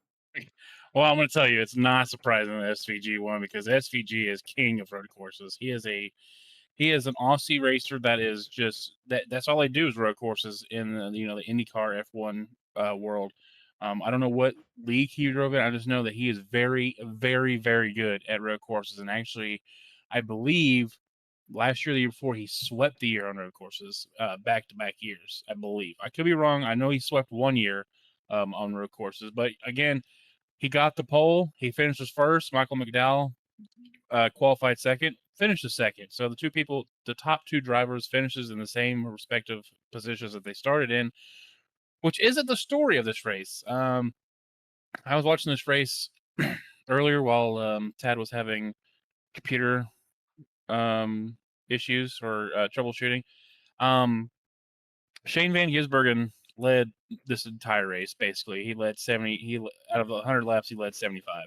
Well, I'm going to tell you, it's not surprising that SVG won, because SVG is king of road courses. He is an Aussie racer that is just that's all they do is road courses in the the IndyCar F1 world. I don't know what league he drove in. I just know that he is very, very, very good at road courses. And actually, I believe last year, the year before, he swept the year on road courses, back-to-back years, I believe. I could be wrong. I know he swept 1 year on road courses, but again, he got the pole. He finished his first. Michael McDowell qualified second, finished second. So the top two drivers finishes in the same respective positions that they started in, which isn't the story of this race. I was watching this race earlier while Tad was having computer issues or troubleshooting. Shane Van Gisbergen led this entire race. Basically, he led 70. Out of 100 laps, he led 75.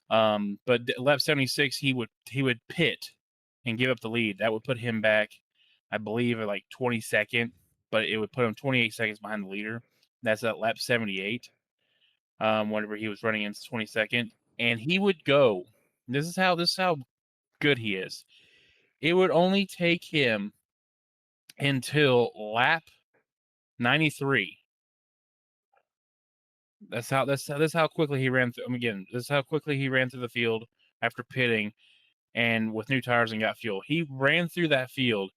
But lap 76, he would pit and give up the lead. That would put him back, I believe, at like 22nd, but it would put him 28 seconds behind the leader. That's at lap 78. Whenever he was running into 22nd, and he would go. This is how good he is. It would only take him until lap 93. That's how quickly he ran through. Again, this is how quickly he ran through the field after pitting and with new tires and got fuel. He ran through that field,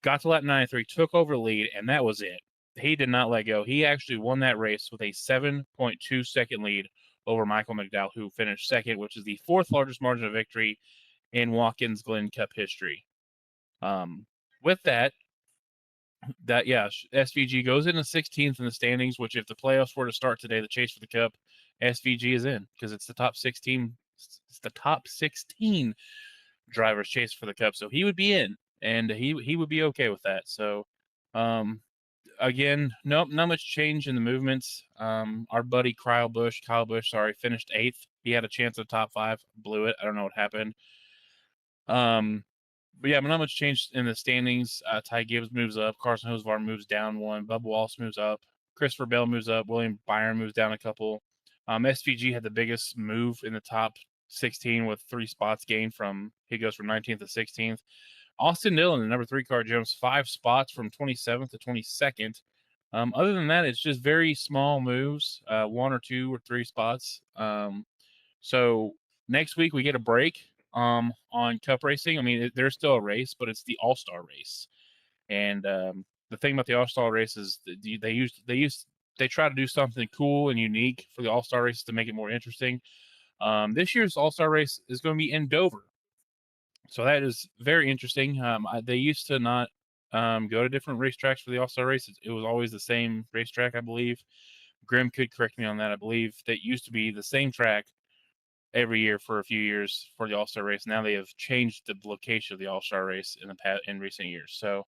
got to lap 93, took over the lead, and that was it. He did not let go. He actually won that race with a 7.2 second lead over Michael McDowell, who finished second, which is the fourth largest margin of victory in Watkins Glen Cup history. With that, SVG goes into 16th in the standings, which if the playoffs were to start today, the chase for the cup, SVG is in, because it's the top 16. It's the top 16 drivers chase for the cup, so he would be in, and he would be okay with that. So, again, not much change in the movements. Our buddy Kyle Busch, finished 8th. He had a chance at top 5, blew it. I don't know what happened. But yeah, not much change in the standings. Ty Gibbs moves up. Carson Hocevar moves down 1. Bubba Wallace moves up. Christopher Bell moves up. William Byron moves down a couple. SVG had the biggest move in the top 16 with 3 spots gained he goes from 19th to 16th. Austin Dillon, the number 3 car, jumps 5 spots from 27th to 22nd. Other than that, it's just very small moves, 1 or 2 or 3 spots. So next week we get a break on cup racing. I mean, there's still a race, but it's the all-star race. And the thing about the all-star race is they try to do something cool and unique for the all-star races to make it more interesting. This year's all-star race is going to be in Dover, so that is very interesting. They used to not go to different racetracks for the All-Star race. It was always the same racetrack, I believe. Grim could correct me on that. I believe that used to be the same track every year for a few years for the All-Star race. Now they have changed the location of the All-Star race in recent years. So,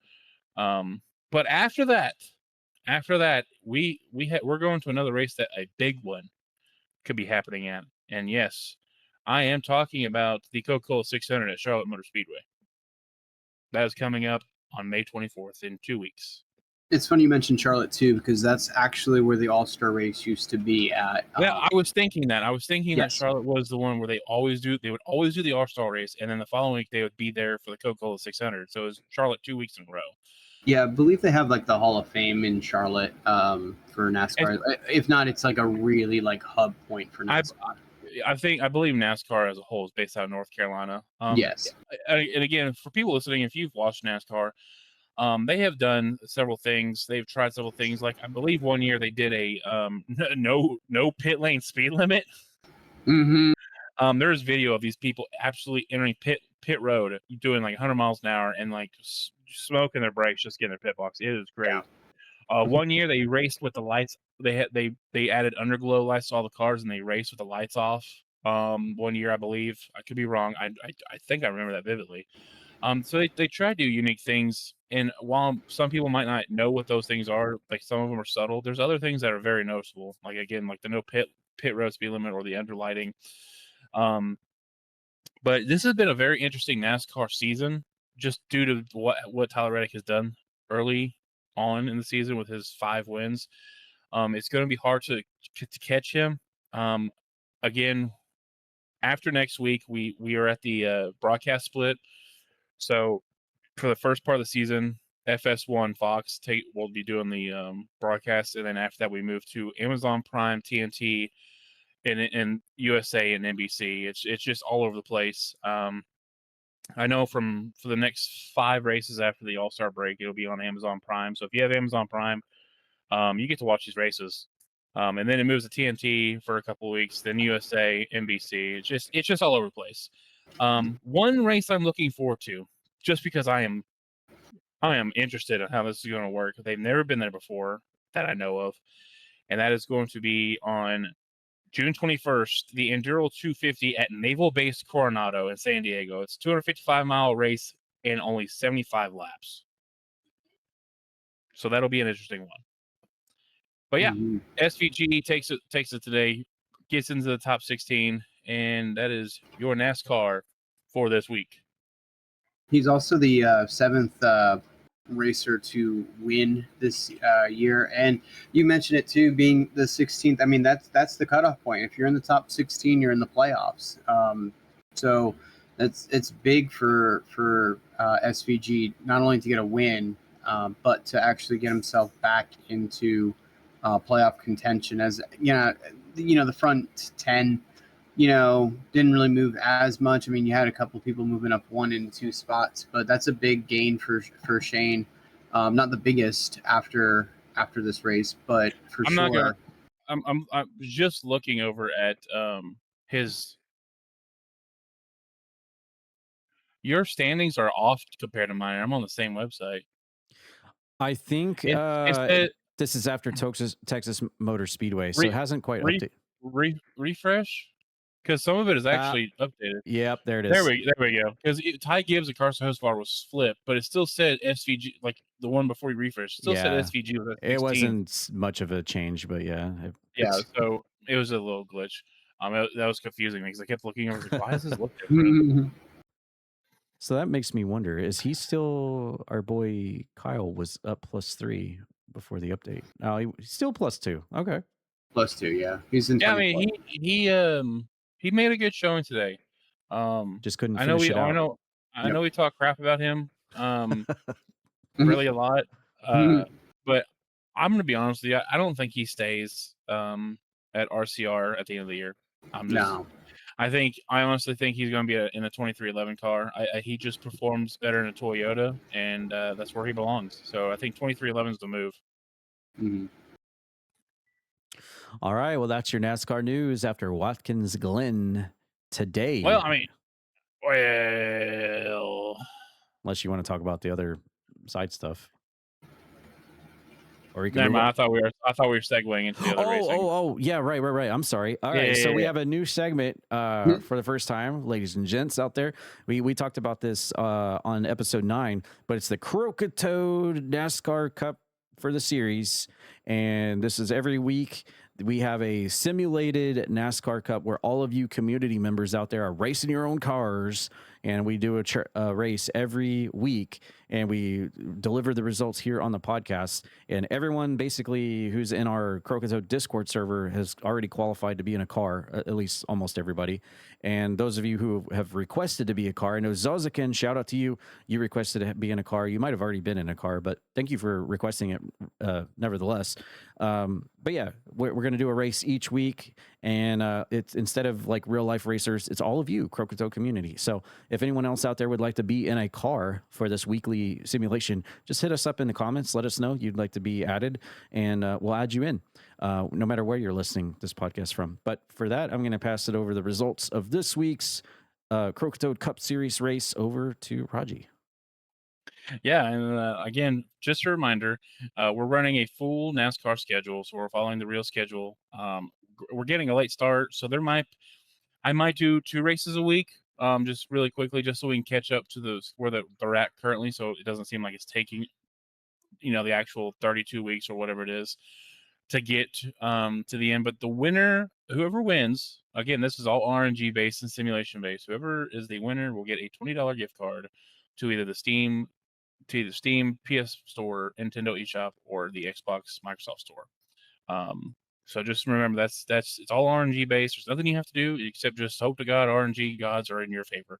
but after that, we're going to another race that a big one could be happening at. And yes, I am talking about the Coca-Cola 600 at Charlotte Motor Speedway. That is coming up on May 24th in 2 weeks. It's funny you mentioned Charlotte too, because that's actually where the All-Star race used to be at. Yeah, I was thinking that. that Yes. Charlotte was the one where they would always do the All-Star race, and then the following week they would be there for the Coca-Cola 600. So it was Charlotte 2 weeks in a row. Yeah, I believe they have like the Hall of Fame in Charlotte for NASCAR. If not, it's like a really like hub point for NASCAR. I believe NASCAR as a whole is based out of North Carolina. Yes. And again, for people listening, if you've watched NASCAR, they have done several things. They've tried several things. Like I believe one year they did a no pit lane speed limit. Mm-hmm. There's video of these people absolutely entering pit road, doing like 100 miles an hour and like smoking their brakes, just getting their pit box. It is great. Yeah. One year they raced with the lights. They added underglow lights to all the cars and they raced with the lights off. One year I believe. I could be wrong. I think I remember that vividly. So they try to do unique things, and while some people might not know what those things are, like some of them are subtle, there's other things that are very noticeable. Like again, like the no pit road speed limit or the underlighting. But this has been a very interesting NASCAR season, just due to what Tyler Reddick has done early on in the season with his 5 wins. It's going to be hard to catch him. Again, after next week, we are at the broadcast split. So for the first part of the season, FS1 Fox will be doing the broadcast, and then after that we move to Amazon Prime, TNT, and USA and NBC. It's just all over the place. I know for the next 5 races after the All-Star break, it'll be on Amazon Prime. So if you have Amazon Prime, you get to watch these races. And then it moves to TNT for a couple of weeks, then USA, NBC. It's just all over the place. One race I'm looking forward to, just because I am interested in how this is going to work. They've never been there before that I know of, and that is going to be on June 21st, the Enduro 250 at Naval Base Coronado in San Diego. It's a 255-mile race and only 75 laps. So that'll be an interesting one. But yeah, SVG takes it today, gets into the top 16, and that is your NASCAR for this week. He's also the 7th racer to win this year, and you mentioned it too, being the 16th. I mean, that's the cutoff point. If you're in the top 16, you're in the playoffs. So it's big for SVG, not only to get a win, but to actually get himself back into playoff contention. As the front 10, didn't really move as much. I mean, you had a couple people moving up 1 and 2 spots, but that's a big gain for Shane. Not the biggest after this race, but for sure. I'm just looking over at your standings are off compared to mine. I'm on the same website. I think this is after Texas Motor Speedway, so it hasn't quite updated. Refresh, because some of it is actually updated. Yep, there it is. There we go. Because Ty Gibbs and Carson Hosvar was flipped, but it still said SVG, like the one before we refreshed. It still said SVG was at 16. It wasn't much of a change, but yeah. So it was a little glitch. That was confusing me because I kept looking over. Like, why does this look different? So that makes me wonder: is he still our boy Kyle was up +3 before the update? Oh, he's still +2. Okay, +2. Yeah, he's in. Yeah, I mean he made a good showing today. Just couldn't finish it out. I know we talk crap about him really a lot, but I'm gonna be honest with you. I don't think he stays at RCR at the end of the year. I honestly think he's going to be in a 2311 car. He just performs better in a Toyota, and that's where he belongs. So I think 2311 is the move. Mm-hmm. All right. Well, that's your NASCAR news after Watkins Glen today. Well, I mean, unless you want to talk about the other side stuff. Or you can Never move mind. on. I thought we were segueing into the other racing. Oh, yeah, right. I'm sorry. All right, so we have a new segment for the first time, ladies and gents out there. We talked about this on episode 9, but it's the Croakitoad NASCAR Cup for the series, and this is every week. We have a simulated NASCAR Cup where all of you community members out there are racing your own cars, and we do a race every week, and we deliver the results here on the podcast. And everyone basically who's in our Croakitoad Discord server has already qualified to be in a car, at least almost everybody. And those of you who have requested to be a car, I know Zozakin, shout out to you. You requested to be in a car. You might have already been in a car, but thank you for requesting it nevertheless. But yeah, we're going to do a race each week, and it's instead of like real life racers, it's all of you, Croakitoad community. So if anyone else out there would like to be in a car for this weekly simulation, just hit us up in the comments. Let us know you'd like to be added, and we'll add you in, no matter where you're listening this podcast from. But for that, I'm going to pass it over the results of this week's Croakitoad Cup Series race over to Raji. Yeah, and again, just a reminder, we're running a full NASCAR schedule, so we're following the real schedule. We're getting a late start, so I might do 2 races a week, just really quickly, just so we can catch up to where they're at currently, so it doesn't seem like it's taking, the actual 32 weeks or whatever it is to get to the end. But the winner, whoever wins, again, this is all RNG based and simulation based. Whoever is the winner will get a $20 gift card to either the Steam PS Store, Nintendo eShop, or the Xbox Microsoft Store. So just remember that's it's all RNG based. There's nothing you have to do except just hope to God RNG gods are in your favor.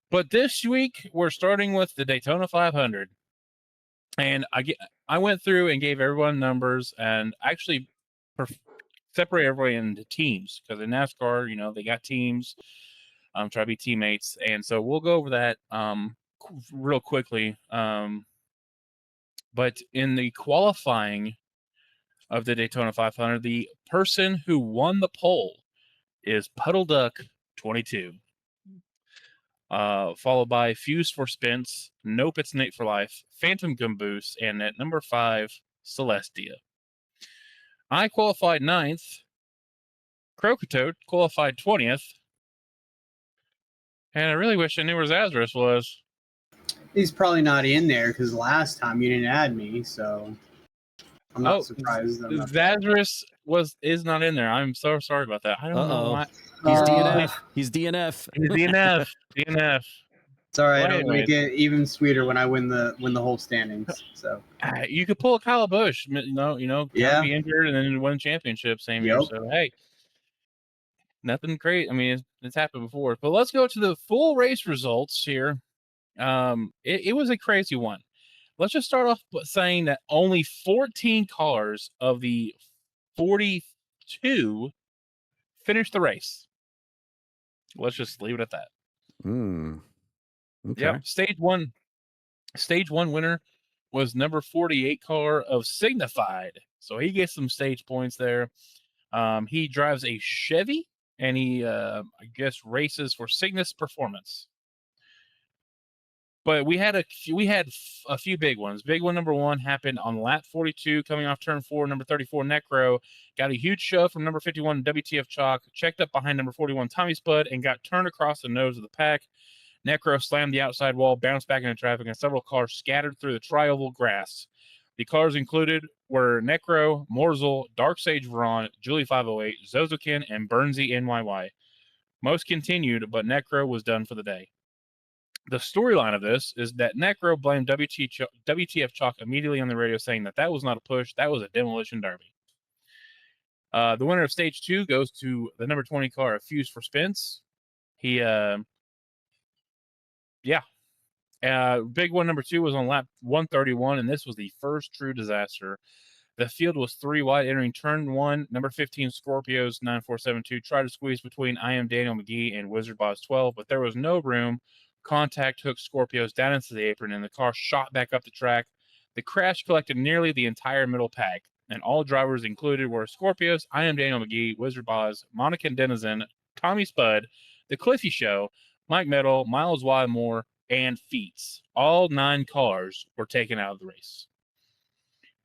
But this week we're starting with the Daytona 500, and I went through and gave everyone numbers and actually separate everybody into teams, because in NASCAR, they got teams. Try to be teammates, and so we'll go over that real quickly. But in the qualifying of the Daytona 500, the person who won the pole is Puddle Duck 22, followed by Fuse for Spence, Nope It's Nate for Life, Phantom Gumboose, and at number 5, Celestia. I qualified 9th. Croakitoad qualified 20th. And I really wish I knew where Zazarus was. He's probably not in there because last time you didn't add me, so I'm not surprised. Zazarus is not in there. I'm so sorry about that. I don't know why. He's DNF. He's DNF. He's DNF. DNF. It's all right. Well, It'll make it even sweeter when I win the whole standings. So you could pull a Kyle Busch, be injured and then win championship same year. So hey, nothing crazy. I mean, it's happened before. But let's go to the full race results here. It was a crazy one. Let's just start off by saying that only 14 cars of the 42 finished the race. Let's just leave it at that. Okay. Yep. Stage one winner was number 48 car of Signified. So he gets some stage points there. He drives a Chevy, and he, races for Cygnus Performance. But we had a few big ones. Big one, number 1, happened on lap 42, coming off turn 4. Number 34, Necro, got a huge shove from number 51, WTF Chalk, checked up behind number 41, Tommy Spud, and got turned across the nose of the pack. Necro slammed the outside wall, bounced back into traffic, and several cars scattered through the tri-oval grass. The cars included were Necro, Morzel, Dark Sage Veron, Julie 508, Zozokin, and Burnsy NYY. Most continued, but Necro was done for the day. The storyline of this is that Necro blamed WTF Chalk immediately on the radio, saying that was not a push, that was a demolition derby. The winner of stage 2 goes to the number 20 car of Fuse for Spence. He, big one, number 2, was on lap 131, and this was the first true disaster. The field was 3 wide entering turn 1. Number 15, Scorpios 9472 tried to squeeze between I Am Daniel McGee and Wizard Boss 12, but there was no room. Contact hooked Scorpios down into the apron, and the car shot back up the track. The crash collected nearly the entire middle pack, and all drivers included were Scorpios, I Am Daniel McGee, Wizard Boz, Monica Denizen, Tommy Spud, The Cliffy Show, Mike Metal, Miles Wildmore, and feats. All 9 cars were taken out of the race.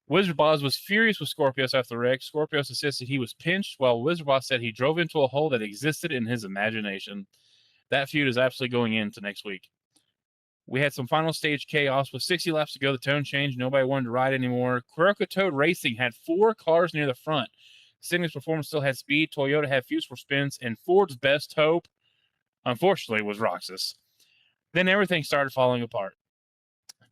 Wizard Boss was furious with Scorpios after the wreck. Scorpios insisted he was pinched, while Wizard Boss said he drove into a hole that existed in his imagination. That feud is absolutely going into next week. We had some final stage chaos with 60 laps to go. The tone changed. Nobody wanted to ride anymore. Croakitoad Racing had 4 cars near the front. Cygnus Performance still had speed. Toyota had Fuse for spins. And Ford's best hope, unfortunately, was Roxas. Then everything started falling apart.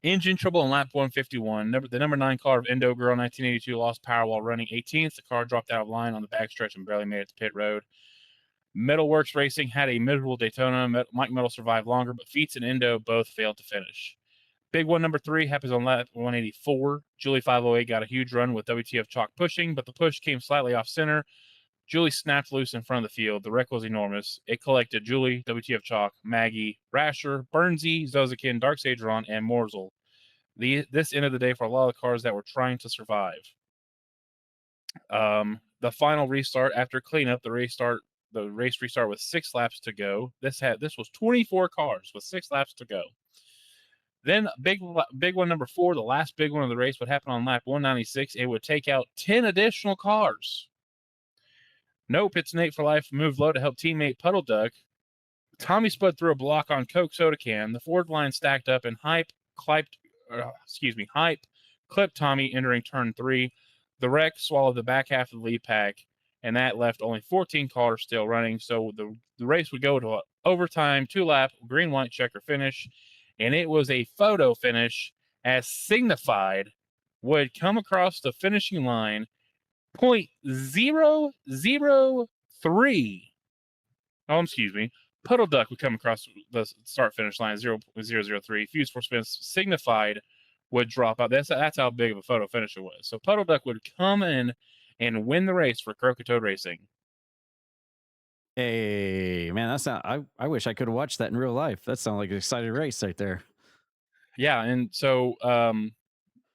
Engine trouble on lap 151. The number 9 car of Endo Girl 1982 lost power while running 18th. The car dropped out of line on the backstretch and barely made it to pit road. Metalworks Racing had a miserable Daytona. Mike Metal survived longer, but Feats and Endo both failed to finish. Big one number 3 happens on lap 184. Julie 508 got a huge run with WTF Chalk pushing, but the push came slightly off center. Julie snapped loose in front of the field. The wreck was enormous. It collected Julie, WTF Chalk, Maggie, Rasher, Burnsy, Zozakin, Darksage Ron, and Morzel. This ended the day for a lot of cars that were trying to survive. The final restart after cleanup, the race restart with 6 laps to go. This was 24 cars with 6 laps to go. Then big one number 4, the last big one of the race, would happen on lap 196. It would take out 10 additional cars. No Pits Nate for life moved low to help teammate Puddle Duck. Tommy spud through a block on Coke soda can. The Ford line stacked up and Hype clipped Tommy entering turn 3. The wreck swallowed the back half of the lead pack, and that left only 14 cars still running. So the race would go to an overtime 2-lap green-white checker finish, and it was a photo finish as Signified would come across the finishing line 0.003. Puddle Duck would come across the start-finish line 0.003. Fuse for spins. Signified would drop out. That's how big of a photo finish it was. So Puddle Duck would come in and win the race for Croakitoad Racing. Hey, man, that's not. I wish I could have watched that in real life. That sounded like an exciting race right there. Yeah, and so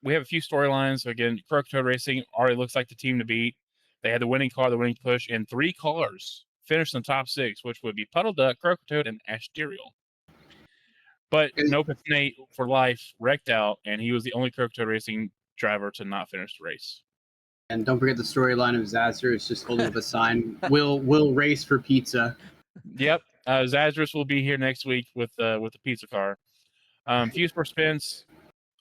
we have a few storylines. Again, Croakitoad Racing already looks like the team to beat. They had the winning car, the winning push, and 3 cars finished in the top 6, which would be Puddle Duck, Croakitoad, and Asterial. But No Pits Nate for life wrecked out, and he was the only Croakitoad Racing driver to not finish the race. And don't forget the storyline of Zazarus just holding up a sign. We'll race for pizza. Yep, Zazarus will be here next week with the pizza car. Fuse for Spence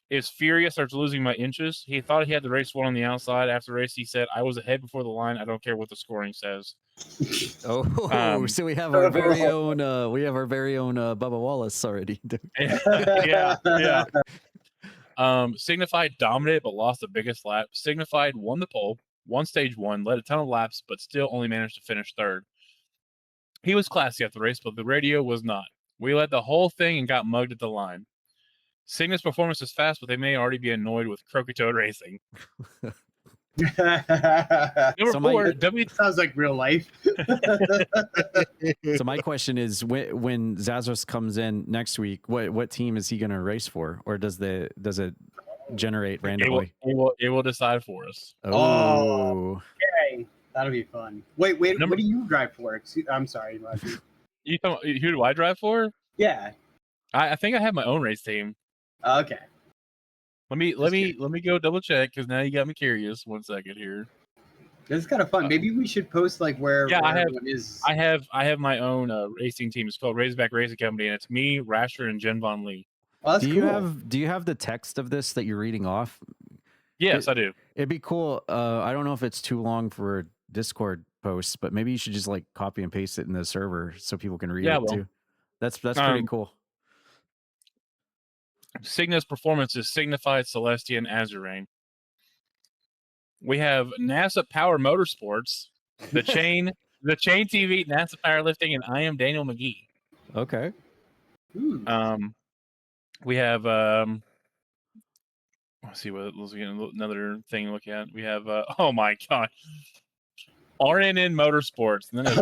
is furious after losing by inches. He thought he had the race won on the outside. After the race, he said, "I was ahead before the line. I don't care what the scoring says." So we have our very own Bubba Wallace already. yeah. Signified dominated but lost the biggest lap. Signified won the pole, won stage 1, led a ton of laps, but still only managed to finish 3rd. He was classy at the race, but the radio was not. We led the whole thing and got mugged at the line. Cygnus Performance is fast, but they may already be annoyed with Croakitoad Racing. Number 4, sounds like real life. So my question is, when Zazarus comes in next week, what team is he going to race for, or does it generate randomly? It will decide for us. Oh, okay, that'll be fun. Wait, what do you drive for? I'm sorry, Roger. Who do I drive for? Yeah, I think I have my own race team. Okay. Let me go double check, because now you got me curious. 1 second here. This is kind of fun. Maybe we should post like where everyone is. I have my own racing team. It's called Razorback Racing Company, and it's me, Rasher, and Jen Von Lee. Oh, that's cool. Do you have the text of this that you're reading off? Yes, I do. It'd be cool. I don't know if it's too long for a Discord post, but maybe you should just like copy and paste it in the server so people can read it too. That's pretty cool. Cygnus Performance is Signified, Celestian, Azurain. We have NASA Power Motorsports, the Chain TV, NASA Powerlifting, and I am Daniel McGee. Okay. We have let's see another thing to look at. We have oh my god, RNN Motorsports, and then there's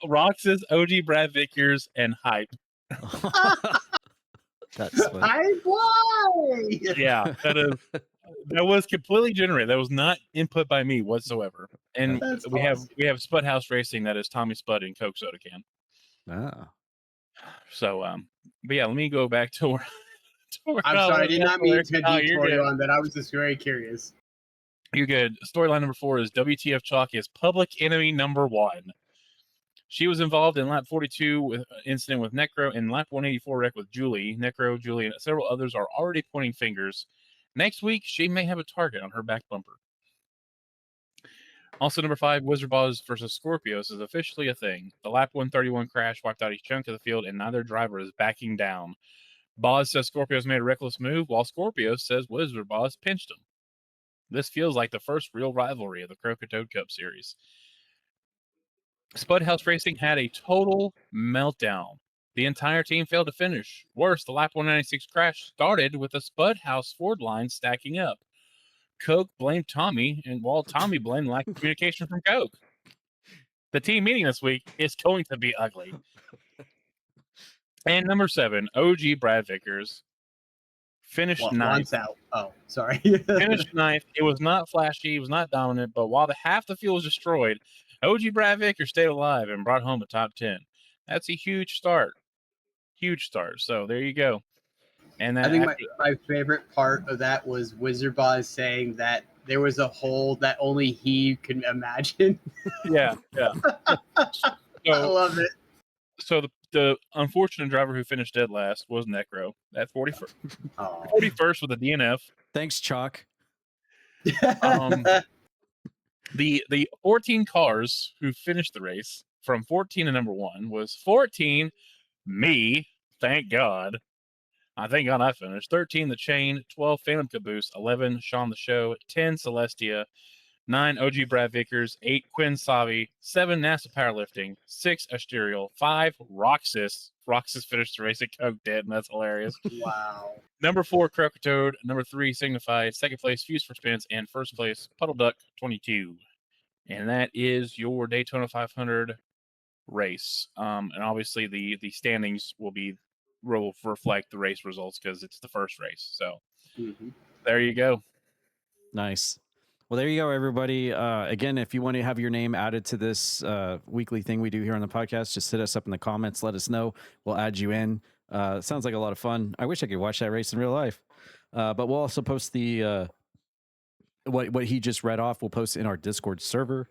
Roxas, OGBradVickers, and Hype. That's funny. Yeah, that was completely generated. That was not input by me whatsoever. And we have Spud House Racing, that is Tommy Spud and Coke Soda Can. So, but yeah, let me go back to where. I'm sorry, I did not mean to detour you on that. I was just very curious. You're good. Storyline number 4 is WTF Chalk is public enemy number 1. She was involved in lap 42 with incident with Necro and lap 184 wreck with Julie. Necro, Julie, and several others are already pointing fingers. Next week, she may have a target on her back bumper. Also, number 5, Wizard Boz versus Scorpios is officially a thing. The lap 131 crash wiped out each chunk of the field, and neither driver is backing down. Boz says Scorpios made a reckless move, while Scorpios says Wizard Boz pinched him. This feels like the first real rivalry of the Croakitoad Cup Series. Spudhouse Racing had a total meltdown. The entire team failed to finish. Worse, the lap 196 crash started with the Spudhouse Ford line stacking up. Coke blamed Tommy, and while Tommy blamed lack of communication from Coke. The team meeting this week is going to be ugly. And number 7, OGBradVickers finished ninth. Once out. Oh, sorry. Finished ninth. It was not flashy. It was not dominant. But while half the field was destroyed, OGBradVickers stayed alive and brought home a top 10. That's a huge start. Huge start. So there you go. And that I think my favorite part of that was Wizard Boz saying that there was a hole that only he can imagine. Yeah. I love it. So the unfortunate driver who finished dead last was Necro at 41st. 41st with a DNF. Thanks, Chalk. The 14 cars who finished the race from 14 to number 1 was 14, me, thank God. I thank God I finished. 13, The Chain. 12, Phantom Caboose. 11, Sean the Show. 10, Celestia. 9, OGBradVickers. 8, Quinn Savi. 7, NASA Powerlifting. 6, Asterial. 5, Roxas. Roxas finished the race at Coke dead, and that's hilarious. Wow. Number 4, Croakitoad. Number 3, Signified. Second place, Fuse for Spins. And first place, Puddle Duck 22. And that is your Daytona 500 race. And obviously the standings will reflect the race results because it's the first race. So there you go. Nice. Well, there you go, everybody. Again, if you want to have your name added to this weekly thing we do here on the podcast, just hit us up in the comments. Let us know. We'll add you in. Sounds like a lot of fun. I wish I could watch that race in real life. But we'll also post the what he just read off. We'll post it in our Discord server.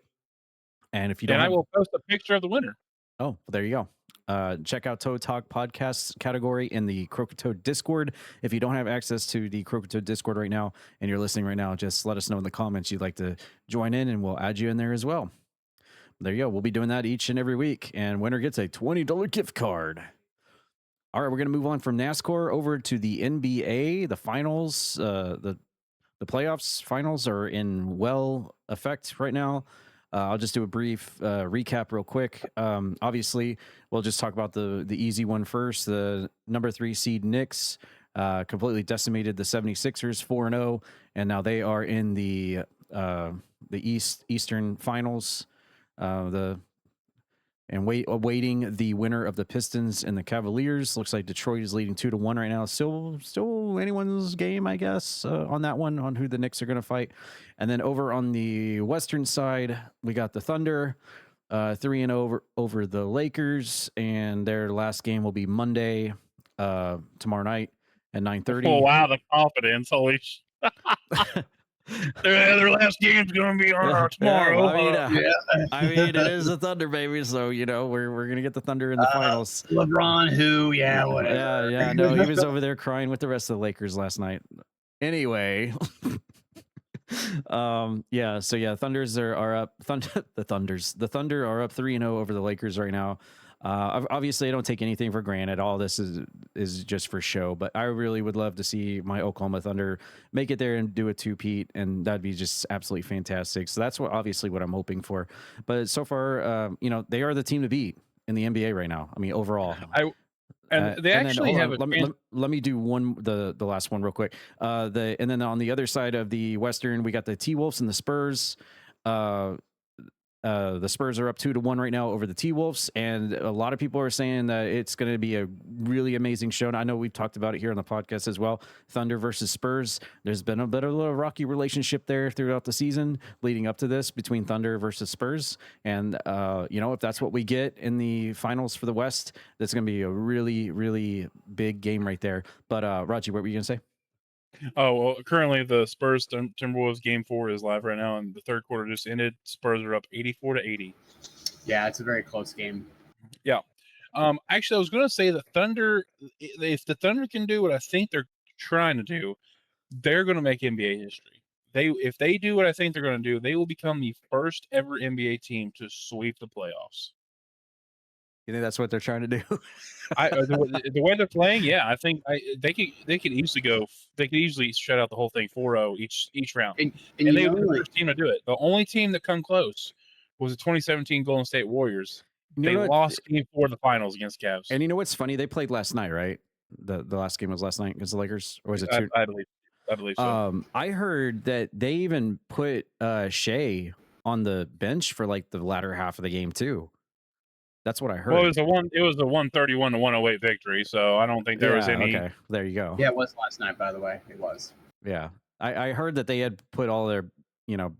And if you don't, I will post a picture of the winner. Oh, well, there you go. Check out Toad Talk Podcasts category in the Croakitoad Discord. If you don't have access to the Croakitoad Discord right now and you're listening right now, just let us know in the comments you'd like to join in and we'll add you in there as well. There you go. We'll be doing that each and every week. And winner gets a $20 gift card. All right, we're going to move on from NASCAR over to the NBA. The finals, the playoffs finals are in effect right now. I'll just do a brief recap real quick. Obviously, we'll just talk about the easy one first. The number 3 seed Knicks completely decimated the 76ers 4-0, and now they are in the Eastern Finals. Awaiting the winner of the Pistons and the Cavaliers. Looks like Detroit is leading 2-1 right now. Still anyone's game, I guess, on that one, on who the Knicks are going to fight. And then over on the Western side, we got the Thunder 3-0 over the Lakers, and their last game will be Monday, tomorrow night at 9:30. Oh wow, the confidence! Holy their last game's gonna be tomorrow. I mean, it is the Thunder, baby. So we're gonna get the Thunder in the finals. LeBron, whatever. Yeah. No, he was over there crying with the rest of the Lakers last night. Anyway, Thunders are up. The Thunder are up 3-0 over the Lakers right now. Obviously, I don't take anything for granted. All this is just for show, but I really would love to see my Oklahoma Thunder make it there and do a two-peat, and that'd be just absolutely fantastic. So that's what I'm hoping for. But so far, they are the team to beat in the NBA right now. I mean, overall. Let me do the last one real quick. And then on the other side of the Western, we got the T-Wolves and the Spurs. the Spurs are up 2-1 right now over the T-Wolves, and a lot of people are saying that it's going to be a really amazing show. And I know we've talked about it here on the podcast as well. Thunder versus Spurs. There's been a bit of a rocky relationship there throughout the season leading up to this between Thunder versus Spurs. And, if that's what we get in the finals for the West, that's going to be a really, really big game right there. But, Raji, what were you going to say? Oh, well, currently the Spurs Timberwolves game 4 is live right now, and the third quarter just ended. Spurs are up 84-80. Yeah, it's a very close game. Yeah. Actually, I was going to say the Thunder, if the Thunder can do what I think they're trying to do, they're going to make NBA history. If they do what I think they're going to do, they will become the first ever NBA team to sweep the playoffs. You think that's what they're trying to do? The way they're playing, yeah, I think they could easily shut out the whole thing 4-0 each round, and they would be the first team to do it. The only team that come close was the 2017 Golden State Warriors. They lost game 4 of the finals against Cavs. And you know what's funny? They played last night, right? The last game was last night against the Lakers, or was it two? I believe so. I heard that they even put Shea on the bench for like the latter half of the game too. That's what I heard. Well, it was a 131-108 victory, so I don't think there was any. Okay, there you go. Yeah, it was last night, by the way. It was. Yeah, I heard that they had put all their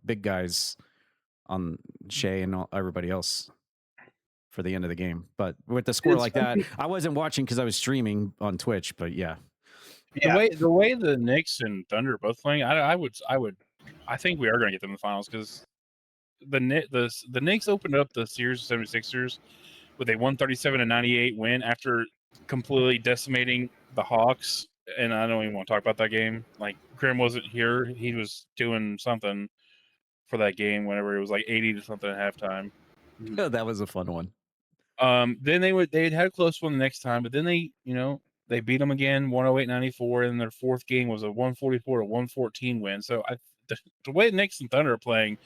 big guys on Shea and everybody else for the end of the game. But with the score like that, I wasn't watching because I was streaming on Twitch. But yeah. The way the Knicks and Thunder are both playing, I think we are going to get them in the finals because the Knicks opened up the series 76ers with a 137-98 win after completely decimating the Hawks. And I don't even want to talk about that game. Like, Grem wasn't here. He was doing something for that game whenever it was like 80 to something at halftime. Oh, that was a fun one. Then they'd had a close one the next time, but then they beat them again 108-94, and their fourth game was a 144-114 win. So the way Knicks and Thunder are playing,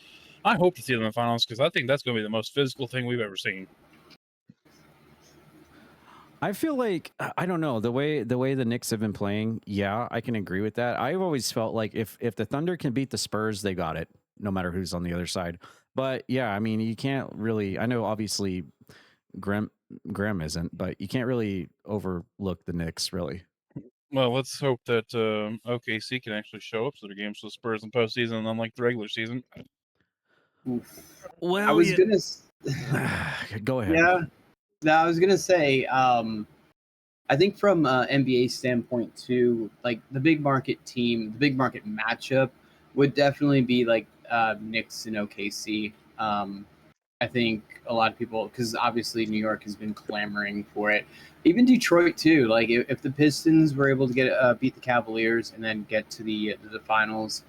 I hope to see them in the finals because I think that's going to be the most physical thing we've ever seen. I feel like, I don't know, the way the Knicks have been playing, yeah, I can agree with that. I've always felt like if the Thunder can beat the Spurs, they got it, no matter who's on the other side. But yeah, I mean, you can't really, I know obviously Grem isn't, but you can't really overlook the Knicks, really. Well, let's hope that OKC can actually show up to their games with the Spurs in postseason, unlike the regular season. Well, I was gonna go ahead. Yeah. No, I was gonna say, I think from NBA standpoint too, like the big market team, the big market matchup would definitely be like Knicks and OKC. I think a lot of people, because obviously New York has been clamoring for it. Even Detroit too. Like if the Pistons were able to get beat the Cavaliers and then get to the finals,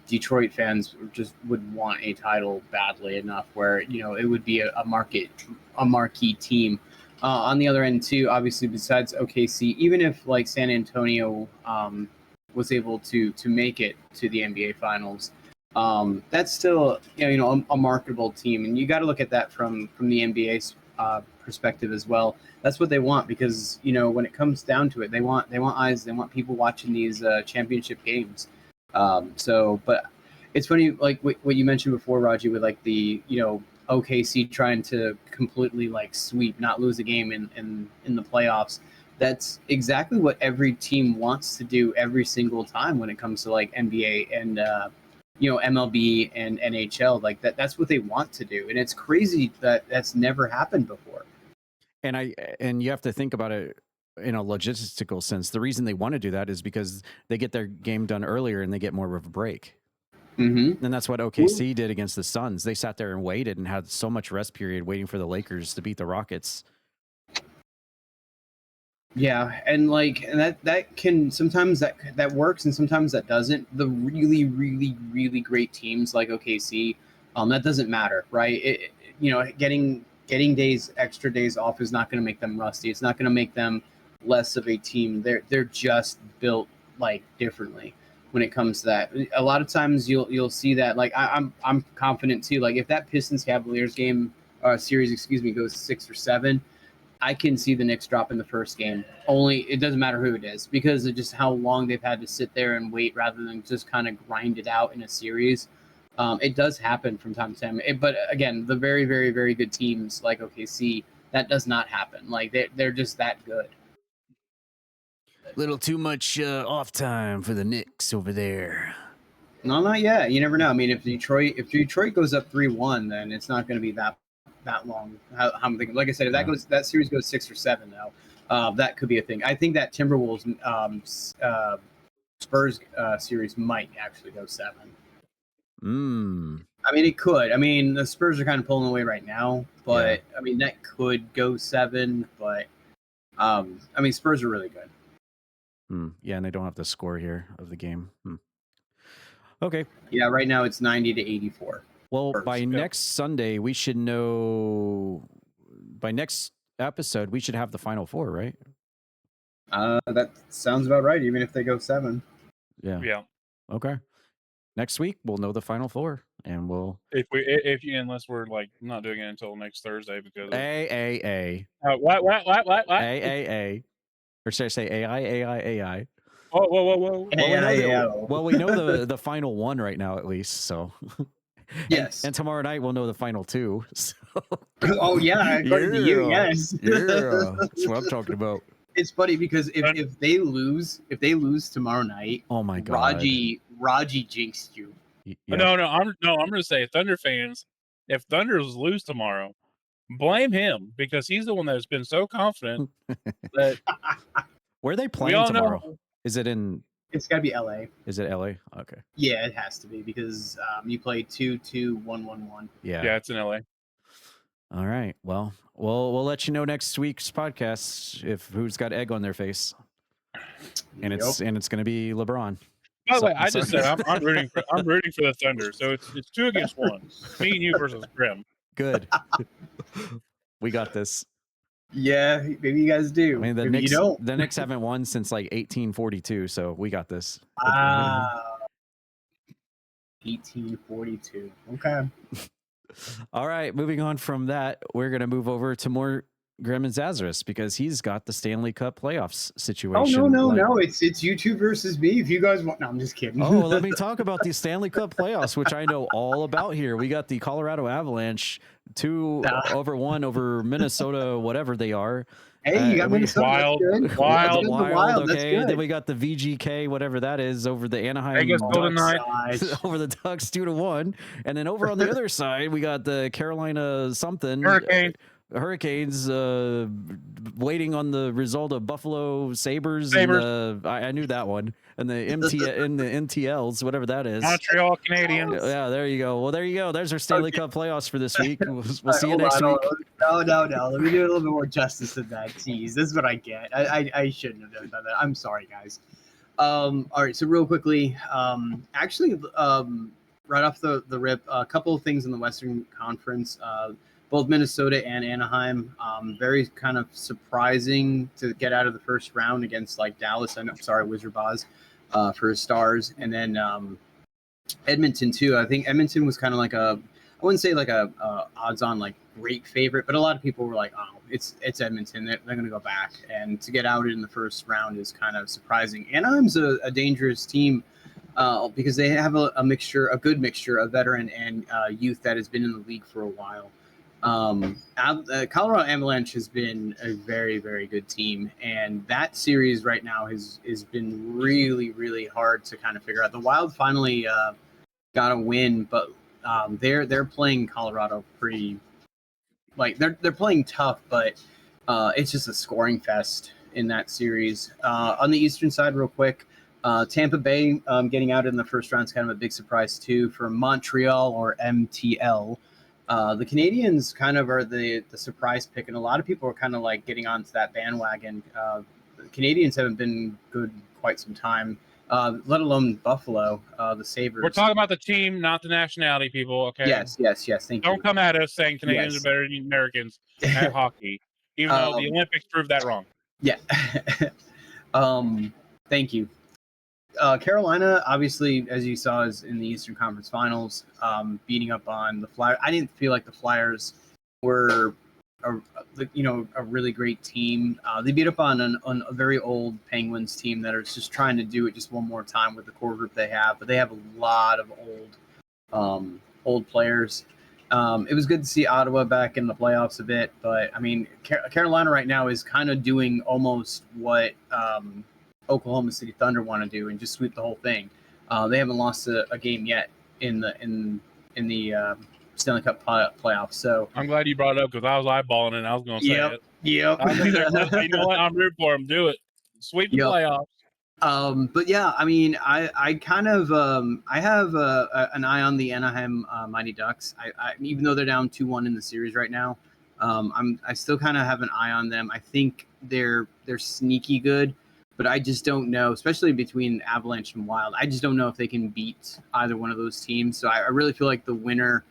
Detroit fans just would want a title badly enough where it would be a marquee team. On the other end too, obviously besides OKC, even if like San Antonio was able to make it to the NBA finals, that's still a marketable team, and you got to look at that from the NBA's perspective as well. That's what they want because when it comes down to it, they want eyes, they want people watching these championship games. But it's funny, like what you mentioned before, Raji, with like the OKC trying to completely like sweep, not lose a game in the playoffs. That's exactly what every team wants to do every single time when it comes to like NBA and MLB and NHL. Like that's what they want to do, and it's crazy that that's never happened before. And you have to think about it in a logistical sense. The reason they want to do that is because they get their game done earlier and they get more of a break. Mm-hmm. And that's what OKC did against the Suns. They sat there and waited and had so much rest period waiting for the Lakers to beat the Rockets. Yeah, and that can sometimes that works and sometimes that doesn't. The really, really, really great teams like OKC, that doesn't matter, right? Getting extra days off is not going to make them rusty. It's not going to make them less of a team. They're just built like differently when it comes to that. A lot of times you'll see that. Like I'm confident too. Like if that Pistons Cavaliers series goes 6 or 7, I can see the Knicks drop in the first game. Only it doesn't matter who it is because of just how long they've had to sit there and wait rather than just kind of grind it out in a series. It does happen from time to time. But again, the very, very, very good teams like OKC, that does not happen. Like they're just that good. Little too much off time for the Knicks over there. No, not yet. You never know. I mean, if Detroit goes up 3-1, then it's not going to be that long. How I'm thinking. Like I said, if that series goes 6 or 7, though, that could be a thing. I think that Timberwolves Spurs series might actually go 7. I mean, it could. I mean, the Spurs are kind of pulling away right now, but I mean that could go 7. But I mean, Spurs are really good. Yeah, and they don't have the score here of the game. Okay. Yeah, right now it's 90-84. Well, Spurs. by next Sunday, we should know. By next episode, we should have the Final Four, right? That sounds about right. Even if they go 7. Yeah. Okay. Next week we'll know the Final Four, and we'll unless we're like not doing it until next Thursday because what? What? Or should I say AI? Whoa. Well, we know the final one right now, at least. So yes. And tomorrow night we'll know the final 2. So. Oh yeah, according to you, yes. Yeah, that's what I'm talking about. It's funny because if they lose tomorrow night, oh my god, Raji jinxed you. Yeah. No, I'm gonna say Thunder fans, if Thunders lose tomorrow, blame him because he's the one that's been so confident that. Where are they playing tomorrow? Is it in? It's got to be LA. Is it LA? Okay. Yeah, it has to be because you play 2-2-1-1-1. Yeah, it's in LA. All right. Well, we'll let you know next week's podcast if who's got egg on their face, and it's going to be LeBron. By the way, I just said I'm rooting for the Thunder, so it's 2 against 1. Me and you versus Grem. Good. We got this. Yeah, maybe you guys do. I mean, the Knicks haven't won since like 1842, so we got this. 1842. Okay. All right, moving on from that, we're going to move over to more Grem and Zazarus because he's got the Stanley Cup Playoffs situation. Oh, no. It's you two versus me. If you guys want... No, I'm just kidding. Oh, let me talk about the Stanley Cup Playoffs, which I know all about here. We got the Colorado Avalanche 2-1 over Minnesota, whatever they are. Hey, you got Minnesota. Wild. Okay, then we got the VGK, whatever that is, over the Anaheim Ducks, over the Ducks 2-1, and then over on the other side we got the Carolina something Hurricanes waiting on the result of Buffalo Sabres. And, I knew that one. And the NTLs, whatever that is. Montreal Canadiens. Yeah, there you go. Well, there you go. There's our Stanley Cup playoffs for this week. We'll see you next week. No. Let me do a little bit more justice to that. Jeez, this is what I get. I shouldn't have done that. I'm sorry, guys. All right, so real quickly, right off the rip, a couple of things in the Western Conference. Both Minnesota and Anaheim, very kind of surprising to get out of the first round against like Dallas. Wizard Boz for his Stars, and then Edmonton too. I think Edmonton was kind of like I wouldn't say like a odds-on like great favorite, but a lot of people were like, oh, it's Edmonton. They're going to go back, and to get out in the first round is kind of surprising. Anaheim's a dangerous team. Because they have a good mixture of veteran and youth that has been in the league for a while. Colorado Avalanche has been a very, very good team, and that series right now has been really, really hard to kind of figure out. The Wild finally got a win, but they're playing Colorado pretty like they're playing tough, but it's just a scoring fest in that series. On the Eastern side, real quick. Tampa Bay getting out in the first round is kind of a big surprise too for Montreal or MTL. The Canadians kind of are the surprise pick, and a lot of people are kind of like getting onto that bandwagon. The Canadians haven't been good quite some time, let alone Buffalo, the Sabres. We're talking about the team, not the nationality, people. Okay. Yes. Thank you. Don't come at us saying Canadians are better than Americans at hockey, even though the Olympics proved that wrong. Yeah. Thank you. Carolina, obviously, as you saw, is in the Eastern Conference Finals, beating up on the Flyers. I didn't feel like the Flyers were, a really great team. They beat up on a very old Penguins team that are just trying to do it just one more time with the core group they have. But they have a lot of old players. It was good to see Ottawa back in the playoffs a bit, but I mean, Carolina right now is kind of doing almost what Oklahoma City Thunder want to do and just sweep the whole thing. They haven't lost a game yet in the Stanley Cup playoffs. So I'm glad you brought it up because I was eyeballing it and I was going to say it. Yep. You know what? I'm rooting for them. Do it. Sweep the playoffs. But yeah, I mean, I kind of I have an eye on the Anaheim Mighty Ducks. I even though they're down 2-1 in the series right now, I still kind of have an eye on them. I think they're sneaky good, but I just don't know, especially between Avalanche and Wild. I just don't know if they can beat either one of those teams. So I really feel like the winner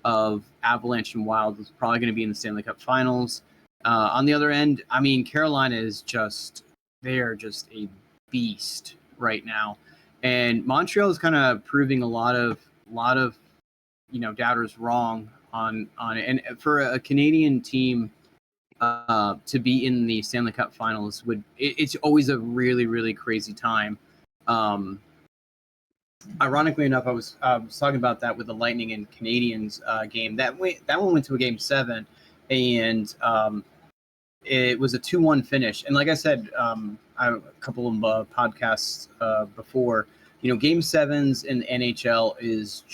of Avalanche and Wild is probably going to be in the Stanley Cup Finals. On the other end, I mean, Carolina is they are just a beast right now, and Montreal is kind of proving a lot of doubters wrong on it. And for a Canadian team to be in the Stanley Cup Finals it's always a really, really crazy time. Ironically enough, I was talking about that with the Lightning and Canadiens game. That one went to a game 7, and it was a 2-1 finish. And like I said, a couple of podcasts before, game 7s in the NHL is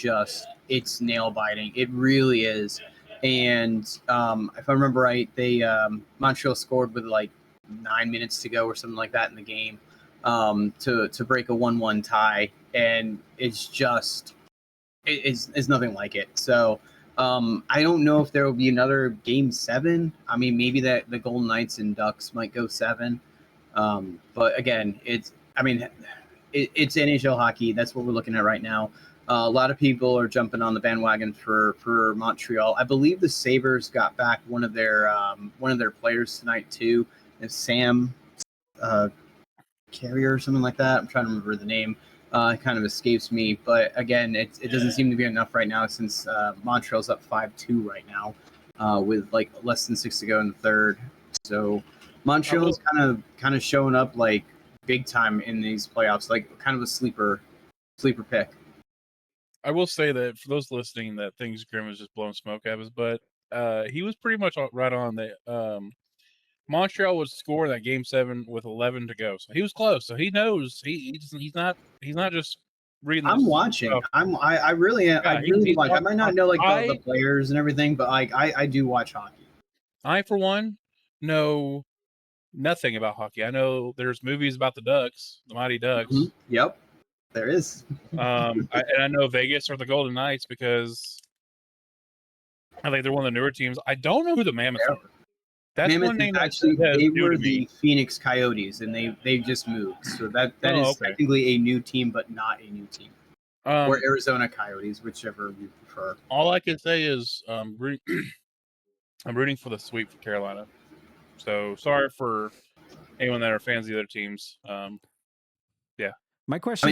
it's nail biting. It really is. And if I remember right, they Montreal scored with like 9 minutes to go or something like that in the game to break a 1-1 tie. And it's nothing like it. So I don't know if there will be another game 7. I mean, maybe that the Golden Knights and Ducks might go 7. But again, it's NHL hockey. That's what we're looking at right now. A lot of people are jumping on the bandwagon for Montreal. I believe the Sabres got back one of their players tonight too. It's Sam Carrier or something like that. I'm trying to remember the name. It kind of escapes me, but again, it doesn't seem to be enough right now since Montreal's up 5-2 right now with like less than 6 to go in the third. So Montreal's kind of showing up like big time in these playoffs, like kind of a sleeper pick. I will say that for those listening that thinks Grim is just blowing smoke out of his butt, he was pretty much right on that. Montreal would score that game 7 with 11 to go, so he was close. So he knows he's not just reading. I'm watching. Stuff. I really am. I really watch. I might not know like the players and everything, but like I do watch hockey. I for one know nothing about hockey. I know there's movies about the Ducks, the Mighty Ducks. Mm-hmm. Yep, there is. And I know Vegas are the Golden Knights because I think they're one of the newer teams. I don't know who the Mammoths are. That's Mammoth one name actually they were the Phoenix Coyotes, and they just moved. So that is technically a new team, but not a new team. Or Arizona Coyotes, whichever you prefer. All I can say is I'm rooting for the sweep for Carolina. So sorry for anyone that are fans of the other teams. Yeah. My question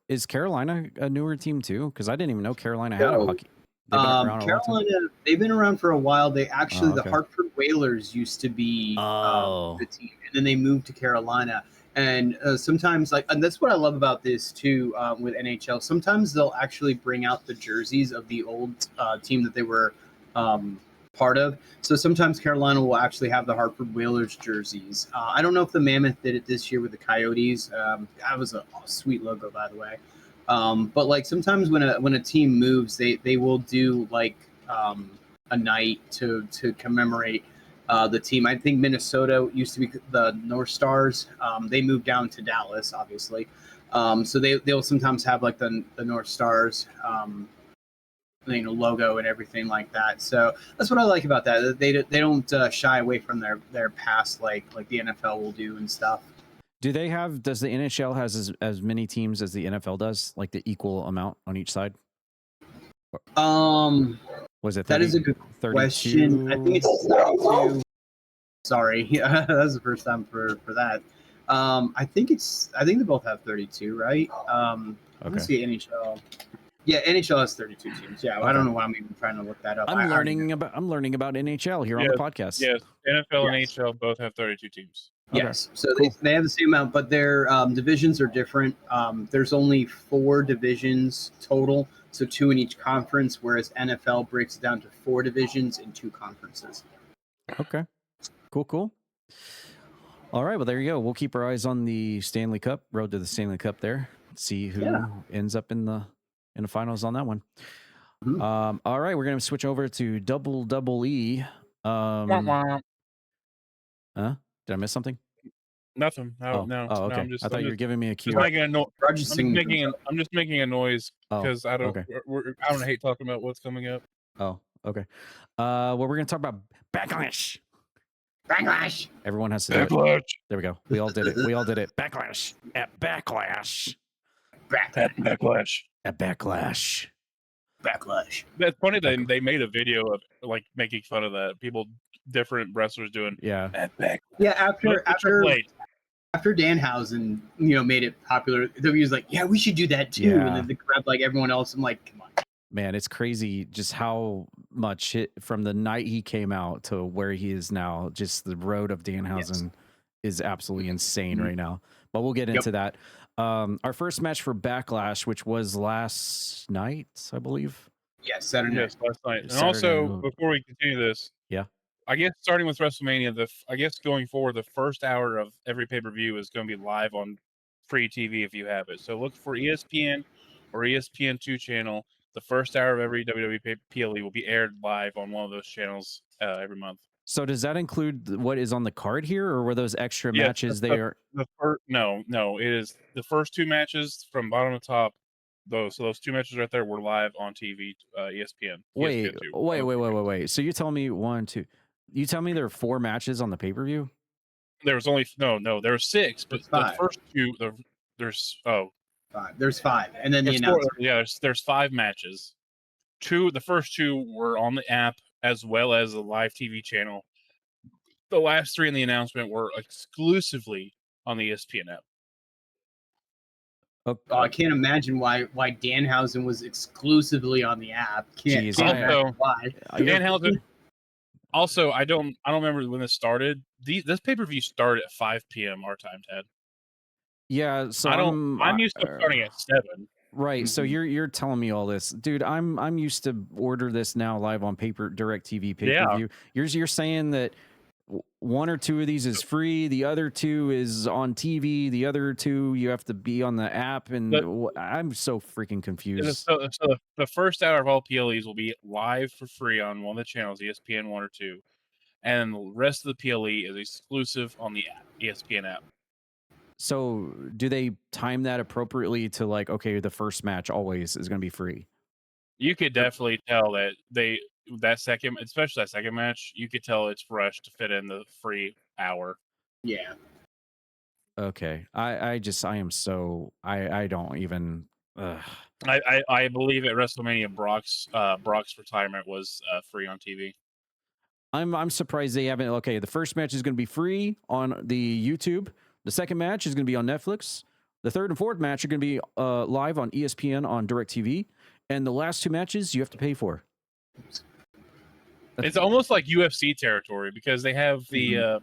is Carolina a newer team too? Because I didn't even know Carolina had a hockey. Carolina, they've been around for a while. They actually, the Hartford Whalers used to be the team, and then they moved to Carolina. And sometimes, and that's what I love about this too with NHL. Sometimes they'll actually bring out the jerseys of the old team that they were part of. So sometimes Carolina will actually have the Hartford Whalers jerseys. I don't know if the Mammoth did it this year with the Coyotes. That was a sweet logo, by the way. But like sometimes when a team moves, they will do like a night to commemorate the team. I think Minnesota used to be the North Stars. They moved down to Dallas, obviously. So they'll sometimes have like the North Stars, logo and everything like that. So that's what I like about that. They don't shy away from their past like the NFL will do and stuff. Does the NHL has as many teams as the NFL does, like the equal amount on each side? Was it 30, that is a good 32? question. I think it's 32. Sorry, that was the first time for that. I think they both have 32, right? Let's see NHL. Yeah, NHL has 32 teams. Yeah, okay. I don't know why I'm even trying to look that up. I'm learning about NHL here on the podcast. Yes, NFL and NHL both have 32 teams. Yes, so cool. they have the same amount, but their divisions are different. There's only 4 divisions total. So 2 in each conference, whereas NFL breaks it down to 4 divisions in 2 conferences. Okay. Cool. All right. Well, there you go. We'll keep our eyes on the Stanley Cup, road to the Stanley Cup there. See who ends up in the finals on that one. All right. We're going to switch over to WWE. Huh? Did I miss something? Nothing. No. okay. I'm just, I thought you were giving me a cue. I'm just making a noise because I don't. okay. I don't hate talking about what's coming up. Oh, okay. Well, we're going to talk about Backlash. Backlash. Everyone has to do it. There we go. We all did it. Backlash. At Backlash. Backlash. That's funny that they made a video of like making fun of that. Different wrestlers doing. Yeah. After Danhausen, made it popular, WWE was like, yeah, we should do that too. Yeah. And then they grabbed like everyone else. I'm like, come on. Man, it's crazy just how much from the night he came out to where he is now. Just the road of Danhausen is absolutely insane right now. But we'll get into that. Our first match for Backlash, which was last night, I believe. Yes, Saturday. Yes, last night. And also, before we continue this, I guess starting with WrestleMania, I guess going forward, the first hour of every pay-per-view is going to be live on free TV if you have it. So look for ESPN or ESPN2 channel. The first hour of every WWE PLE will be aired live on one of those channels every month. So does that include what is on the card here, or were those extra matches? No, it is the first 2 matches from bottom to top. Those 2 matches right there were live on TV, ESPN. Wait. So you tell me 1, 2. You tell me there are 4 matches on the pay-per-view? There was only there were 6, but the first 2 there's 5. There's 5, and then the announcement. There's 5 matches. The first 2 were on the app as well as a live TV channel. The last 3 in the announcement were exclusively on the ESPN app. Okay. I can't imagine why Danhausen was exclusively on the app. Can't imagine why. Danhausen. Also, I don't remember when this started. This pay-per-view started at 5 p.m. our time, Ted. Yeah, so I'm used to starting at 7. Right. So you're telling me all this, dude. I'm used to order this now live on DirecTV pay-per-view. You're saying that 1 or 2 of these is free, the other 2 is on TV, the other 2 you have to be on the app, and I'm so freaking confused. So the first hour of all PLEs will be live for free on one of the channels, ESPN 1 or 2, and the rest of the PLE is exclusive on the app, ESPN app. So do they time that appropriately to like, okay, the first match always is going to be free? You could definitely tell that especially that second match, you could tell it's rushed to fit in the free hour. Yeah. Okay. I don't even. I believe at WrestleMania Brock's retirement was free on TV. I'm surprised they haven't. Okay, the first match is going to be free on the YouTube. The second match is going to be on Netflix. The third and fourth match are going to be live on ESPN on DirecTV. And the last 2 matches you have to pay for. It's almost like UFC territory because they have the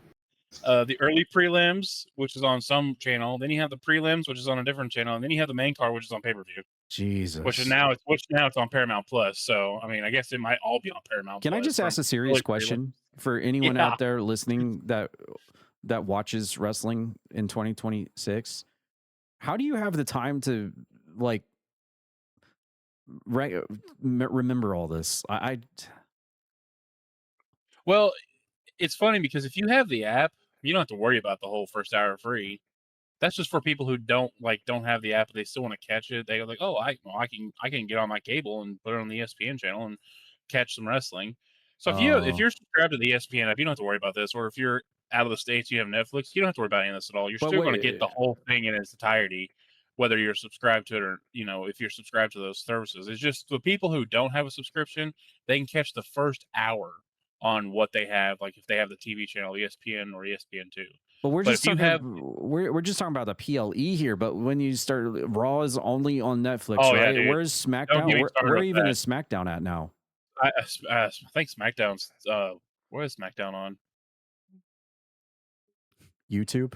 early prelims, which is on some channel. Then you have the prelims, which is on a different channel, and then you have the main card, which is on pay-per-view. Jesus. Which now it's on Paramount Plus. So I mean, I guess it might all be on Paramount. Can I just ask a serious question for anyone out there listening that watches wrestling in 2026? How do you have the time to like remember all this? Well, it's funny because if you have the app, you don't have to worry about the whole first hour free. That's just for people who don't have the app, but they still want to catch it. They're like, oh, I can get on my cable and put it on the ESPN channel and catch some wrestling. So if you're subscribed to the ESPN app, you don't have to worry about this. Or if you're out of the States, you have Netflix, you don't have to worry about any of this at all. You're still going to get the whole thing in its entirety, whether you're subscribed to it or, if you're subscribed to those services. It's just the people who don't have a subscription, they can catch the first hour on what they have, like if they have the TV channel, ESPN or ESPN2. But we're just talking about the PLE here. But when you start, Raw is only on Netflix, right? Yeah, where's SmackDown? Where even is SmackDown at now? I think SmackDown's where is SmackDown on? YouTube?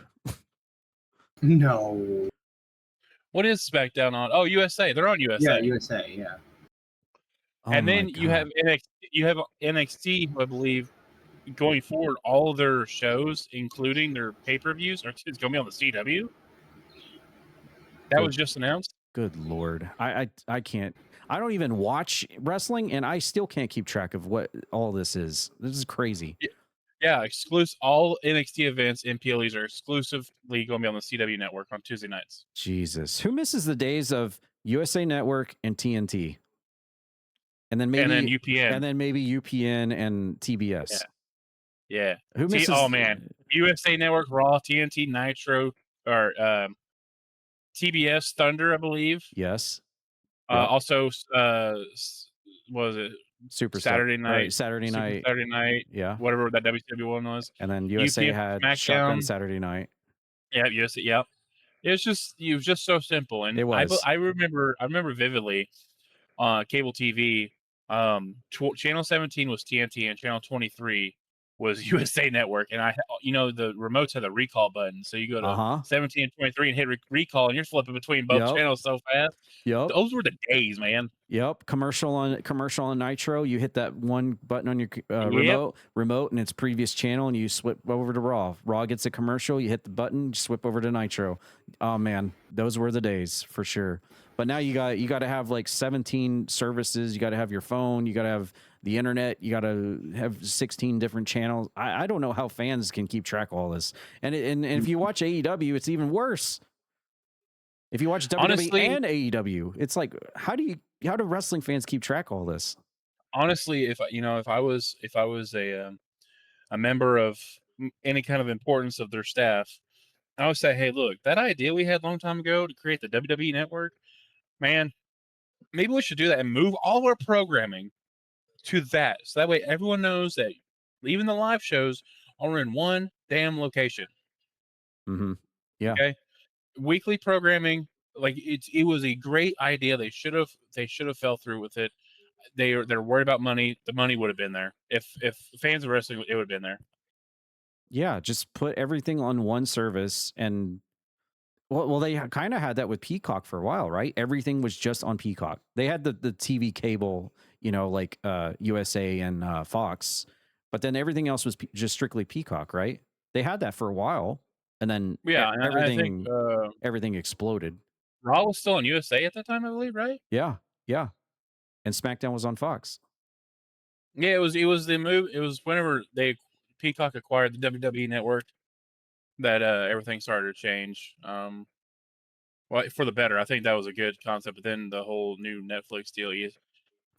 No. What is SmackDown on? Oh, USA. They're on USA. Yeah, USA. Yeah. And my then you have God. NXT, who I believe going forward, all of their shows, including their pay-per-views, it's going to be on the CW. That was just announced. Good Lord. I can't. I don't even watch wrestling, and I still can't keep track of what all this is. This is crazy. Yeah, exclusive. All NXT events and PLEs are exclusively going to be on the CW network on Tuesday nights. Jesus. Who misses the days of USA Network and TNT? And then maybe UPN. And then maybe UPN and TBS. Yeah. Who misses? Oh man, USA Network, Raw, TNT, Nitro, or TBS Thunder, I believe. Yes. Also, was it Super Saturday night? Saturday night. Saturday night. Yeah. Whatever that WCW one was. And then USA UPN, had SmackDown. Shotgun Saturday night. Yeah, USA. Yep. It was just so simple, and It was. I remember vividly. Cable TV. Channel 17 was TNT, and Channel 23 was USA Network. And the remotes had the recall button, so you go to 17 and 23 and hit recall, and you're flipping between both channels so fast. Yep. Those were the days, man. Yep. Commercial on Nitro. You hit that one button on your remote, and it's previous channel, and you swip over to Raw. Raw gets a commercial. You hit the button, you swip over to Nitro. Oh man, those were the days for sure. But now you got to have like 17 services. You got to have your phone. You got to have the internet. You got to have 16 different channels. I don't know how fans can keep track of all this. And if you watch AEW, it's even worse. If you watch WWE Honestly, and AEW, it's like how do wrestling fans keep track of all this? Honestly, if I was a member of any kind of importance of their staff, I would say, hey, look, that idea we had a long time ago to create the WWE network, man, maybe we should do that and move all our programming to that. So that way everyone knows that even the live shows are in one damn location. Mm-hmm. Yeah. Okay. Weekly programming, like it was a great idea. They should have fell through with it. They're worried about money. The money would have been there. If fans of wrestling, it would have been there. Yeah, just put everything on one service. And well, they kind of had that with Peacock for a while, right? Everything was just on Peacock. They had the TV cable, like USA and Fox, but then everything else was just strictly Peacock, right? They had that for a while, and then everything exploded. Raw was still on USA at that time, I believe, right? Yeah, and SmackDown was on Fox. Yeah, it was the move. It was whenever Peacock acquired the WWE network that everything started to change. Well, for the better. I think that was a good concept. But then the whole new Netflix deal.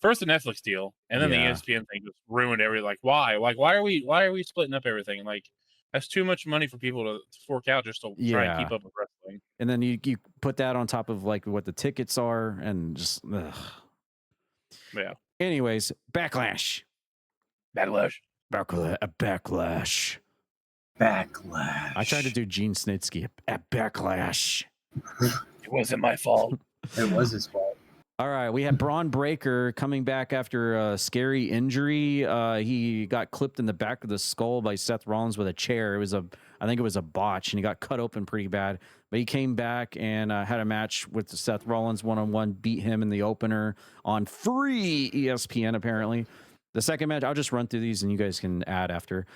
First the Netflix deal, and then the ESPN thing just ruined everything. Like, why? Like, why are we splitting up everything? Like, that's too much money for people to fork out just to try and keep up with wrestling. And then you put that on top of like what the tickets are, and just yeah. Anyways, Backlash. I tried to do Gene Snitsky at Backlash. It wasn't my fault. It was his fault. All right, we had Braun Breaker coming back after a scary injury. He got clipped in the back of the skull by Seth Rollins with a chair. I think it was a botch, and he got cut open pretty bad. But he came back and had a match with Seth Rollins one-on-one, beat him in the opener on free ESPN, apparently. The second match, I'll just run through these and you guys can add after.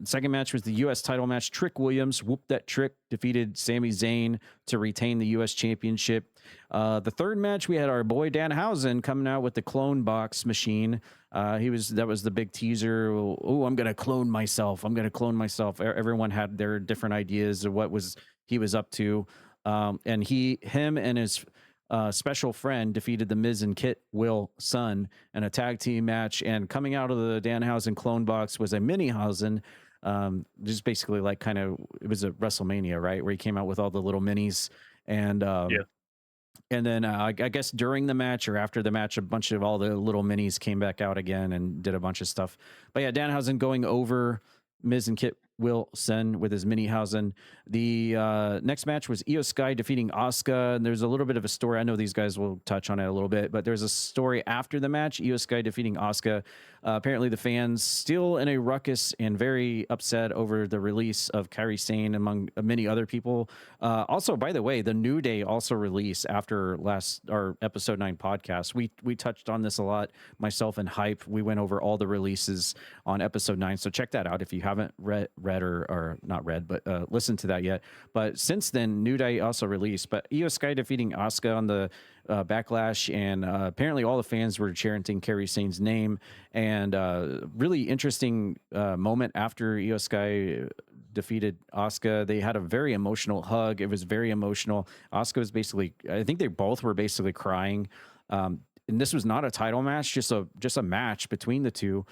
Second match was the U.S. title match. Trick Williams, whoop that trick, defeated Sami Zayn to retain the U.S. championship. The third match, we had our boy Danhausen coming out with the clone box machine. That was the big teaser. Oh, I'm going to clone myself. Everyone had their different ideas of what he was up to. And him and his special friend defeated the Miz and Kit Wilson in a tag team match. And coming out of the Danhausen clone box was a Minihausen. Just basically like it was a WrestleMania, right? Where he came out with all the little minis. And and then I guess during the match or after the match, a bunch of all the little minis came back out again and did a bunch of stuff. But yeah, Danhausen going over Miz and Kit Wilson with his Minihausen. The next match was Io Sky defeating Asuka. And there's a little bit of a story. I know these guys will touch on it a little bit, but there's a story after the match. Io Sky defeating Asuka. Apparently, the fans still in a ruckus and very upset over the release of Kairi Sane, among many other people. Also, by the way, the New Day also released after our episode 9 podcast. We touched on this a lot, myself and Hype. We went over all the releases on episode 9, so check that out if you haven't read or not read, but listened to that yet. But since then, New Day also released. But Io Sky defeating Asuka on the Backlash, and apparently all the fans were chanting Kairi Sane's name. And really interesting moment after Io Sky defeated Asuka. They had a very emotional hug. It was very emotional. Asuka was basically, I think they both were basically crying. And this was not a title match, just a match between the two.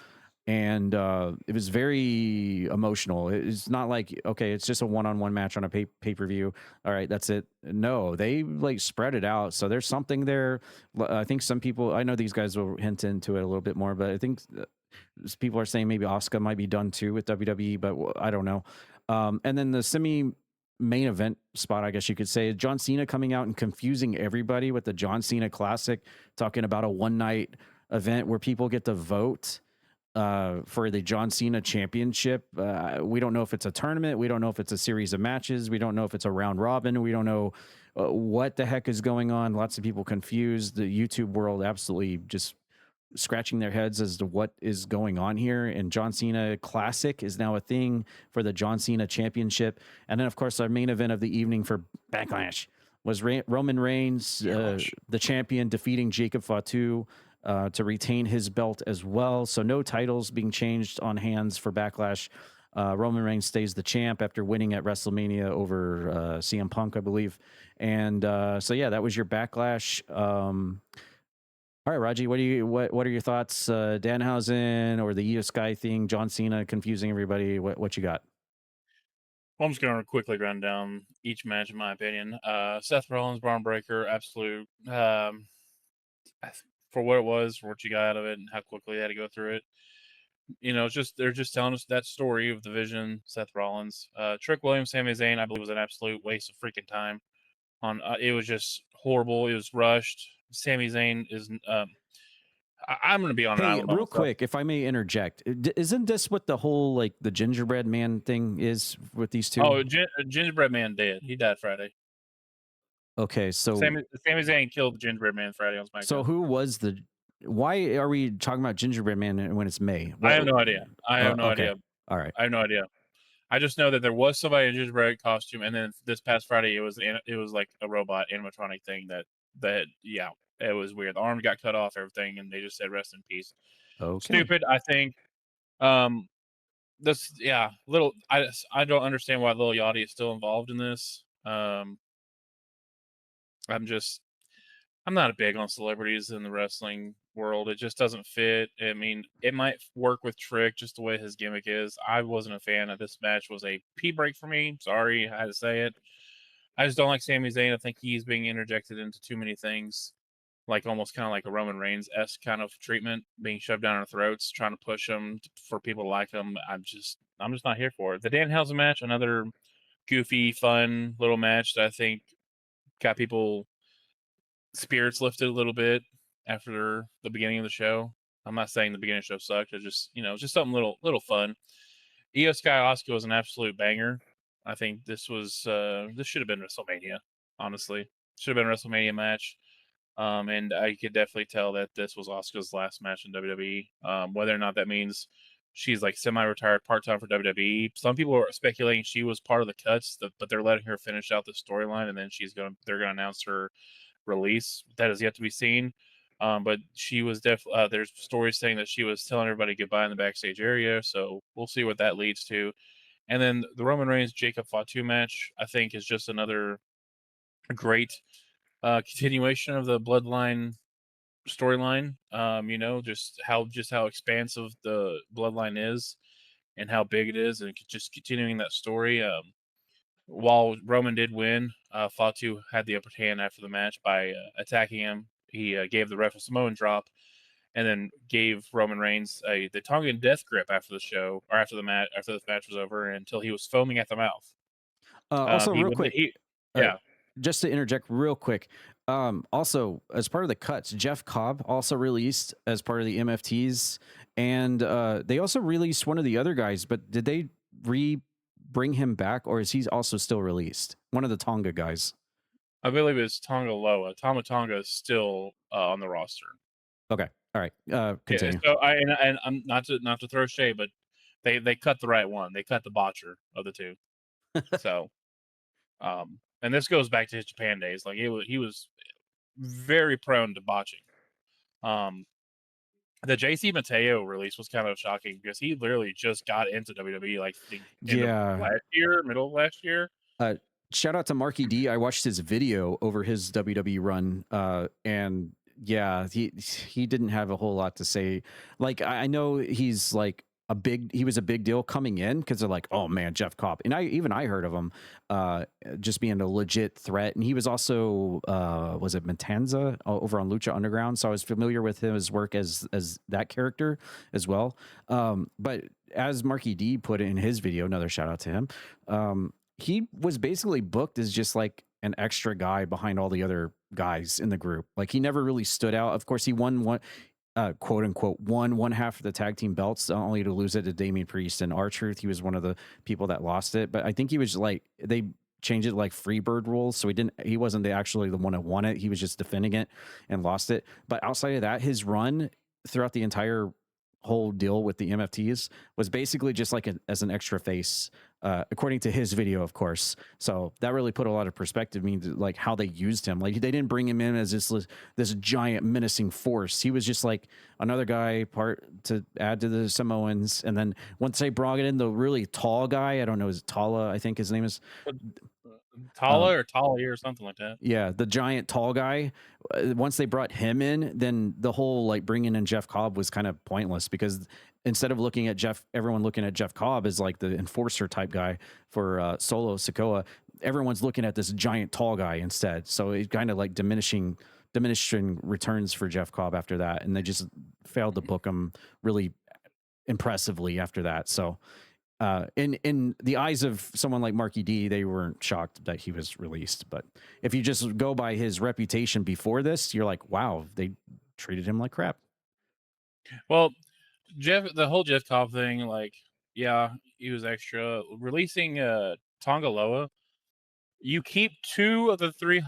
And it was very emotional. It's not like, okay, it's just a one-on-one match on a pay-per-view. All right, that's it. No, they like spread it out. So there's something there. I think some people, I know these guys will hint into it a little bit more, but I think people are saying maybe Asuka might be done too with WWE, but I don't know. And then the main event spot, I guess you could say, John Cena coming out and confusing everybody with the John Cena Classic, talking about a one-night event where people get to vote for the John Cena Championship. We don't know if it's a tournament. We don't know if it's a series of matches. We don't know if it's a round robin. We don't know what the heck is going on. Lots of people confused. The YouTube world absolutely just scratching their heads as to what is going on here. And John Cena Classic is now a thing for the John Cena Championship. And then, of course, our main event of the evening for Backlash was Roman Reigns, the champion, defeating Jacob Fatu to retain his belt as well. So no titles being changed on hands for Backlash. Roman Reigns stays the champ after winning at WrestleMania over CM Punk, I believe. And so yeah, that was your Backlash. All right, Raji, what are your thoughts? Danhausen or the Io Sky thing, John Cena confusing everybody. What you got? Well, I'm just going to quickly run down each match in my opinion. Seth Rollins, Braun Breaker, absolute. For what it was, for what you got out of it, and how quickly they had to go through it. You know, they're just telling us that story of the Vision, Seth Rollins, Trick Williams, Sami Zayn. I believe was an absolute waste of freaking time. It was just horrible. It was rushed. Sami Zayn is. I'm going to be on an Hey, island. real quick, if I may interject, isn't this what the whole like the gingerbread man thing is with these two? Oh, Gingerbread Man dead. He died Friday. Okay, so Sami Zayn killed the Gingerbread Man Friday on SmackDown. So who was the? Why are we talking about Gingerbread Man when it's May? I have no idea. I have no okay. idea. All right. I have no idea. I just know that there was somebody in a gingerbread costume, and then this past Friday it was like a robot animatronic thing that yeah, it was weird. The arm got cut off, everything, and they just said rest in peace. Okay. Stupid, I think. This little. I don't understand why Lil Yachty is still involved in this. I'm not big on celebrities in the wrestling world. It just doesn't fit. I mean, it might work with Trick just the way his gimmick is. I wasn't a fan of this match. Was a pee break for me. Sorry, I had to say it. I just don't like Sami Zayn. I think he's being interjected into too many things, like almost kind of like a Roman Reigns-esque kind of treatment, being shoved down our throats, trying to push him for people to like him. I'm just not here for it. The Danhausen match, another goofy, fun little match that I think got people spirits lifted a little bit after the beginning of the show. I'm not saying the beginning of the show sucked. It's just, just something little fun. Io Sky Asuka was an absolute banger. I think this should have been WrestleMania, honestly. Should have been a WrestleMania match. And I could definitely tell that this was Asuka's last match in WWE. Whether or not that means she's like semi-retired part-time for WWE. Some people are speculating she was part of the cuts, but they're letting her finish out the storyline, and then they're going to announce her release. That is yet to be seen. But she was definitely there's stories saying that she was telling everybody goodbye in the backstage area, so we'll see what that leads to. And then the Roman Reigns Jacob Fatu match, I think, is just another great continuation of the Bloodline storyline. Just how expansive the Bloodline is and how big it is, and just continuing that story. While Roman did win, Fatu had the upper hand after the match by attacking him. He gave the ref a Samoan drop, and then gave Roman Reigns the Tongan death grip after the show, or after the match was over, until he was foaming at the mouth. Also, real quick, just to interject real quick, also as part of the cuts, Jeff Cobb also released as part of the MFTs, and they also released one of the other guys. But did they bring him back, or is he also still released? One of the Tonga guys. I believe it's Tonga Loa. Tonga is still on the roster. Okay, all right. Continue. Yeah, so I'm not to throw shade, but they cut the right one. They cut the botcher of the two. So, and this goes back to his Japan days. Like he was very prone to botching. The JC Mateo release was kind of shocking because he literally just got into WWE like the end of middle of last year. Shout out to Marky D. I watched his video over his WWE run, and yeah, he didn't have a whole lot to say. Like I know he's like he was a big deal coming in because they're like, oh man, Jeff Cobb, and I heard of him just being a legit threat, and he was also was it Matanza over on Lucha Underground, so I was familiar with his work as that character as well. But as Marky D put it in his video, another shout out to him. He was basically booked as just like an extra guy behind all the other guys in the group. Like he never really stood out. Of course, he won one, quote unquote, won one half of the tag team belts, only to lose it to Damian Priest and R-Truth. He was one of the people that lost it. But I think he was like, they changed it like Freebird rules. So he wasn't actually the one that won it. He was just defending it and lost it. But outside of that, his run throughout the entire whole deal with the MFTs was basically just like as an extra face, according to his video, of course. So that really put a lot of perspective, like how they used him. Like they didn't bring him in as this giant menacing force. He was just like another guy part to add to the Samoans. And then once they brought in the really tall guy, I don't know, is it Tala? I think his name is Tala or Tali or something like that. Yeah, the giant tall guy. Once they brought him in, then the whole like bringing in Jeff Cobb was kind of pointless because instead of looking at everyone looking at Jeff Cobb as like the enforcer type guy for Solo Sikoa, everyone's looking at this giant tall guy instead. So it kind of like diminishing returns for Jeff Cobb after that, and they just failed to book him really impressively after that. So in the eyes of someone like Marky D, they weren't shocked that he was released. But if you just go by his reputation before this, you're like, wow, they treated him like crap. Well, the whole Jeff Cobb thing, like, yeah, he was extra. Releasing Tonga Loa, you keep 2 of the 3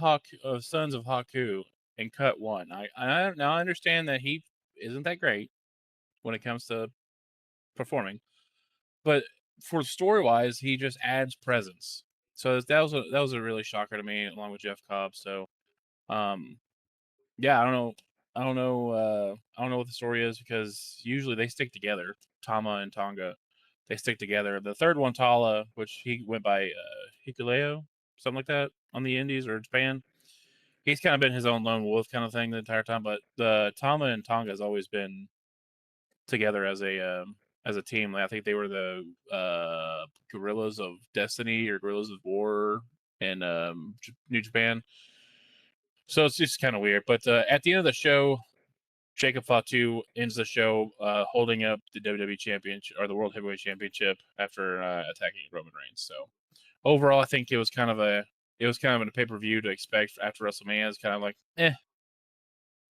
sons of Haku and cut one. I now understand that he isn't that great when it comes to performing, but for story wise, he just adds presence. So that was a really shocker to me, along with Jeff Cobb. So, yeah, I don't know what the story is because usually they stick together. Tama and Tonga, they stick together. The third one, Tala, which he went by Hikuleo, something like that, on the Indies or Japan. He's kind of been his own lone wolf kind of thing the entire time. But the Tama and Tonga has always been together as a team. I think they were the Guerrillas of Destiny or Guerrillas of War in New Japan. So it's just kind of weird. But at the end of the show, Jacob Fatu ends the show holding up the WWE Championship or the World Heavyweight Championship after attacking Roman Reigns. So overall, I think it was kind of a pay-per-view to expect after WrestleMania. It's kind of like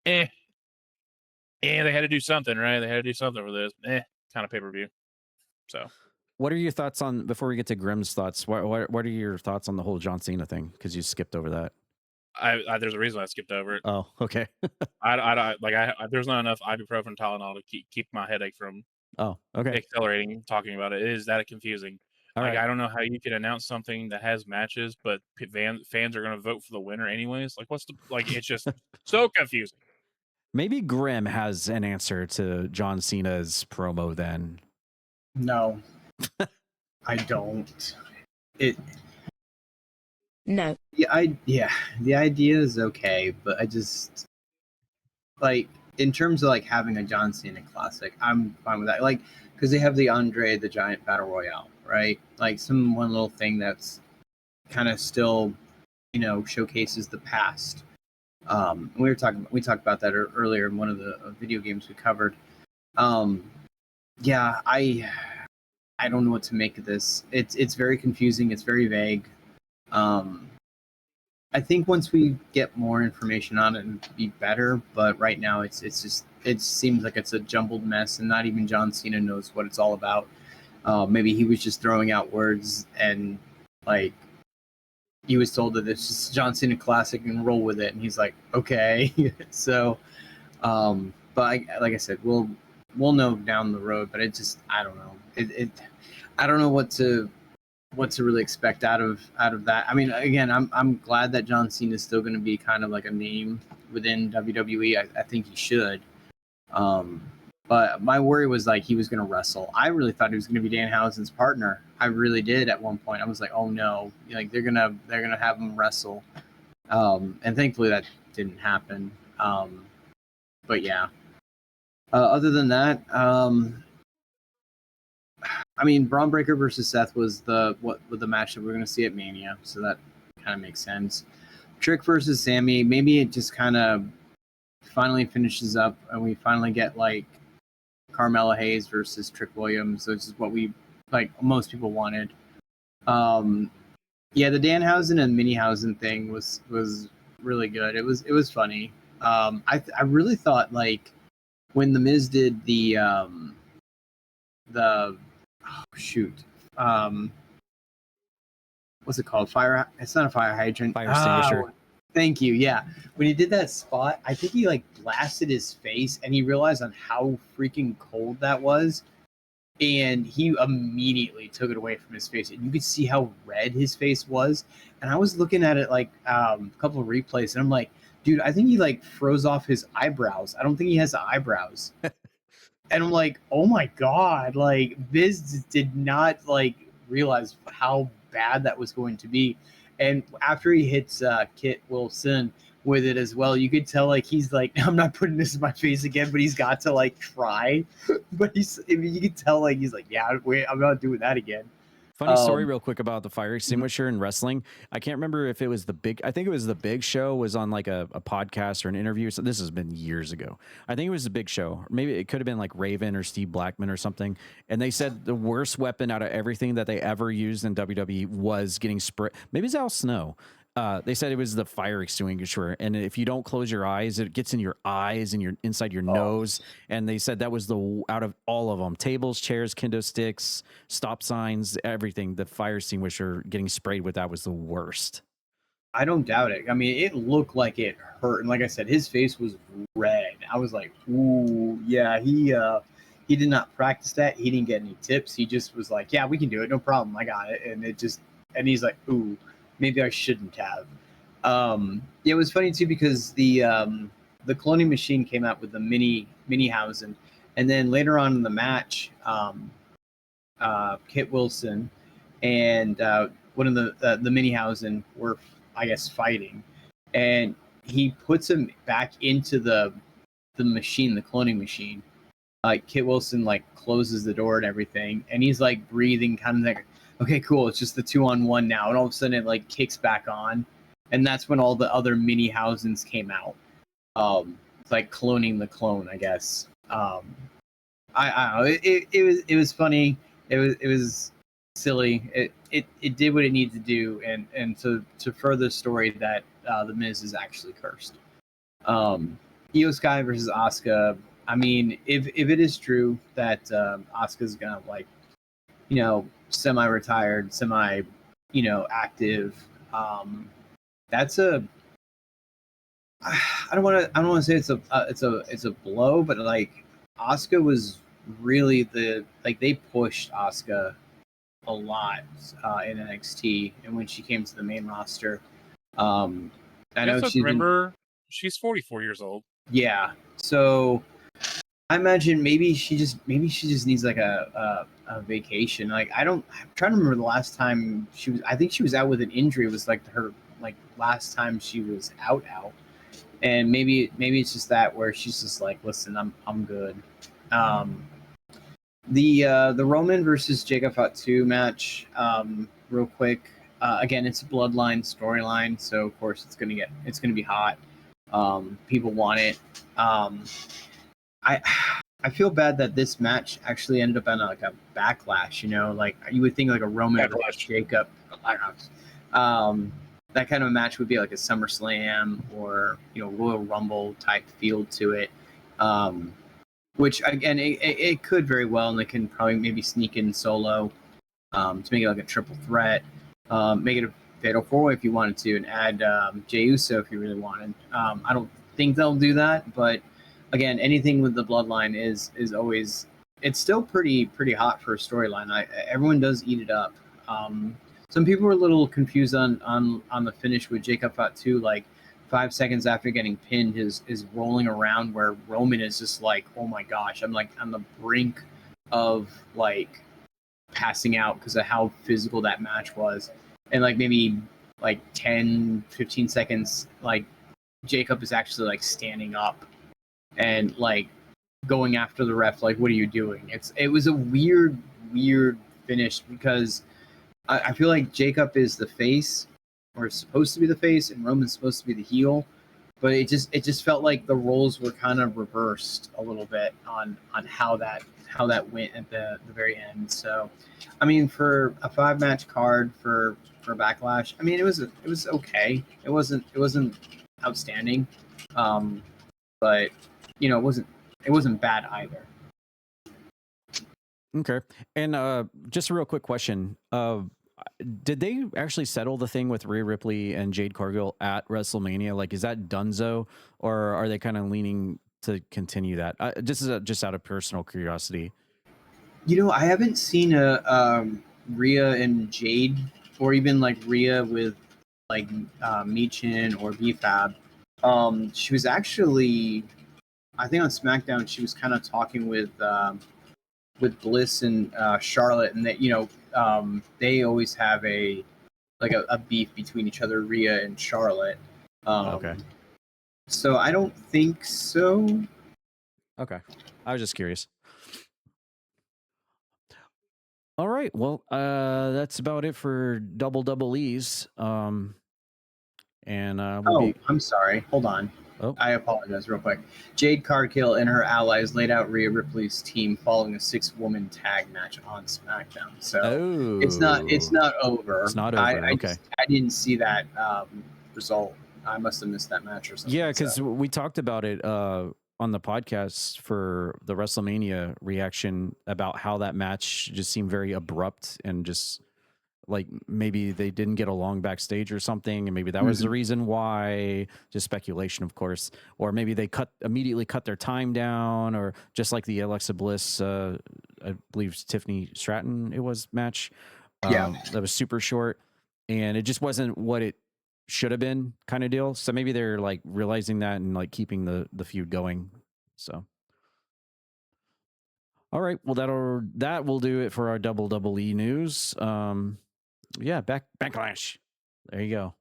they had to do something, right? They had to do something for this kind of pay-per-view. So what are your thoughts on, before we get to Grimm's thoughts, what are your thoughts on the whole John Cena thing? Because you skipped over that. There's a reason I skipped over it. Oh, okay. There's not enough ibuprofen Tylenol to keep my headache from accelerating talking about it. It is that confusing. Right. I don't know how you can announce something that has matches, but fans are going to vote for the winner anyways. Like, it's just so confusing. Maybe Grimm has an answer to John Cena's promo then. No, I don't. No. Yeah, the idea is okay, but I just like in terms of like having a John Cena classic, I'm fine with that. Like because they have the Andre the Giant Battle Royale, right? Like one little thing that's kind of still, showcases the past. We talked about that earlier in one of the video games we covered. Yeah, I don't know what to make of this. It's very confusing. It's very vague. I think once we get more information on it, it'll be better. But right now, it seems like it's a jumbled mess, and not even John Cena knows what it's all about. Maybe he was just throwing out words, and like he was told that it's just John Cena Classic and roll with it, and he's like, okay. So, but like I said, we'll know down the road. But it just, I don't know. I don't know what to really expect out of that. I mean, again, I'm glad that John Cena is still going to be kind of like a name within WWE. I think he should. But my worry was like he was going to wrestle. I really thought he was going to be Danhausen's partner. I really did at one point. I was like, oh no, like they're gonna have him wrestle. And thankfully that didn't happen. But yeah. Other than that, I mean, Braun Breaker versus Seth was the match that we're going to see at Mania, so that kind of makes sense. Trick versus Sammy, maybe it just kind of finally finishes up, and we finally get like Carmella Hayes versus Trick Williams, which is what we most people wanted. Yeah, the Danhausen and Minihausen thing was really good. It was funny. I really thought like when the Miz did the what's it called? Fire. It's not a fire hydrant. Fire extinguisher. Thank you. Yeah. When he did that spot, I think he like blasted his face and he realized on how freaking cold that was. And he immediately took it away from his face. And you could see how red his face was. And I was looking at it like a couple of replays and I'm like, dude, I think he like froze off his eyebrows. I don't think he has the eyebrows. And I'm like, oh my God, like Biz did not like realize how bad that was going to be. And after he hits Kit Wilson with it as well, you could tell like he's like, I'm not putting this in my face again, but he's got to like try. But you could tell like he's like, yeah, wait, I'm not doing that again. Funny story real quick about the fire extinguisher in wrestling. I can't remember if it was I think it was the Big Show was on like a podcast or an interview. So this has been years ago. I think it was the Big Show. Maybe it could have been like Raven or Steve Blackman or something. And they said the worst weapon out of everything that they ever used in WWE was getting sprayed. Maybe it's Al Snow. They said it was the fire extinguisher, and if you don't close your eyes, it gets in your eyes and your inside your nose. And they said that was out of all of them: tables, chairs, kendo sticks, stop signs, everything. The fire extinguisher getting sprayed with that was the worst. I don't doubt it. I mean, it looked like it hurt, and like I said, his face was red. I was like, ooh, yeah. He did not practice that. He didn't get any tips. He just was like, yeah, we can do it, no problem. I got it. And he's like, ooh. Maybe I shouldn't have. It was funny too because the cloning machine came out with the Minihausen, and then later on in the match, Kit Wilson and one of the Minihausen were, I guess, fighting, and he puts him back into the machine, the cloning machine. Kit Wilson like closes the door and everything, and he's like breathing, kind of like, okay, cool, it's just the 2-on-1 now. And all of a sudden it like kicks back on. And that's when all the other Minihausens came out. It's like cloning the clone, I guess. I don't know. It was funny. It was silly. It did what it needed to do, and to further the story that the Miz is actually cursed. Io Sky versus Asuka. I mean, if it is true that Asuka's gonna like, semi-retired, active. That's a. I don't want to say it's a blow, but like Asuka was really they pushed Asuka a lot in NXT, and when she came to the main roster, I know she's 44 years old. Yeah, so I imagine maybe she just needs like a vacation. Like I'm trying to remember the last time I think she was out with an injury. It was like her last time she was out, and maybe it's just that where she's just like, listen, I'm good. The Roman versus Jacob Fatu match, real quick. Again, it's a bloodline storyline, so of course it's gonna be hot. People want it. I feel bad that this match actually ended up on like a backlash, like you would think like a Roman versus Jacob. that kind of a match would be like a SummerSlam or Royal Rumble type feel to it. Which again, it could very well, and they can probably maybe sneak in Solo to make it like a triple threat, make it a fatal 4-way if you wanted to, and add Jey Uso if you really wanted. I don't think they'll do that, but again, anything with the bloodline is always, it's still pretty hot for a storyline. Everyone does eat it up. Some people were a little confused on the finish with Jacob Fatu, like 5 seconds after getting pinned, is rolling around where Roman is just like, oh my gosh, I'm like on the brink of like passing out because of how physical that match was. And like maybe like 10-15 seconds, like Jacob is actually like standing up and like going after the ref, like, what are you doing? It was a weird finish because I feel like Jacob is the face, or is supposed to be the face, and Roman's supposed to be the heel, but it just felt like the roles were kind of reversed a little bit on how that went at the very end. So, I mean, for a 5-match card for Backlash, I mean, it was okay. It wasn't outstanding, but it wasn't bad either. Okay. And just a real quick question. Did they actually settle the thing with Rhea Ripley and Jade Cargill at WrestleMania? Like, is that donezo, or are they kind of leaning to continue that? Just out of personal curiosity. I haven't seen a Rhea and Jade, or even like Rhea with like Michin or BFAB. She was actually, I think on SmackDown, she was kind of talking with Bliss and Charlotte, and that they always have a beef between each other, Rhea and Charlotte. Okay. So I don't think so. Okay, I was just curious. All right, well, that's about it for double E's. I'm sorry. Hold on. Oh. I apologize real quick. Jade Cargill and her allies laid out Rhea Ripley's team following a 6-woman tag match on SmackDown. So it's not over. It's not over. Okay. I didn't see that result. I must have missed that match or something. Yeah, because we talked about it on the podcast for the WrestleMania reaction about how that match just seemed very abrupt and just like maybe they didn't get along backstage or something, and maybe that was the reason why. Just speculation, of course. Or maybe they immediately cut their time down, or just like the Alexa Bliss, I believe Tiffany Stratton it was match. That was super short, and it just wasn't what it should have been, kind of deal. So maybe they're like realizing that and like keeping the feud going. So. All right, well that will do it for our double E news. Yeah, Backlash. There you go.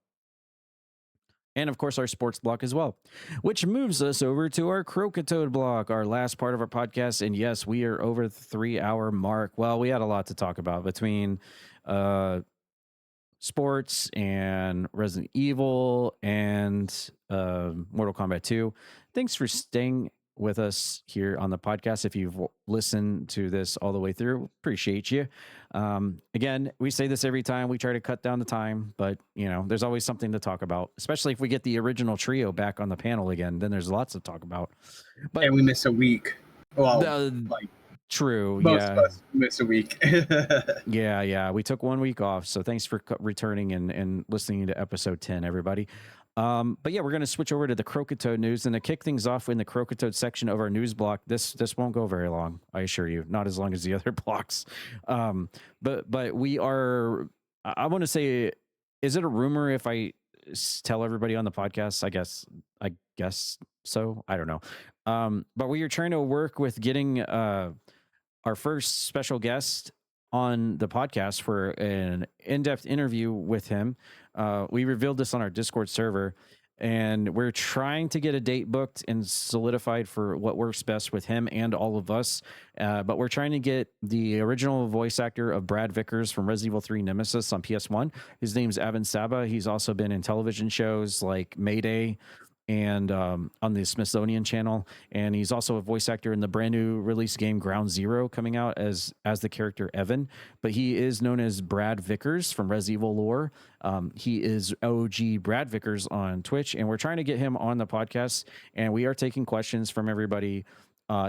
And of course, our sports block as well, which moves us over to our Croakitoad block, our last part of our podcast. And yes, we are over the 3-hour mark. Well, we had a lot to talk about between sports and Resident Evil and Mortal Kombat 2. Thanks for staying with us here on the podcast. If you've listened to this all the way through, appreciate you. Again, we say this every time, we try to cut down the time, but there's always something to talk about, especially if we get the original trio back on the panel again, then there's lots to talk about. But and we miss a week. Well, true. Most of us miss a week. Yeah. We took 1 week off. So thanks for returning and listening to episode 10, everybody. But yeah, we're going to switch over to the Croakitoad news, and to kick things off in the Croakitoad section of our news block. This won't go very long, I assure you, not as long as the other blocks. But we are, I want to say, is it a rumor if I tell everybody on the podcast? I guess so. I don't know. But we are trying to work with getting, our first special guest on the podcast for an in-depth interview with him. We revealed this on our Discord server, and we're trying to get a date booked and solidified for what works best with him and all of us. But we're trying to get the original voice actor of Brad Vickers from Resident Evil 3 Nemesis on PS1. His name's Evan Sabba. He's also been in television shows like Mayday and on the Smithsonian channel, and he's also a voice actor in the brand new release game Ground Zero, coming out as the character Evan. But he is known as Brad Vickers from Res Evil lore. He is OGBradVickers on Twitch, and we're trying to get him on the podcast, and we are taking questions from everybody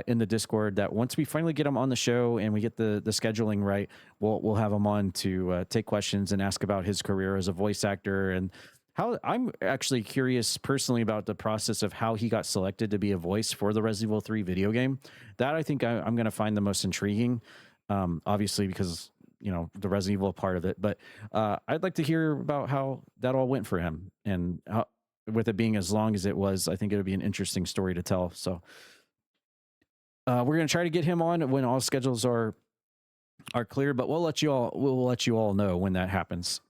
in the Discord. That once we finally get him on the show and we get the scheduling right, we'll have him on to take questions and ask about his career as a voice actor, and how I'm actually curious personally about the process of how he got selected to be a voice for the Resident Evil 3 video game. That I think I'm going to find the most intriguing, obviously because, you know, the Resident Evil part of it. But I'd like to hear about how that all went for him, and how, with it being as long as it was, I think it would be an interesting story to tell. So we're going to try to get him on when all schedules are clear, but we'll let you all know when that happens.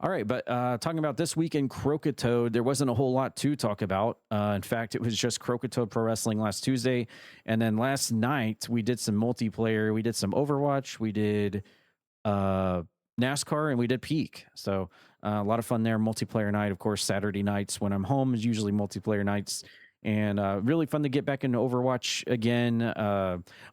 All right, but talking about this week in Croakitoad, there wasn't a whole lot to talk about. In fact, it was just Croakitoad Pro Wrestling last Tuesday. And then last night, we did some multiplayer. We did some Overwatch. We did NASCAR, and we did Peak. So a lot of fun there. Multiplayer night, of course, Saturday nights when I'm home is usually multiplayer nights. And really fun to get back into Overwatch again.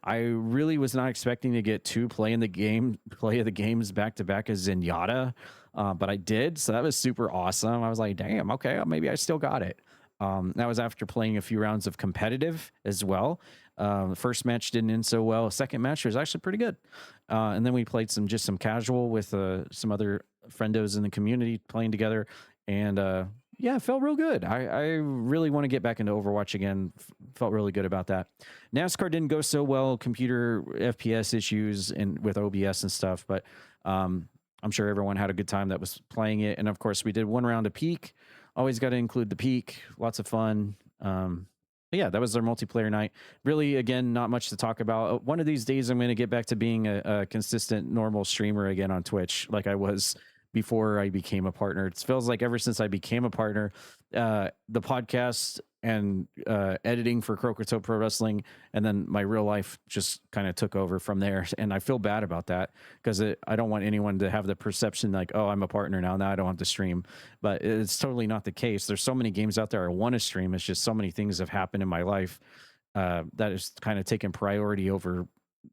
I really was not expecting to get play of the games back to back as Zenyatta, but I did, so that was super awesome. I was like, damn, okay, maybe I still got it. That was after playing a few rounds of competitive as well. The first match didn't end so well. The second match was actually pretty good, and then we played some casual with some other friendos in the community playing together, and yeah, it felt real good. I really want to get back into Overwatch again. Felt really good about that. NASCAR didn't go so well, computer FPS issues and with OBS and stuff, but I'm sure everyone had a good time that was playing it. And of course, we did one round of Peak. Always got to include the Peak. Lots of fun. Yeah, that was our multiplayer night. Really, again, not much to talk about. One of these days, I'm going to get back to being a consistent, normal streamer again on Twitch, like I was before I became a partner. It feels like ever since I became a partner, the podcast and editing for Croakitoad Pro Wrestling, and then my real life just kind of took over from there. And I feel bad about that because I don't want anyone to have the perception like, oh, I'm a partner now I don't have to stream. But it's totally not the case. There's so many games out there I want to stream. It's just so many things have happened in my life that has kind of taken priority over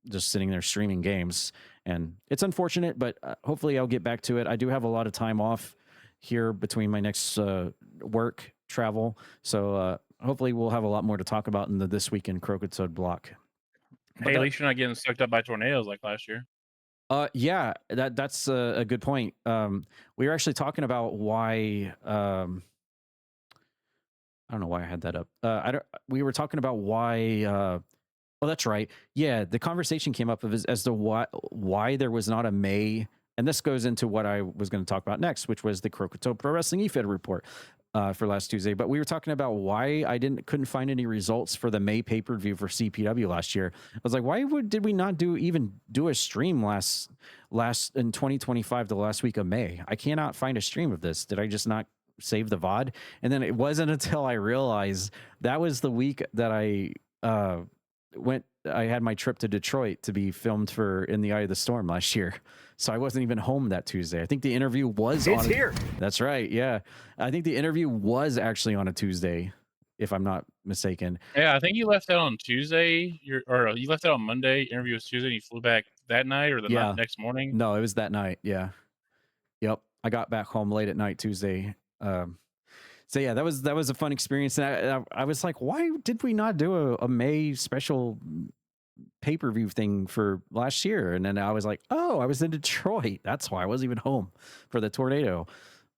just sitting there streaming games. And it's unfortunate, but hopefully I'll get back to it. I do have a lot of time off here between my next work travel. So hopefully we'll have a lot more to talk about in the This Week in Croakitoad block. Hey, at least you're not getting sucked up by tornadoes like last year. Yeah, that's a good point. We were actually talking about why, I don't know why I had that up. We were talking about why, oh, that's right. Yeah, the conversation came up as to why there was not a May, and this goes into what I was going to talk about next, which was the Croakitoad Pro Wrestling E-Fed report for last Tuesday. But we were talking about why I couldn't find any results for the May pay-per-view for CPW last year. I was like, why did we not do a stream last in 2025, the last week of May? I cannot find a stream of this. Did I just not save the VOD? And then it wasn't until I realized that was the week that I had my trip to Detroit to be filmed for In the Eye of the Storm last year. So I wasn't even home that Tuesday. I think the interview was here. That's right. Yeah. I think the interview was actually on a Tuesday, if I'm not mistaken. Yeah, I think you left out on Tuesday, or you left out on Monday. Interview was Tuesday, and you flew back that night or the next morning. No, it was that night. Yeah. Yep. I got back home late at night Tuesday. So yeah, that was a fun experience, and I was like, why did we not do a May special pay-per-view thing for last year? And then I was like, oh, I was in Detroit. That's why I wasn't even home for the tornado.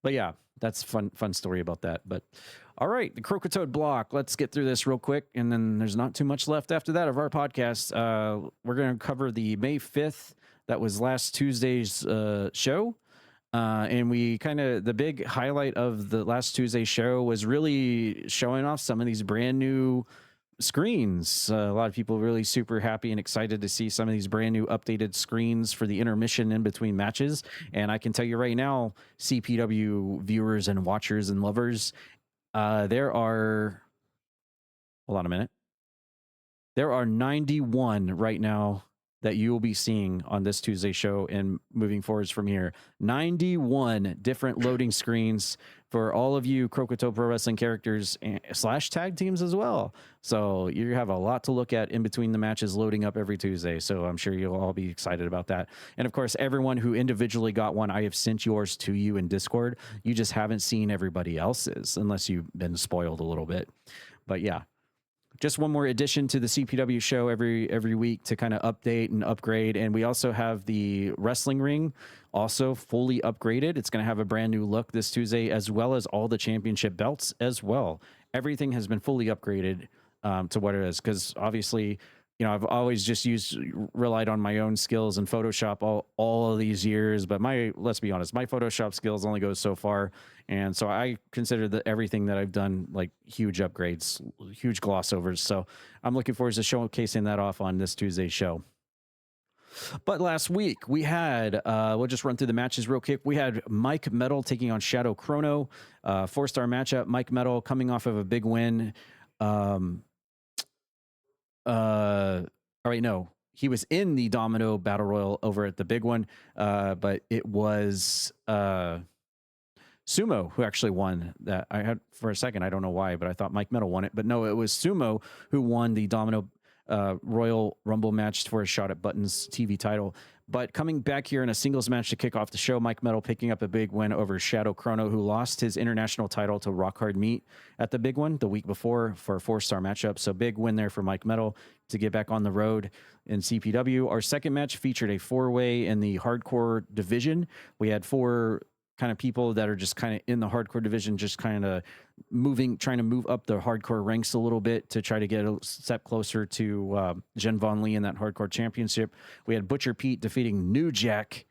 But yeah, that's fun story about that. But all right, the Croakitoad block. Let's get through this real quick, and then there's not too much left after that of our podcast. We're going to cover the May 5th. That was last Tuesday's show. And we the big highlight of the last Tuesday show was really showing off some of these brand new screens. A lot of people really super happy and excited to see some of these brand new updated screens for the intermission in between matches. And I can tell you right now, CPW viewers and watchers and lovers, there are 91 right now that you will be seeing on this Tuesday show and moving forwards from here. 91 different loading screens for all of you Croakitoad Pro Wrestling characters / tag teams as well. So you have a lot to look at in between the matches loading up every Tuesday. So I'm sure you'll all be excited about that. And of course, everyone who individually got one, I have sent yours to you in Discord. You just haven't seen everybody else's unless you've been spoiled a little bit. But yeah, just one more addition to the CPW show every week to kind of update and upgrade. And we also have the wrestling ring also fully upgraded. It's going to have a brand new look this Tuesday, as well as all the championship belts as well. Everything has been fully upgraded to what it is, because obviously, you know, I've always just relied on my own skills in Photoshop all of these years. But let's be honest, my Photoshop skills only go so far. And so I consider that everything that I've done like huge upgrades, huge gloss overs. So I'm looking forward to showcasing that off on this Tuesday's show. But last week we had, we'll just run through the matches real quick. We had Mike Metal taking on Shadow Chrono, 4-star matchup. Mike Metal coming off of a big win. All right, no, he was in the Domino Battle Royal over at the big one, but it was Sumo who actually won that. I had for a second, I don't know why, but I thought Mike Metal won it, but no, it was Sumo who won the Domino Royal Rumble match for a shot at Button's TV title. But coming back here in a singles match to kick off the show, Mike Metal picking up a big win over Shadow Chrono, who lost his international title to Rock Hard Meat at the big one the week before for a 4-star matchup. So big win there for Mike Metal to get back on the road in CPW. Our second match featured a 4-way in the hardcore division. We had 4 kind of people that are just kind of in the hardcore division, just kind of trying to move up the hardcore ranks a little bit to try to get a step closer to Jen Von Lee in that hardcore championship. We had Butcher Pete defeating New Jack,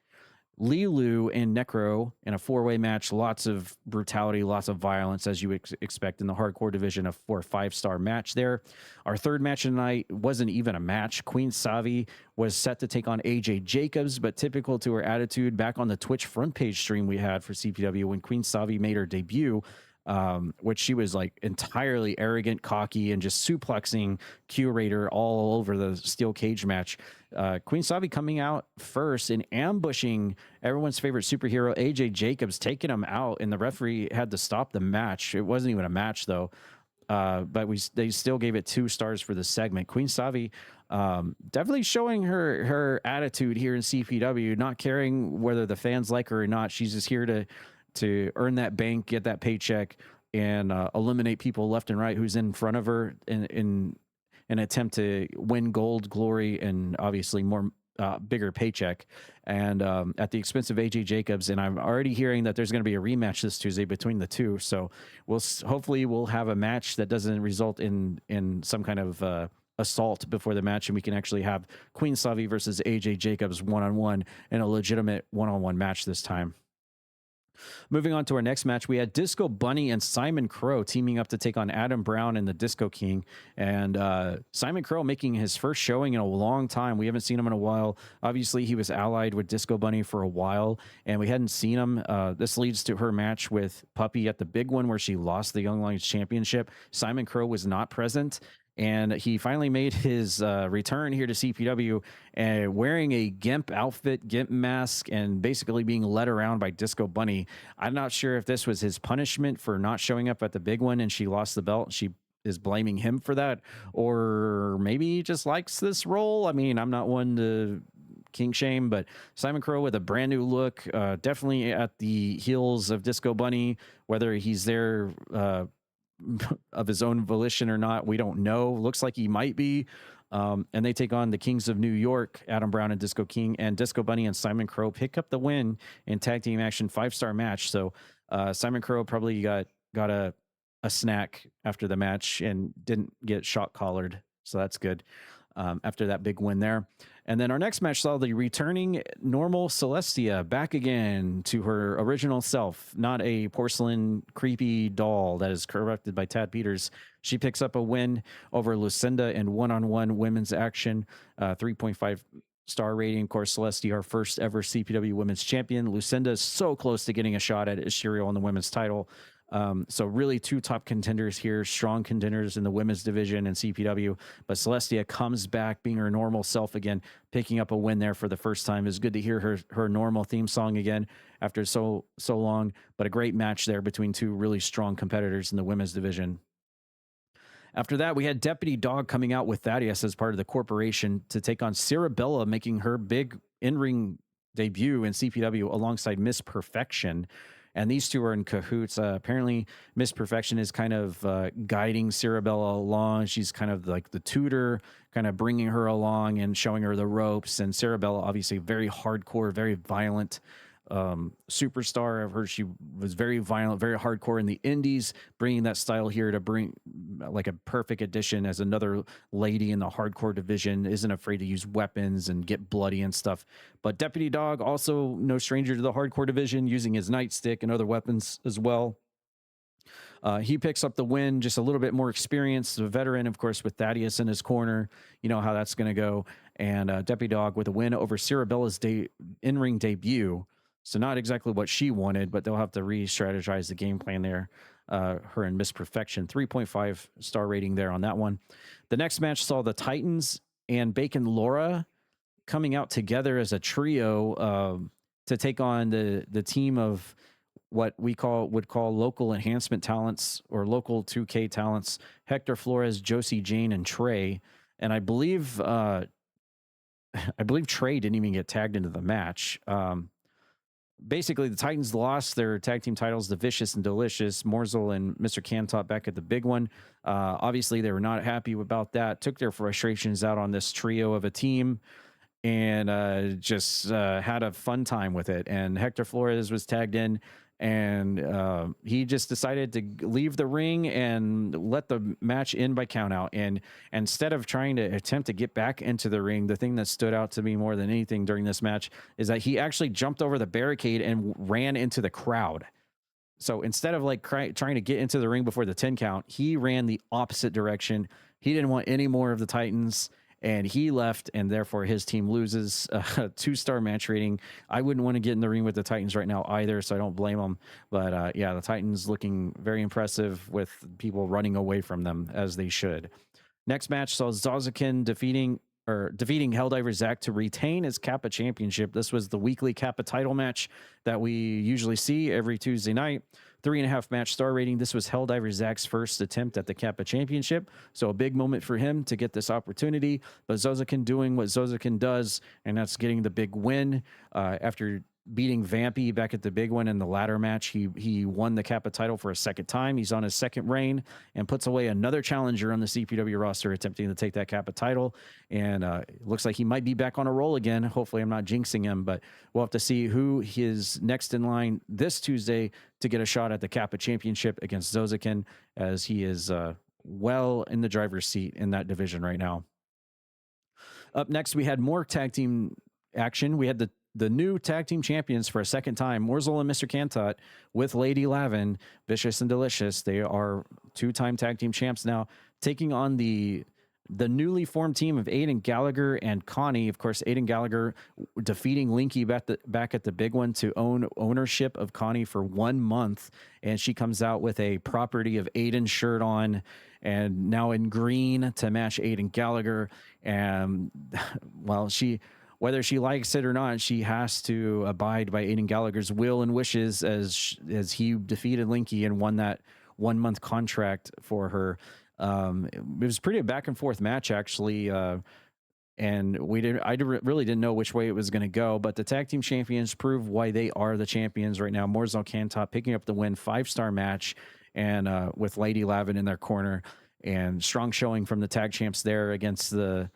Lilu, and Necro in a 4-way match. Lots of brutality, lots of violence, as you expect in the hardcore division, for a 5-star match there. Our third match of the night wasn't even a match. Queen Savi was set to take on AJ Jacobs, but typical to her attitude, back on the Twitch front page stream we had for CPW when Queen Savi made her debut, which she was like entirely arrogant, cocky, and just suplexing Curator all over the steel cage match. Queen Savi coming out first and ambushing everyone's favorite superhero, AJ Jacobs, taking him out, and the referee had to stop the match. It wasn't even a match, though. But they still gave it 2 stars for the segment. Queen Savi definitely showing her attitude here in CPW, not caring whether the fans like her or not. She's just here to earn that bank, get that paycheck, and eliminate people left and right who's in front of her in an attempt to win gold, glory, and obviously more bigger paycheck, and at the expense of AJ Jacobs. And I'm already hearing that there's going to be a rematch this Tuesday between the two. So hopefully we'll have a match that doesn't result in some kind of assault before the match, and we can actually have Queen Savi versus AJ Jacobs one-on-one in a legitimate one-on-one match this time. Moving on to our next match, we had Disco Bunny and Simon Crow teaming up to take on Adam Brown and the Disco King. And Simon Crow making his first showing in a long time. We haven't seen him in a while. Obviously, he was allied with Disco Bunny for a while, and we hadn't seen him. This leads to her match with Puppy at the big one where she lost the Young Lions Championship. Simon Crow was not present, and he finally made his return here to CPW wearing a GIMP outfit, GIMP mask, and basically being led around by Disco Bunny. I'm not sure if this was his punishment for not showing up at the big one and she lost the belt. She is blaming him for that, or maybe he just likes this role. I mean, I'm not one to king shame, but Simon Crow with a brand new look, definitely at the heels of Disco Bunny, whether he's there of his own volition or not, we don't know. Looks like he might be. And they take on the Kings of New York, Adam Brown and Disco King, and Disco Bunny and Simon Crow pick up the win in tag team action 5-star match. So Simon Crow probably got a snack after the match and didn't get shot collared. So that's good after that big win there. And then our next match saw the returning normal Celestia back again to her original self, not a porcelain creepy doll that is corrupted by Tad Peters. She picks up a win over Lucinda in one-on-one women's action, 3.5-star rating. Of course, Celestia, our first ever CPW women's champion. Lucinda is so close to getting a shot at Ishiro on the women's title. So really two top contenders here, strong contenders in the women's division and CPW. But Celestia comes back being her normal self again, picking up a win there for the first time. It's good to hear her normal theme song again after so long. But a great match there between two really strong competitors in the women's division. After that, we had Deputy Dog coming out with Thaddeus as part of the corporation to take on Cerebella, making her big in-ring debut in CPW alongside Miss Perfection. And these two are in cahoots. Apparently, Miss Perfection is kind of guiding Cerebella along. She's kind of like the tutor, kind of bringing her along and showing her the ropes. And Cerebella, obviously, very hardcore, very violent superstar. I've heard she was very violent, very hardcore in the indies, bringing that style here to bring like a perfect addition as another lady in the hardcore division, isn't afraid to use weapons and get bloody and stuff. But Deputy Dog, also no stranger to the hardcore division, using his nightstick and other weapons as well. He picks up the win, just a little bit more experience. The veteran, of course, with Thaddeus in his corner. You know how that's going to go. And Deputy Dog with a win over Cerebella's in-ring debut. So not exactly what she wanted, but they'll have to re-strategize the game plan there. Her and Miss Perfection, 3.5 star rating there on that one. The next match saw the Titans and Bacon Laura coming out together as a trio to take on the team of what we would call local enhancement talents or local 2K talents, Hector Flores, Josie Jane, and Trey. And I believe Trey didn't even get tagged into the match. Basically, the Titans lost their tag team titles, the Vicious and Delicious, Morzel and Mr. Cantop back at the big one. Obviously, they were not happy about that, took their frustrations out on this trio of a team, and just had a fun time with it. And Hector Flores was tagged in, and he just decided to leave the ring and let the match end by countout. And instead of trying to attempt to get back into the ring, the thing that stood out to me more than anything during this match is that he actually jumped over the barricade and ran into the crowd. So instead of like trying to get into the ring before the 10 count, he ran the opposite direction. He didn't want any more of the Titans, and he left, and therefore his team loses a 2-star match rating. I wouldn't want to get in the ring with the Titans right now either, so I don't blame them. But yeah, the Titans looking very impressive with people running away from them, as they should. Next match saw Zozakin defeating Helldiver Zach to retain his Kappa championship. This was the weekly Kappa title match that we usually see every Tuesday night. 3.5 match star rating. This was Helldiver Zach's first attempt at the Kappa championship, so a big moment for him to get this opportunity. But Zozakin doing what Zozakin does, and that's getting the big win. After beating Vampy back at the big one in the ladder match, he won the Kappa title for a second time. He's on his second reign and puts away another challenger on the CPW roster attempting to take that Kappa title. And it looks like he might be back on a roll again. Hopefully I'm not jinxing him, but we'll have to see who is next in line this Tuesday to get a shot at the Kappa championship against Zozakin, as he is well in the driver's seat in that division right now. Up next, we had more tag team action. We had the new tag team champions for a second time, Morzel and Mr. Cantot, with Lady Lavin, Vicious and Delicious. They are 2-time tag team champs now, taking on the newly formed team of Aiden Gallagher and Connie. Of course, Aiden Gallagher defeating Linky back at the big one to own ownership of Connie for 1 month. And she comes out with a Property of Aiden shirt on, and now in green to match Aiden Gallagher. And well, whether she likes it or not, she has to abide by Aiden Gallagher's will and wishes as he defeated Linky and won that 1 month contract for her. It was pretty back and forth match, actually. And I really didn't know which way it was going to go, but the tag team champions prove why they are the champions right now. Morzel Cantop picking up the win, 5-star match, and with Lady Lavin in their corner, and strong showing from the tag champs there against the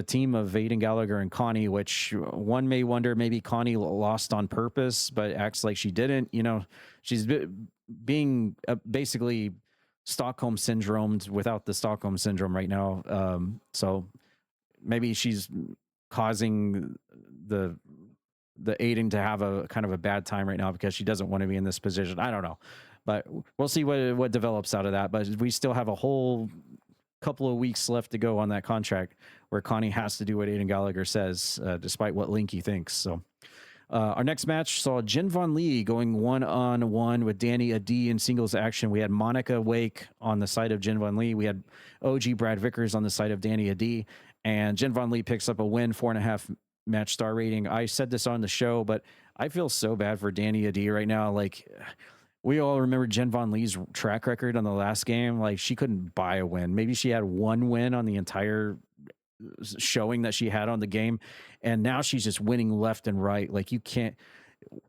team of Aiden Gallagher and Connie, which one may wonder maybe Connie lost on purpose, but acts like she didn't. You know, she's being basically Stockholm syndromed without the Stockholm syndrome right now. So maybe she's causing the Aiden to have a kind of a bad time right now because she doesn't want to be in this position. I don't know, but we'll see what develops out of that. But we still have a whole couple of weeks left to go on that contract where Connie has to do what Aiden Gallagher says, despite what Linky thinks. So Our next match saw Jen Von Lee going 1-on-1 with Danny Adi in singles action. We had Monica Wake on the side of Jen Von Lee. We had OGBradVickers on the side of Danny Adi. And Jen Von Lee picks up a win, 4.5 match star rating. I said this on the show, but I feel so bad for Danny Adi right now. Like, we all remember Jen Von Lee's track record on the last game. Like, she couldn't buy a win. Maybe she had one win on the entire showing that she had on the game, and now she's just winning left and right. Like, you can't.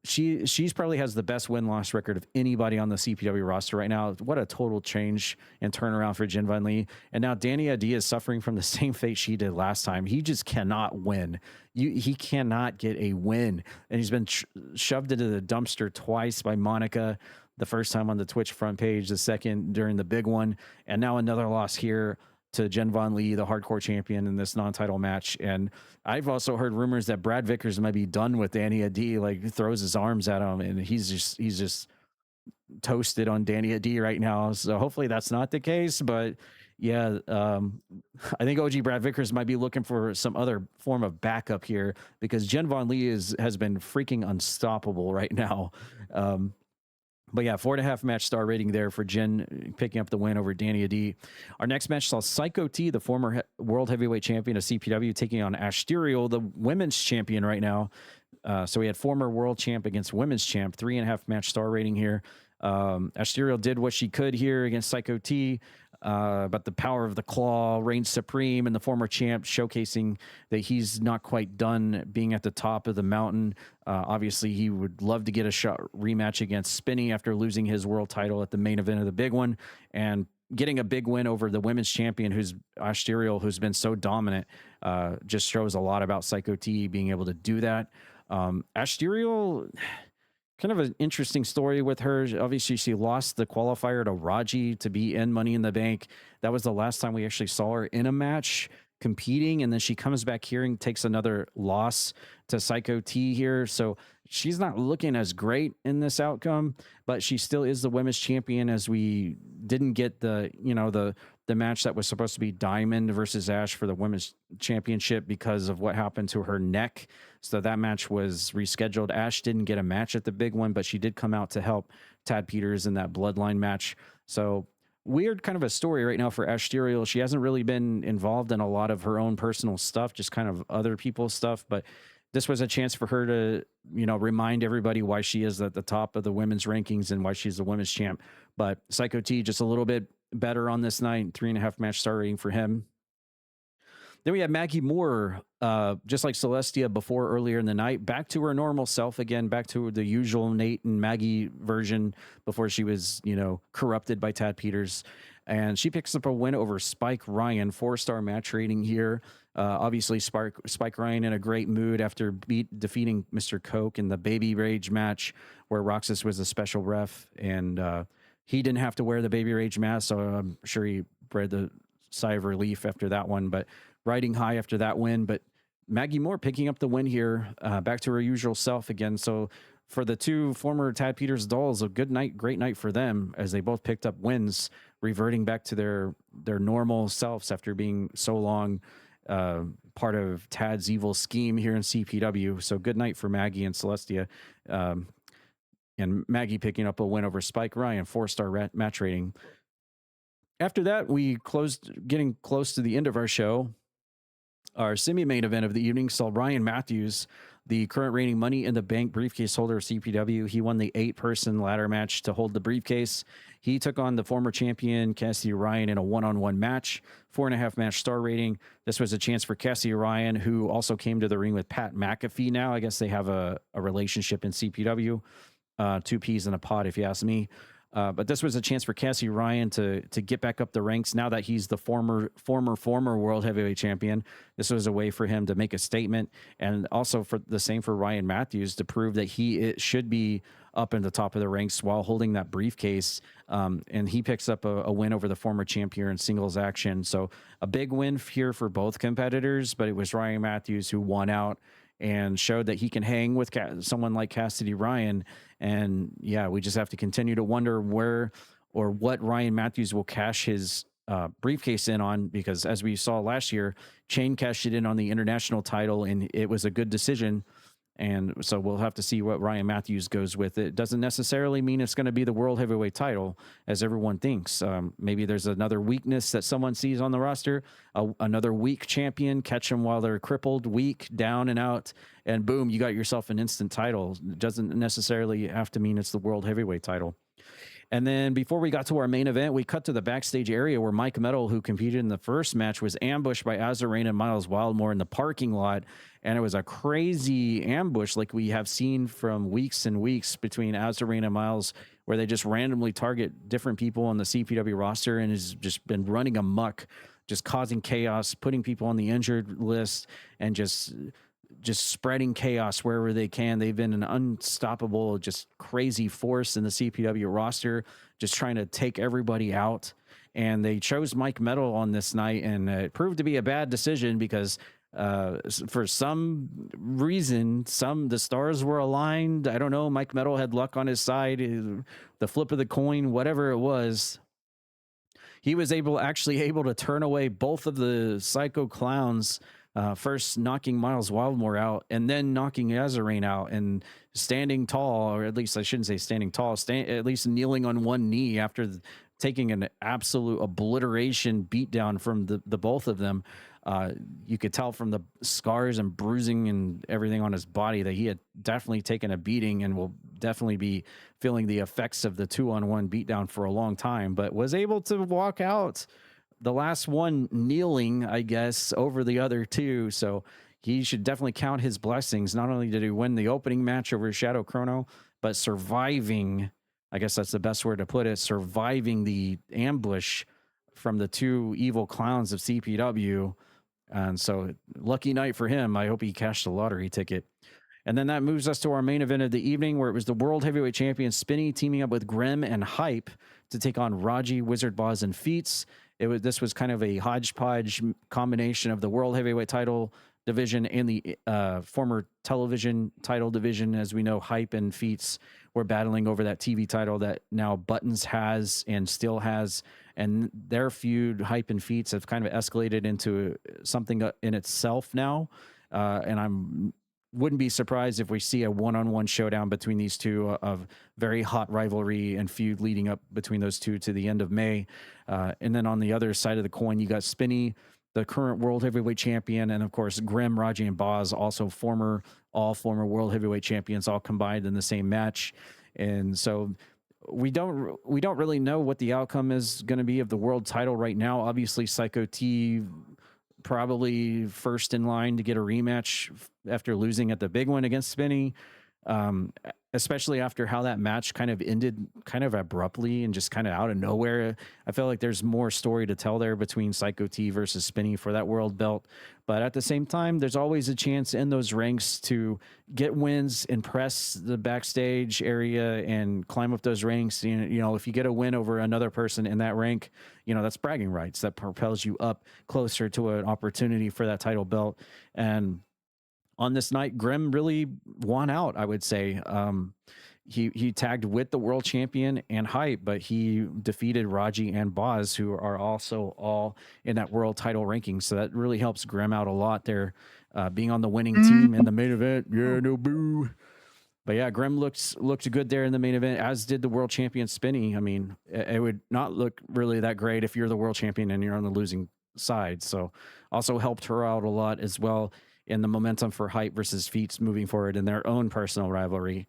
She's probably has the best win-loss record of anybody on the CPW roster right now. What a total change and turnaround for Jen Von Lee. And now Danny Adi is suffering from the same fate she did last time. He just cannot win. He cannot get a win, and he's been shoved into the dumpster twice by Monica. The first time on the Twitch front page, the second during the big one, and now another loss here to Jen Von Lee, the hardcore champion, in this non-title match. And I've also heard rumors that Brad Vickers might be done with Danny Adi, like throws his arms at him, and he's just toasted on Danny Adi right now. So hopefully that's not the case. But yeah, I think OGBradVickers might be looking for some other form of backup here, because Jen Von Lee has been freaking unstoppable right now. But yeah, 4.5 match star rating there for Jen, picking up the win over Danny Adi. Our next match saw Psycho T, the former world heavyweight champion of CPW, taking on Asterial, the women's champion right now. So we had former world champ against women's champ, 3.5 match star rating here. Asterial did what she could here against Psycho T, but the power of the claw reigns supreme, and the former champ showcasing that he's not quite done being at the top of the mountain. Obviously, he would love to get a rematch against Spinny after losing his world title at the main event of the big one, and getting a big win over the women's champion, who's Asterial, who's been so dominant. Just shows a lot about Psycho T being able to do that. Asterial, kind of an interesting story with her. Obviously, she lost the qualifier to RAJI to be in Money in the Bank. That was the last time we actually saw her in a match competing, and then she comes back here and takes another loss to Psycho T here. So she's not looking as great in this outcome, but she still is the women's champion, as we didn't get the match that was supposed to be Diamond versus Ash for the women's championship because of what happened to her neck. So that match was rescheduled. Ash didn't get a match at the big one, but she did come out to help Tad Peters in that Bloodline match. So weird kind of a story right now for Asterial. She hasn't really been involved in a lot of her own personal stuff, just kind of other people's stuff. But this was a chance for her to, remind everybody why she is at the top of the women's rankings and why she's the women's champ. But Psycho T just a little bit better on this night, 3.5 match star rating for him. Then we have Maggie Moore, just like Celestia before earlier in the night, back to her normal self again, back to the usual Nate and Maggie version before she was, corrupted by Tad Peters. And she picks up a win over Spike Ryan, 4-star match rating here. Obviously, Spike Ryan in a great mood after defeating Mr. Coke in the Baby Rage match, where Roxas was a special ref, and he didn't have to wear the Baby Rage mask, so I'm sure he breathed a sigh of relief after that one. But riding high after that win. But Maggie Moore picking up the win here, back to her usual self again. So for the two former Tad Peters dolls, a good night, great night for them, as they both picked up wins, reverting back to their normal selves after being so long part of Tad's evil scheme here in CPW. So good night for Maggie and Celestia. And Maggie picking up a win over Spike Ryan, 4-star match rating. After that, we getting close to the end of our show. Our semi-main event of the evening saw Ryan Matthews, the current reigning Money in the Bank briefcase holder of CPW. He won the 8-person ladder match to hold the briefcase. He took on the former champion, Cassie Ryan, in a one-on-one match, 4.5 match star rating. This was a chance for Cassie Ryan, who also came to the ring with Pat McAfee now. I guess they have a relationship in CPW. 2 peas in a pod, if you ask me. But this was a chance for Cassie Ryan to get back up the ranks now that he's the former world heavyweight champion. This was a way for him to make a statement, and also for the same for Ryan Matthews to prove that it should be up in the top of the ranks while holding that briefcase. And he picks up a win over the former champion in singles action. So a big win here for both competitors, but it was Ryan Matthews who won out and showed that he can hang with someone like Cassidy Ryan. And yeah, we just have to continue to wonder where or what Ryan Matthews will cash his briefcase in on, because as we saw last year, Chain cashed it in on the international title, and it was a good decision. And so we'll have to see what Ryan Matthews goes with. It doesn't necessarily mean it's going to be the world heavyweight title, as everyone thinks. Maybe there's another weakness that someone sees on the roster, another weak champion, catch them while they're crippled, weak, down and out, and boom, you got yourself an instant title. It doesn't necessarily have to mean it's the world heavyweight title. And then before we got to our main event, we cut to the backstage area where Mike Metal, who competed in the first match, was ambushed by Azarene and Miles Wildmore in the parking lot. And it was a crazy ambush like we have seen from weeks and weeks between Azarene and Miles, where they just randomly target different people on the CPW roster and has just been running amok, just causing chaos, putting people on the injured list, and just spreading chaos wherever they can. They've been an unstoppable, just crazy force in the CPW roster, just trying to take everybody out. And they chose Mike Metal on this night, and it proved to be a bad decision because for some reason, the stars were aligned. I don't know. Mike Metal had luck on his side, the flip of the coin, whatever it was. He was able to turn away both of the Psycho Clowns, first knocking Miles Wildmore out and then knocking Azarene out, and standing tall, or at least I shouldn't say standing tall, at least kneeling on one knee after taking an absolute obliteration beatdown from the both of them. You could tell from the scars and bruising and everything on his body that he had definitely taken a beating and will definitely be feeling the effects of the 2-on-1 beatdown for a long time, but was able to walk out, the last one kneeling, I guess, over the other two. So he should definitely count his blessings. Not only did he win the opening match over Shadow Chrono, but surviving, I guess that's the best word to put it, surviving the ambush from the two evil clowns of CPW. And so lucky night for him. I hope he cashed the lottery ticket. And then that moves us to our main event of the evening, where it was the World Heavyweight Champion Spinny teaming up with Grem and Hype to take on Raji, Wizard Boz, and Feats. This was kind of a hodgepodge combination of the World Heavyweight title division and the former television title division. As we know, Hype and Feats were battling over that TV title that now Buttons has and still has. And their feud, Hype and Feats, have kind of escalated into something in itself now. And wouldn't be surprised if we see a one-on-one showdown between these two, of very hot rivalry and feud leading up between those two to the end of May. And then on the other side of the coin, you got Spinny, the current World Heavyweight Champion, and of course Grem, Raji, and Boz, also all former World Heavyweight Champions, all combined in the same match. And so we don't really know what the outcome is going to be of the world title right now. Obviously, Psycho T probably first in line to get a rematch after losing at the big one against Spinny, especially after how that match kind of ended kind of abruptly and just kind of out of nowhere. I feel like there's more story to tell there between Psycho T versus Spinny for that world belt. But at the same time, there's always a chance in those ranks to get wins, impress the backstage area, and climb up those ranks. You know, if you get a win over another person in that rank, you know, that's bragging rights. That propels you up closer to an opportunity for that title belt. And on this night, Grem really won out, I would say. He tagged with the world champion and Hype, but he defeated Raji and Boz, who are also all in that world title ranking. So that really helps Grem out a lot there, being on the winning team in the main event. Yeah, no boo. But yeah, Grem looked good there in the main event, as did the world champion Spinny. I mean, it would not look really that great if you're the world champion and you're on the losing side. So also helped her out a lot as well in the momentum for Hype versus Feats moving forward in their own personal rivalry.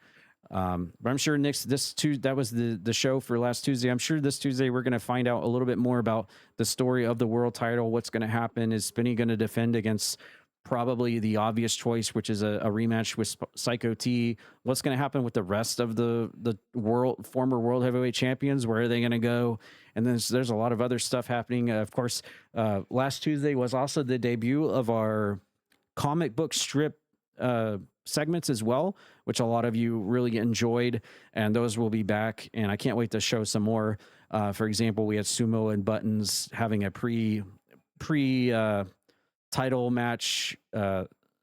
But I'm sure that was the show for last Tuesday. I'm sure this Tuesday we're going to find out a little bit more about the story of the world title. What's going to happen? Is Spinny going to defend against probably the obvious choice, which is a rematch with Psycho T? What's going to happen with the rest of the former world heavyweight champions? Where are they going to go? And then there's a lot of other stuff happening. Of course, last Tuesday was also the debut of our comic book strip segments as well, which a lot of you really enjoyed, and those will be back, and I can't wait to show some more. For example, we had Sumo and Buttons having a pre title match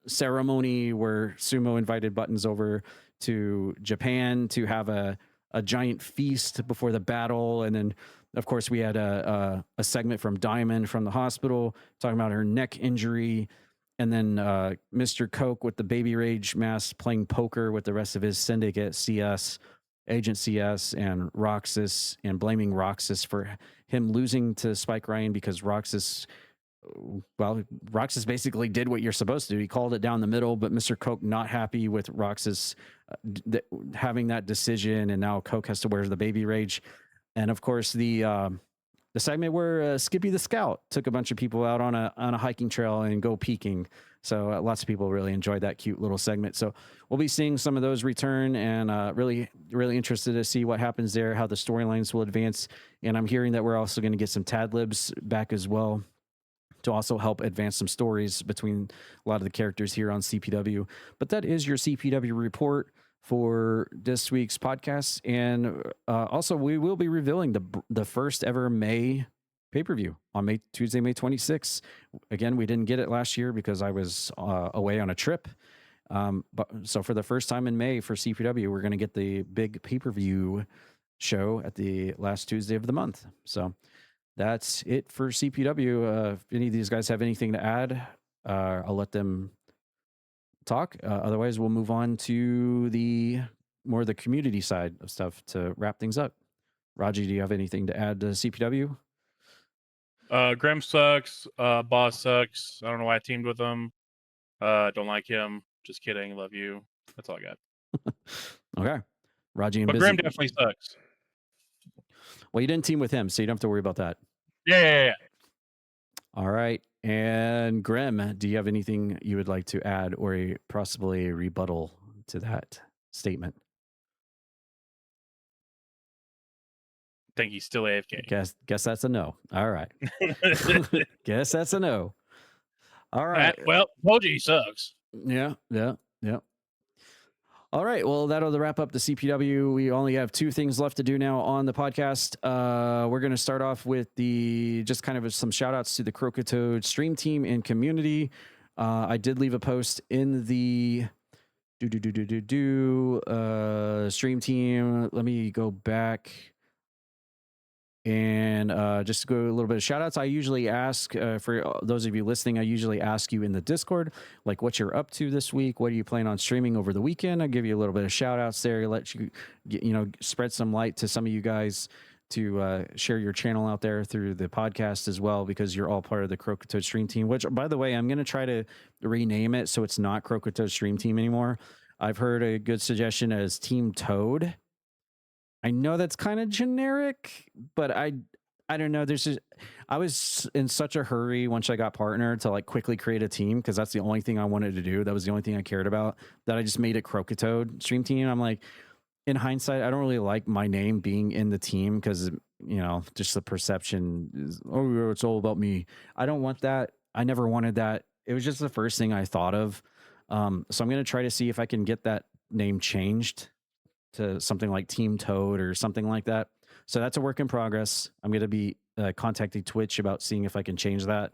ceremony where Sumo invited Buttons over to Japan to have a giant feast before the battle. And then of course we had a segment from Diamond from the hospital talking about her neck injury. And then Mr. Coke with the Baby Rage mask playing poker with the rest of his syndicate, CS, Agent CS, and Roxas, and blaming Roxas for him losing to Spike Ryan because Roxas basically did what you're supposed to do. He called it down the middle, but Mr. Coke not happy with Roxas having that decision, and now Coke has to wear the Baby Rage. And of course, the segment where Skippy the Scout took a bunch of people out on a hiking trail and go peaking. So lots of people really enjoyed that cute little segment. So we'll be seeing some of those return, and really interested to see what happens there, how the storylines will advance. And I'm hearing that we're also going to get some Tad Libs back as well to also help advance some stories between a lot of the characters here on CPW. But that is your CPW report for this week's podcast. And also, we will be revealing the first ever May pay-per-view on Tuesday, May 26th. Again, we didn't get it last year because I was away on a trip. So for the first time in May for CPW, we're going to get the big pay-per-view show at the last Tuesday of the month. So that's it for CPW. If any of these guys have anything to add, I'll let them talk. Otherwise, we'll move on to the community side of stuff to wrap things up. Raji, do you have anything to add to CPW? Grem sucks. Boss sucks. I don't know why I teamed with him. Don't like him. Just kidding. Love you. That's all I got. Okay. Raji and but Busy. Grem definitely sucks. Well, you didn't team with him, so you don't have to worry about that. Yeah. All right. And Grem, do you have anything you would like to add or possibly a rebuttal to that statement? I think he's still AFK. Guess that's a no. All right. Guess that's a no. All right. Well, told you he sucks. Yeah. All right. Well, that'll wrap up the CPW. We only have two things left to do now on the podcast. We're going to start off with just kind of some shout outs to the Croakitoad stream team and community. I did leave a post in the stream team. Let me go back and just go a little bit of shout outs. I usually ask for those of you listening, I usually ask you in the Discord, like what you're up to this week. What are you planning on streaming over the weekend? I'll give you a little bit of shout outs there, let you spread some light to some of you guys to share your channel out there through the podcast as well, because you're all part of the Croakitoad stream team, which, by the way, I'm going to try to rename it so it's not Croakitoad stream team anymore. I've heard a good suggestion as Team Toad. I know that's kind of generic, but I don't know. I was in such a hurry once I got partnered to like quickly create a team, because that's the only thing I wanted to do. That was the only thing I cared about, that I just made it Croakitoad stream team. I'm like, in hindsight, I don't really like my name being in the team because, just the perception is, oh, it's all about me. I don't want that. I never wanted that. It was just the first thing I thought of. So I'm going to try to see if I can get that name changed to something like Team Toad or something like that. So that's a work in progress. I'm going to be contacting Twitch about seeing if I can change that.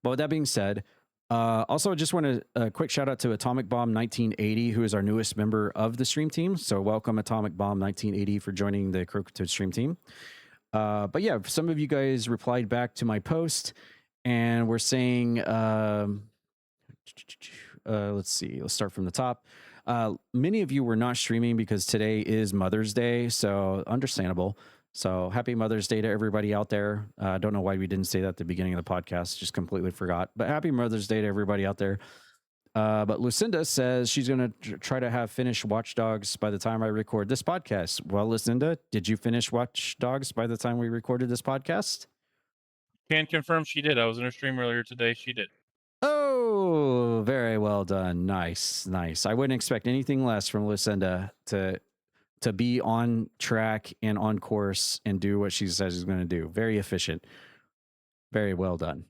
But with that being said, also just want a quick shout out to Atomic Bomb 1980, who is our newest member of the stream team. So welcome Atomic Bomb 1980 for joining the Croakitoad stream team. But yeah, some of you guys replied back to my post and we're saying, let's see, let's start from the top. Many of you were not streaming because today is Mother's Day, so understandable. So happy Mother's Day to everybody out there. I don't know why we didn't say that at the beginning of the podcast, just completely forgot. But happy Mother's Day to everybody out there. But Lucinda says she's going to try to have finished Watch Dogs by the time I record this podcast. Well, Lucinda, did you finish Watch Dogs by the time we recorded this podcast? Can confirm she did. I was in her stream earlier today. She did. Oh, very well done. Nice. I wouldn't expect anything less from Lucinda to be on track and on course and do what she says she's going to do. Very efficient. Very well done.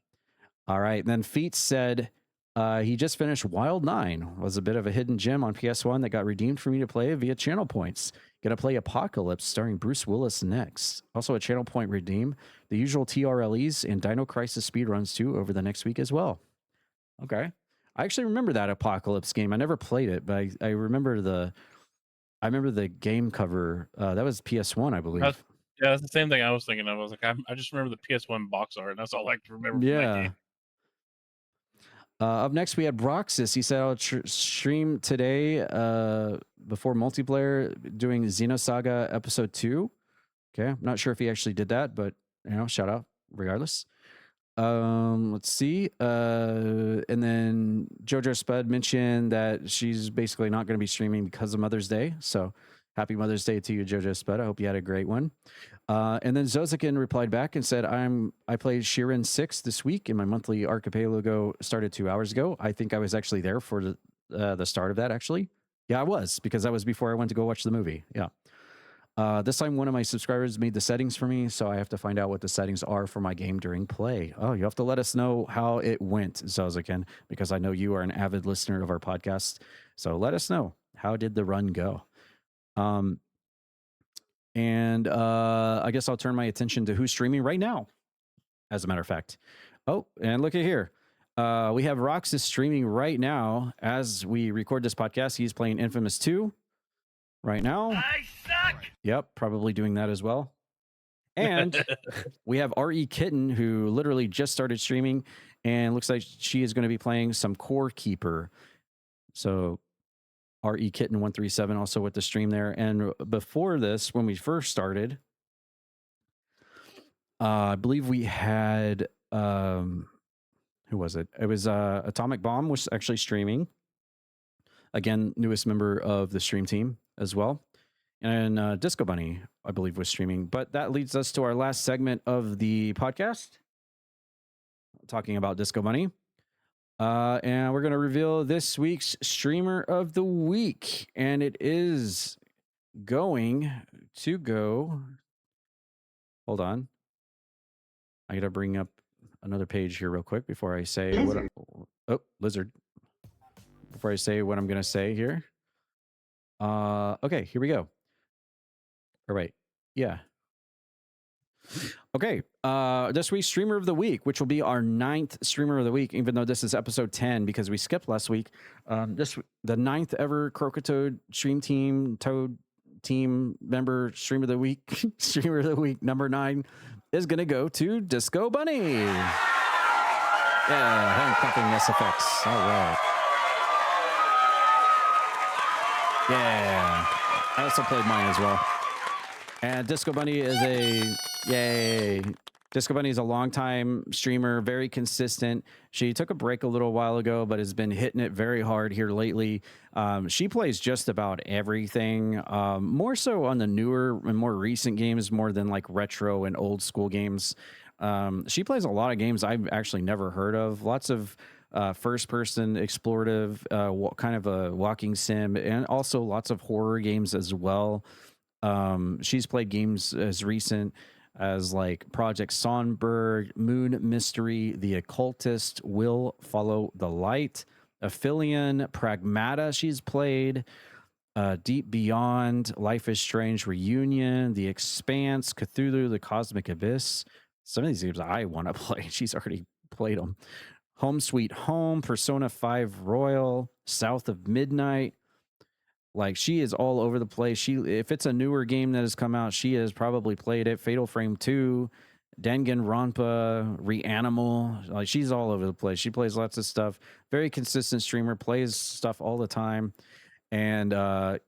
All right. Then Feet said he just finished Wild 9. Was a bit of a hidden gem on PS1 that got redeemed for me to play via channel points. Going to play Apocalypse starring Bruce Willis next. Also a channel point redeem. The usual TRLEs and Dino Crisis speedruns too over the next week as well. Okay. I actually remember that Apocalypse game. I never played it, but I remember the game cover. That was PS1, I believe. That's the same thing I was thinking of. I was like, I just remember the PS1 box art, and that's all I can remember from that game. Up next, we had Roxas. He said, I'll stream today before multiplayer doing Xenosaga Episode 2. Okay, I'm not sure if he actually did that, but, shout out regardless. Let's see. And then Jojo Spud mentioned that she's basically not going to be streaming because of Mother's Day. So happy Mother's Day to you, Jojo Spud. I hope you had a great one. And then Zozakin replied back and said, I played Shiren 6 this week, and my monthly archipelago started 2 hours ago. I think I was actually there for the start of that, actually. Yeah, I was, because that was before I went to go watch the movie. Yeah. This time, one of my subscribers made the settings for me, so I have to find out what the settings are for my game during play. Oh, you have to let us know how it went, Zozakin, because I know you are an avid listener of our podcast. So let us know, how did the run go? And I guess I'll turn my attention to who's streaming right now, as a matter of fact. Oh, and look at here. We have Roxas streaming right now as we record this podcast. He's playing Infamous 2 right now. I suck! Yep, probably doing that as well. And we have RE Kitten, who literally just started streaming, and looks like she is going to be playing some Core Keeper. So RE Kitten 137 also with the stream there. And before this, when we first started, I believe we had who was it? It was Atomic Bomb was actually streaming. Again, newest member of the stream team as well. And Disco Bunny, I believe, was streaming. But that leads us to our last segment of the podcast, talking about Disco Bunny. And we're going to reveal this week's Streamer of the Week. And it is going to go... Hold on. I got to bring up another page here real quick before I say what... Oh, Lizard. Before I say what I'm going to say here. Okay, here we go. All right. Yeah. Okay. This week's Streamer of the Week, which will be our 9th Streamer of the Week, even though this is episode 10 because we skipped last week. The 9th ever Croakitoad stream team, Toad team member Streamer of the Week, Streamer of the Week number 9 is going to go to Disco Bunny. Yeah, hand clapping S effects. All right. Yeah. I also played mine as well. And Disco Bunny is Disco Bunny is a longtime streamer, very consistent. She took a break a little while ago, but has been hitting it very hard here lately. She plays just about everything, more so on the newer and more recent games, more than like retro and old school games. She plays a lot of games I've actually never heard of. Lots of first-person explorative, kind of a walking sim, and also lots of horror games as well. She's played games as recent as like Project Songbird, Moon Mystery, The Occultist, Will Follow the Light, Aphelion, Pragmata she's played, Deep Beyond, Life is Strange Reunion, The Expanse, Cthulhu, The Cosmic Abyss. Some of these games I want to play. She's already played them. Home Sweet Home, Persona 5 Royal, South of Midnight. Like, she is all over the place. If it's a newer game that has come out, she has probably played it. Fatal Frame 2, Danganronpa, Reanimal. Like, she's all over the place. She plays lots of stuff. Very consistent streamer, plays stuff all the time. And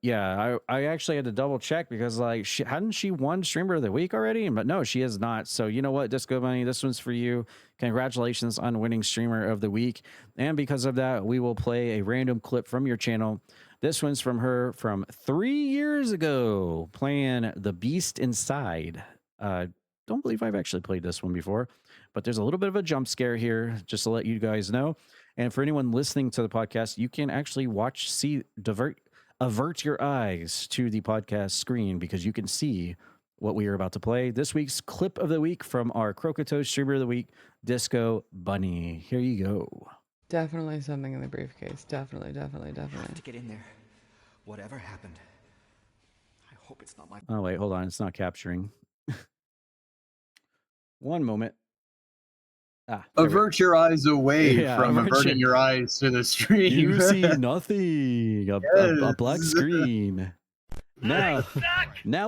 yeah, I actually had to double check because like hadn't she won Streamer of the Week already? But no, she has not. So you know what, Disco Bunny, this one's for you. Congratulations on winning Streamer of the Week. And because of that, we will play a random clip from your channel. This one's from her from 3 years ago, playing The Beast Inside. Don't believe I've actually played this one before, but there's a little bit of a jump scare here, just to let you guys know. And for anyone listening to the podcast, you can actually avert your eyes to the podcast screen because you can see what we are about to play. This week's clip of the week from our Croakitoad Streamer of the Week, Disco Bunny. Here you go. Definitely something in the briefcase. Definitely. I have to get in there. Whatever happened. I hope it's not my... Oh, wait, hold on. It's not capturing. One moment. Avert your eyes away from averting your eyes to the stream. You see nothing. A black screen. Now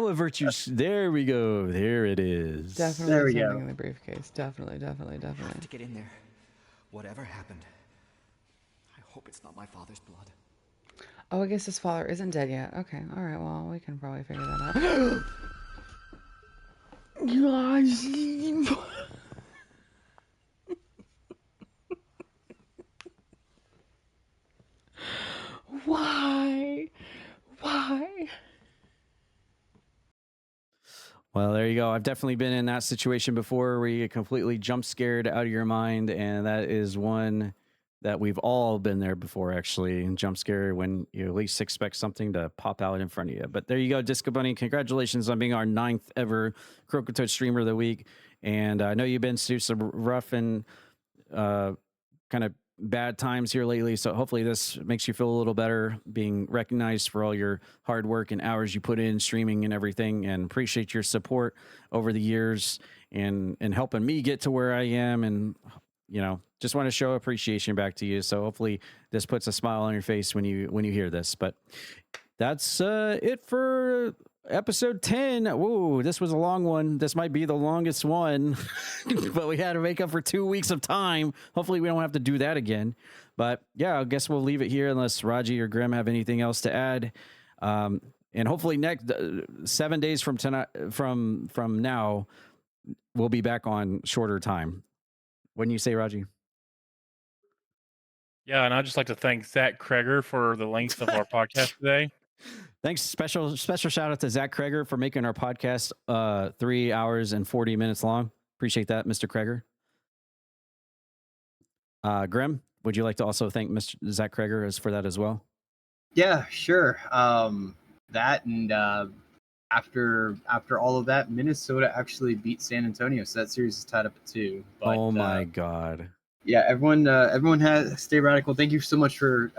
avert your... There we go. There it is. Definitely something in the briefcase. Definitely. I have to get in there. Whatever happened. hope it's not my father's blood. Oh, I guess his father isn't dead yet. Okay, all right. Well, we can probably figure that out. Guys. Why? Why? Well, there you go. I've definitely been in that situation before where you get completely jump scared out of your mind. And that is one that we've all been there before, actually. And jump scare when you at least expect something to pop out in front of you. But there you go, Disco Bunny. Congratulations on being our 9th ever Croakitoad Streamer of the Week. And I know you've been through some rough and kind of bad times here lately, so hopefully this makes you feel a little better, being recognized for all your hard work and hours you put in streaming and everything, and appreciate your support over the years and helping me get to where I am, and just want to show appreciation back to you. So hopefully this puts a smile on your face when you hear this. But that's it for episode 10. Whoa, this was a long one. This might be the longest one, but we had to make up for 2 weeks of time. Hopefully we don't have to do that again. But yeah, I guess we'll leave it here unless Raji or Grem have anything else to add. And hopefully next 7 days from tonight, from now, we'll be back on shorter time. Wouldn't you say, Raji? Yeah, and I'd just like to thank Zach Cregger for the length of our podcast today. Thanks. Special shout out to Zach Cregger for making our podcast 3 hours and 40 minutes long. Appreciate that, Mr. Cregger. Grem, would you like to also thank Mr. Zach Cregger for that as well? Yeah, sure. That and after all of that, Minnesota actually beat San Antonio, so that series is tied up at 2. But, oh my God! Yeah, everyone has stay radical. Thank you so much for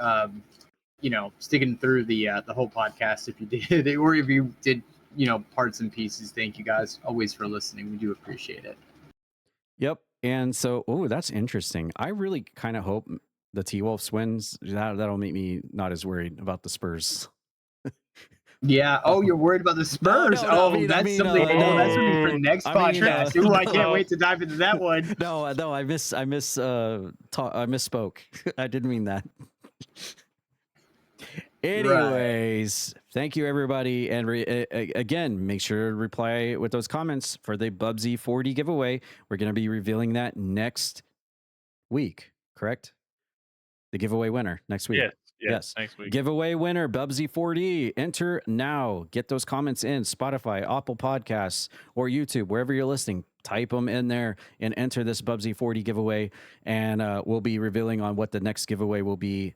sticking through the whole podcast. If you did, or if you did, parts and pieces. Thank you guys always for listening. We do appreciate it. Yep. And so, that's interesting. I really kind of hope the T-Wolves wins. That'll make me not as worried about the Spurs. Yeah. Oh, you're worried about the Spurs. That's something. That's something for the next podcast. I can't wait to dive into that one. No, I misspoke. I didn't mean that. Anyways, Thank you, everybody. And again, make sure to reply with those comments for the Bubsy 4D giveaway. We're going to be revealing that next week, correct? The giveaway winner next week. Yes, next week. Giveaway winner, Bubsy 4D. Enter now. Get those comments in Spotify, Apple Podcasts, or YouTube, wherever you're listening. Type them in there and enter this Bubsy 4D giveaway. And we'll be revealing on what the next giveaway will be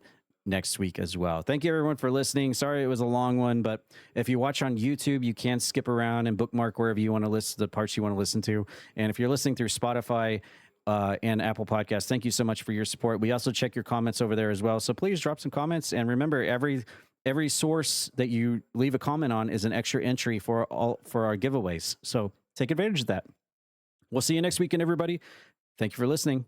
next week as well. Thank you, everyone, for listening. Sorry it was a long one, but if you watch on YouTube, you can skip around and bookmark wherever you want to listen, the parts you want to listen to. And if you're listening through Spotify, and Apple Podcasts, thank you so much for your support. We also check your comments over there as well. So please drop some comments. And remember, every source that you leave a comment on is an extra entry for our giveaways. So take advantage of that. We'll see you next weekend, everybody. Thank you for listening.